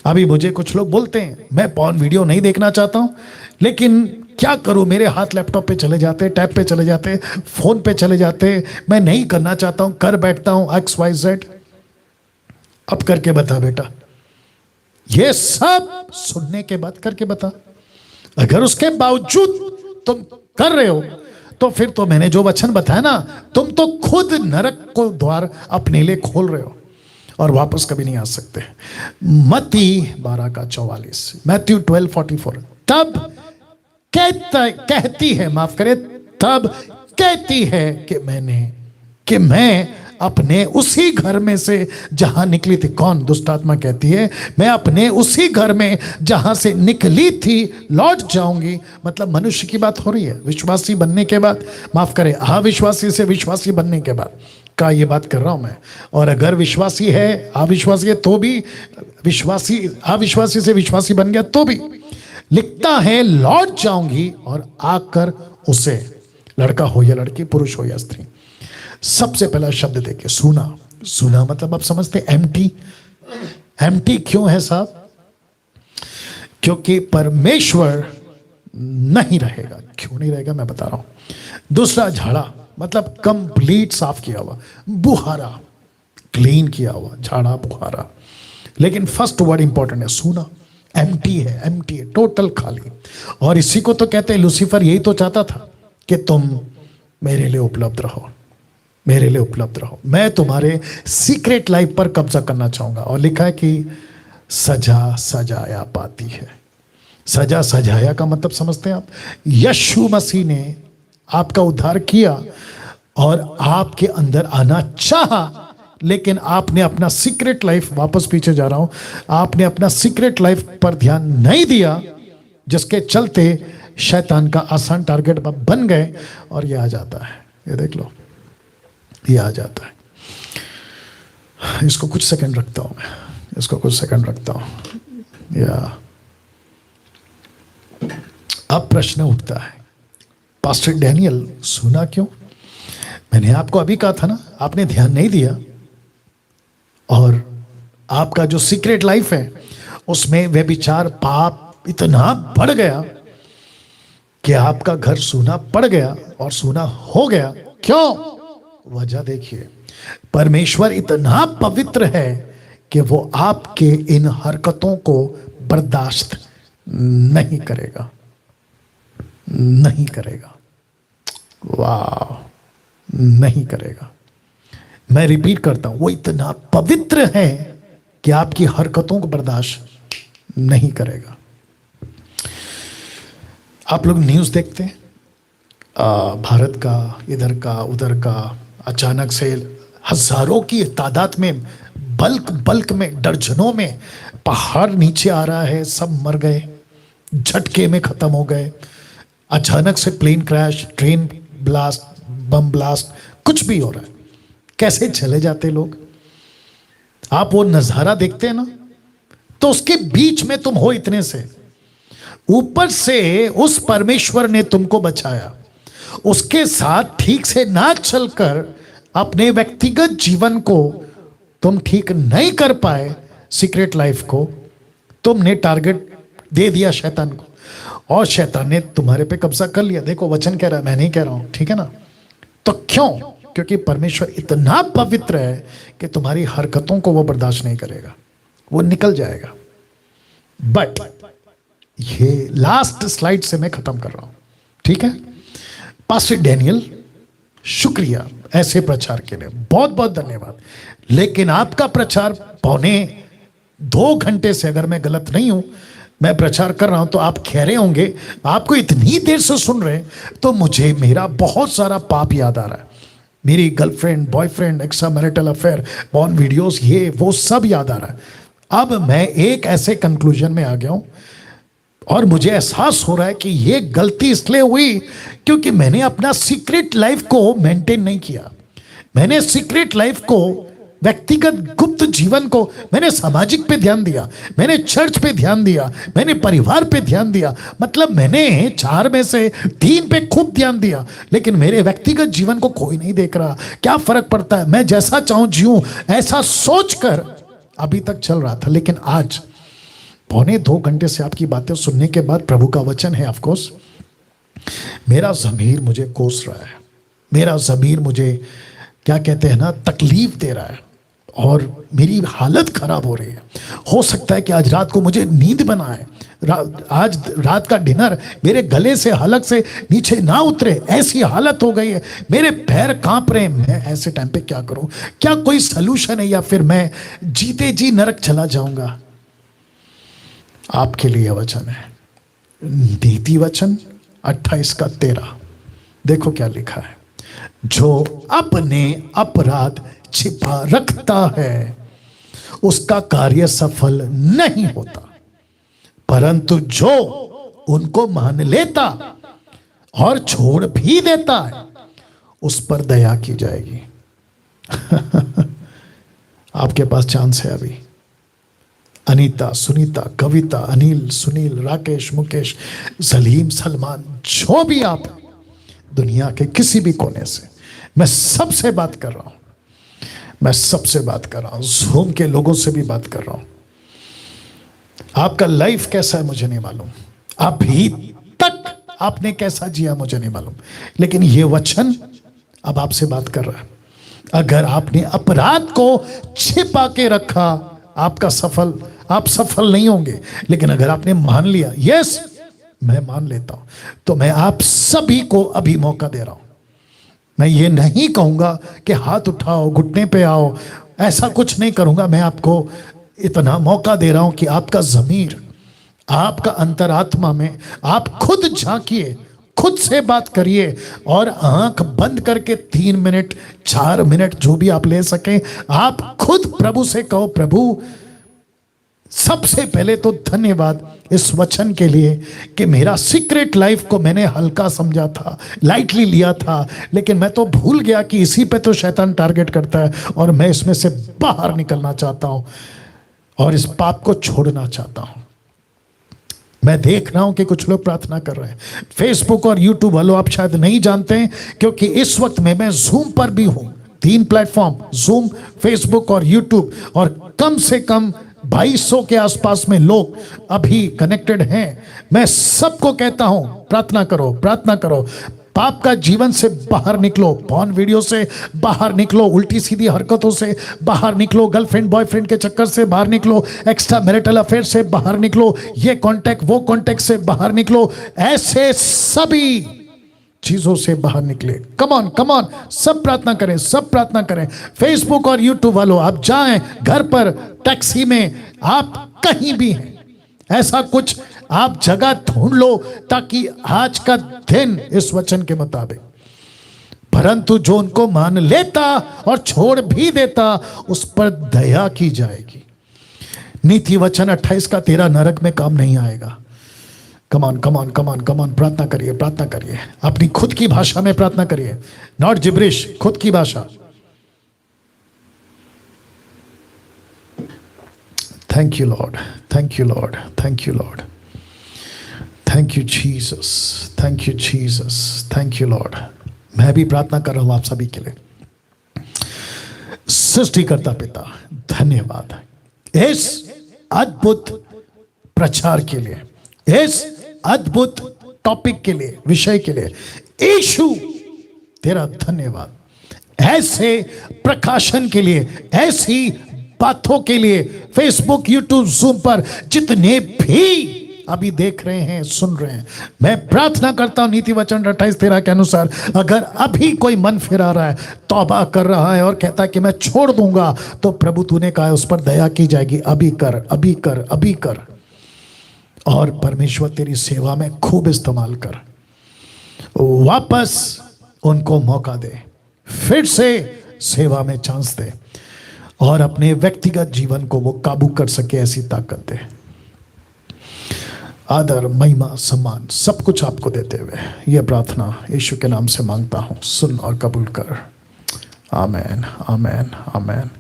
अभी मुझे कुछ लोग बोलते हैं मैं पॉर्न वीडियो नहीं देखना चाहता हूं, लेकिन क्या करूं, मेरे हाथ लैपटॉप पे चले जाते, टैब पे चले जाते, फोन पे चले जाते, मैं नहीं करना चाहता हूं, कर बैठता हूं XYZ। अब करके बता बेटा, ये सब सुनने के बाद करके बता। अगर उसके बावजूद तुम कर रहे हो तो फिर तो मैंने जो वचन बताया ना, तुम तो खुद नरक को द्वार अपने लिए खोल रहे हो और वापस कभी नहीं आ सकते। मत्ती 12:44, मैथ्यू 12:44। तब कहती है, माफ करे, तब कहती है कि मैं अपने उसी घर में से जहां निकली थी। कौन? दुष्ट आत्मा कहती है मैं अपने उसी घर में जहां से निकली थी लौट जाऊंगी। मतलब मनुष्य की बात हो रही है, विश्वासी बनने के बाद, माफ करे, अविश्वासी से विश्वासी बनने के बाद का ये बात कर रहा हूं मैं। और अगर विश्वासी है, अविश्वासी है तो भी, विश्वासी अविश्वासी से विश्वासी बन गया तो भी, लिखता है लौट जाऊंगी और आकर उसे, लड़का हो या लड़की, पुरुष हो या स्त्री। सबसे पहला शब्द देखिए, सुना। सुना मतलब आप समझते, एम्प्टी। एम्प्टी क्यों है साहब? क्योंकि परमेश्वर नहीं रहेगा। क्यों नहीं रहेगा मैं बता रहा हूं। दूसरा, झाड़ा मतलब कंप्लीट साफ किया हुआ, बुहारा, क्लीन किया हुआ, झाड़ा बुहारा। लेकिन फर्स्ट वर्ड इंपॉर्टेंट है, सुना। एम्प्टी है, एम्प्टी है, टोटल खाली। और इसी को तो कहते हैं, लूसीफर यही तो चाहता था कि तुम मेरे लिए उपलब्ध रहो, मेरे लिए उपलब्ध रहो, मैं तुम्हारे सीक्रेट लाइफ पर कब्जा करना चाहूंगा। और लिखा है कि सजा सजाया पाती है। सजा सजाया का मतलब समझते हैं आप? यीशु मसीह ने आपका उद्धार किया और आपके अंदर आना चाहा, लेकिन आपने अपना सीक्रेट लाइफ, वापस पीछे जा रहा हूं, आपने अपना सीक्रेट लाइफ पर ध्यान नहीं दिया, जिसके चलते शैतान का आसान टारगेट बन गए। और ये आ जाता है, ये देख लो, ये आ जाता है। इसको कुछ सेकंड रखता हूं मैं, इसको कुछ सेकंड रखता हूं। या अब प्रश्न उठता है, पास्टर डैनियल सुना क्यों? मैंने आपको अभी कहा था ना, आपने ध्यान नहीं दिया और आपका जो सीक्रेट लाइफ है उसमें वे विचार, पाप इतना बढ़ गया कि आपका घर सूना पड़ गया और सूना हो गया। क्यों? वजह देखिए, परमेश्वर इतना पवित्र है कि वो आपके इन हरकतों को बर्दाश्त नहीं करेगा, नहीं करेगा। वाह, नहीं करेगा। मैं रिपीट करता हूं, वो इतना पवित्र है कि आपकी हरकतों को बर्दाश्त नहीं करेगा। आप लोग न्यूज़ देखते हैं, भारत का, इधर का, उधर का, अचानक से हजारों की तादाद में, बल्क बल्क में, दर्जनों में पहाड़ नीचे आ रहा है, सब मर गए, झटके में खत्म हो गए। अचानक से plane crash, train blast, bomb blast, कुछ भी हो रहा है। कैसे चले जाते लोग। आप वो नजारा देखते हैं ना, तो उसके बीच में तुम हो इतने से, ऊपर से उस परमेश्वर ने तुमको बचाया। उसके साथ ठीक से ना चलकर अपने व्यक्तिगत जीवन को तुम ठीक नहीं कर पाए, सीक्रेट लाइफ को तुमने टारगेट दे दिया शैतान को, और शैतान ने तुम्हारे पे कब्जा कर लिया। देखो वचन कह रहा है, मैं नहीं कह रहा हूं, ठीक है ना। तो क्यों? क्योंकि परमेश्वर इतना पवित्र है कि तुम्हारी हरकतों को वो बर्दाश्त नहीं करेगा, वो निकल जाएगा। बट ये लास्ट स्लाइड से मैं खत्म कर रहा हूं, ठीक है। पास्टर डैनियल, शुक्रिया ऐसे प्रचार के लिए, बहुत बहुत धन्यवाद। लेकिन आपका प्रचार 2.25 घंटे से, अगर मैं गलत नहीं हूं, मैं प्रचार कर रहा हूं, तो आप कह रहे होंगे आपको इतनी देर से सुन रहे हैं, तो मुझे मेरा बहुत सारा पाप याद आ रहा है। मेरी girlfriend, boyfriend, extra marital affair, born videos, ये वो सब याद आ रहा है। अब मैं एक ऐसे कंक्लूजन में आ गया हूं, और मुझे एहसास हो रहा है कि ये गलती इसलिए हुई क्योंकि मैंने अपना सीक्रेट लाइफ को मेंटेन नहीं किया। मैंने सीक्रेट लाइफ को, व्यक्तिगत गुप्त जीवन को, मैंने सामाजिक पे ध्यान दिया, मैंने चर्च पे ध्यान दिया, मैंने परिवार पे ध्यान दिया। मतलब मैंने 4 में से 3 पे खूब ध्यान दिया, लेकिन मेरे व्यक्तिगत जीवन को कोई नहीं देख रहा। क्या फर्क पड़ता है, मैं जैसा चाहूं जीऊं, ऐसा सोचकर अभी तक चल रहा था। लेकिन आज 2.25 घंटे से आपकी बातें सुनने के बाद, प्रभु का वचन है ऑफ कोर्स, मेरा ज़मीर मुझे कोस रहा है, मेरा ज़मीर मुझे क्या कहते हैं ना, तकलीफ दे रहा है, और मेरी हालत खराब हो रही है। हो सकता है कि आज रात को मुझे नींद बना है, आज रात का डिनर मेरे गले से, हलक से नीचे ना उतरे, ऐसी हालत हो गई है, मेरे पैर कांप रहे हैं। मैं ऐसे टाइम पे क्या करूं? क्या कोई सलूशन है, या फिर मैं जीते जी नरक चला जाऊंगा? आपके लिए वचन है, नीति वचन 28:13। देखो क्या लिखा है, जो अपने अपराध छिपा रखता है उसका कार्य सफल नहीं होता, परंतु जो उनको मान लेता और छोड़ भी देता है उस पर दया की जाएगी। आपके पास चांस है अभी। अनीता, सुनीता, कविता, अनिल, सुनील, राकेश, मुकेश, सलीम, सलमान, जो भी आप दुनिया के किसी भी कोने से, मैं सबसे बात कर रहा हूं, मैं सबसे बात कर रहा हूं, ज़ूम के लोगों से भी बात कर रहा हूं। आपका लाइफ कैसा है मुझे नहीं मालूम, अभी तक आपने कैसा जिया मुझे नहीं मालूम, लेकिन ये वचन अब आपसे बात कर रहा है। अगर आपने अपराध को छिपा के रखा, आप सफल नहीं होंगे। लेकिन अगर आपने मान लिया, यस मैं मान लेता हूं, तो मैं आप सभी को अभी मौका दे रहा हूं। मैं ये नहीं कहूंगा कि हाथ उठाओ, घुटने पे आओ, ऐसा कुछ नहीं करूंगा। मैं आपको इतना मौका दे रहा हूं कि आपका ज़मीर, आपका अंतरात्मा में आप खुद झांकिए, खुद से बात करिए, और आंख बंद करके 3 मिनट, 4 मिनट, जो भी आप ले सकें, आप खुद प्रभु से कहो, प्रभु सबसे पहले तो धन्यवाद इस वचन के लिए कि मेरा सीक्रेट लाइफ को मैंने हल्का समझा था, लाइटली लिया था, लेकिन मैं तो भूल गया कि इसी पे तो शैतान टारगेट करता है, और मैं इसमें से बाहर निकलना चाहता हूं और इस पाप को छोड़ना चाहता हूं। मैं देख रहा हूं कि कुछ लोग प्रार्थना कर रहे हैं। फेसबुक और यूट्यूब वालों, आप शायद नहीं जानते हैं, क्योंकि इस वक्त में मैं जूम पर भी हूं। 3 प्लेटफॉर्म, जूम, फेसबुक और यूट्यूब, और कम से कम 2200 के आसपास में लोग अभी कनेक्टेड हैं। मैं सबको कहता हूं, प्रार्थना करो, प्रार्थना करो। पाप का जीवन से बाहर निकलो, पॉर्न वीडियो से बाहर निकलो, उल्टी सीधी हरकतों से बाहर निकलो, गर्लफ्रेंड बॉयफ्रेंड के चक्कर से बाहर निकलो, एक्स्ट्रा मैरिटल अफेयर से बाहर निकलो, ये कांटेक्ट वो कांटेक्ट से बाहर निकलो। ऐसे सभी चीजों से बाहर निकले। कम ऑन कम ऑन, सब प्रार्थना करें, सब प्रार्थना करें। फेसबुक और यूट्यूब वालों, आप जाएं घर पर, टैक्सी में, आप कहीं भी हैं, ऐसा कुछ आप जगह ढूंढ लो ताकि आज का दिन इस वचन के मुताबिक, परंतु जो उनको मान लेता और छोड़ भी देता उस पर दया की जाएगी। नीति वचन 28 का 13 नरक में काम नहीं आएगा। कमान कमान कमान कमान, प्रार्थना करिए, प्रार्थना करिए, अपनी खुद की भाषा में प्रार्थना करिए, नॉट जिब्रिश, खुद की भाषा। Thank you Lord, thank you Lord, thank you Lord, thank you Jesus, thank you Jesus, thank you Lord. मैं भी प्रार्थना कर रहा हूं आप सभी के लिए। सृष्टिकर्ता पिता, धन्यवाद इस अद्भुत प्रचार के लिए, इस अद्भुत टॉपिक के लिए, विषय के लिए। यीशु तेरा धन्यवाद ऐसे प्रकाशन के लिए, ऐसी बातों के लिए। फेसबुक, यूट्यूब, जूम पर जितने भी अभी देख रहे हैं, सुन रहे हैं, मैं प्रार्थना करता हूं नीति वचन 28:13 के अनुसार, अगर अभी कोई मन फिरा रहा है, तौबा कर रहा है और कहता है कि मैं छोड़ दूंगा, तो प्रभु तूने कहा है उस पर दया की जाएगी। अभी कर, अभी कर, अभी कर, और परमेश्वर तेरी सेवा में खूब इस्तेमाल कर। वापस उनको मौका दे, फिर से सेवा में चांस दे, और अपने व्यक्तिगत जीवन को वो काबू कर सके, ऐसी ताकत दे। आदर, महिमा, सम्मान सब कुछ आपको देते हुए यह प्रार्थना यीशु के नाम से मांगता हूं, सुन और कबूल कर। आमेन, आमेन, आमेन।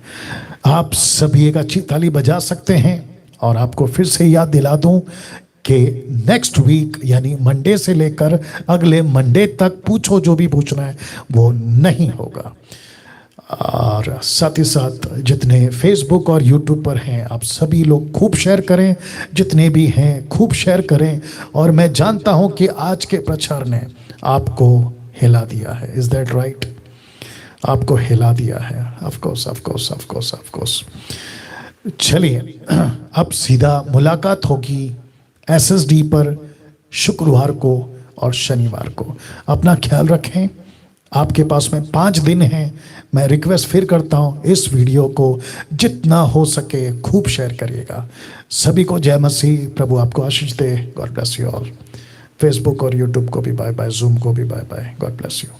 आप सभी एक अच्छी ताली बजा सकते हैं। और आपको फिर से याद दिला दूं कि नेक्स्ट वीक यानी मंडे से लेकर अगले मंडे तक पूछो जो भी पूछना है वो नहीं होगा। और साथ ही साथ जितने फेसबुक और यूट्यूब पर हैं, आप सभी लोग खूब शेयर करें, जितने भी हैं खूब शेयर करें। और मैं जानता हूं कि आज के प्रचार ने आपको हिला दिया है। Is that right? आपको हिला दिया है। Of course, of course, of course, of course. चलिए अब सीधा मुलाकात होगी SSD पर शुक्रवार को और शनिवार को। अपना ख्याल रखें। आपके पास में 5 दिन हैं। मैं रिक्वेस्ट फिर करता हूं, इस वीडियो को जितना हो सके खूब शेयर करिएगा। सभी को जय मसीह। प्रभु आपको आशीष दे। God bless you all. Facebook और यूट्यूब को भी बाय बाय, जूम को भी bye bye. God bless you.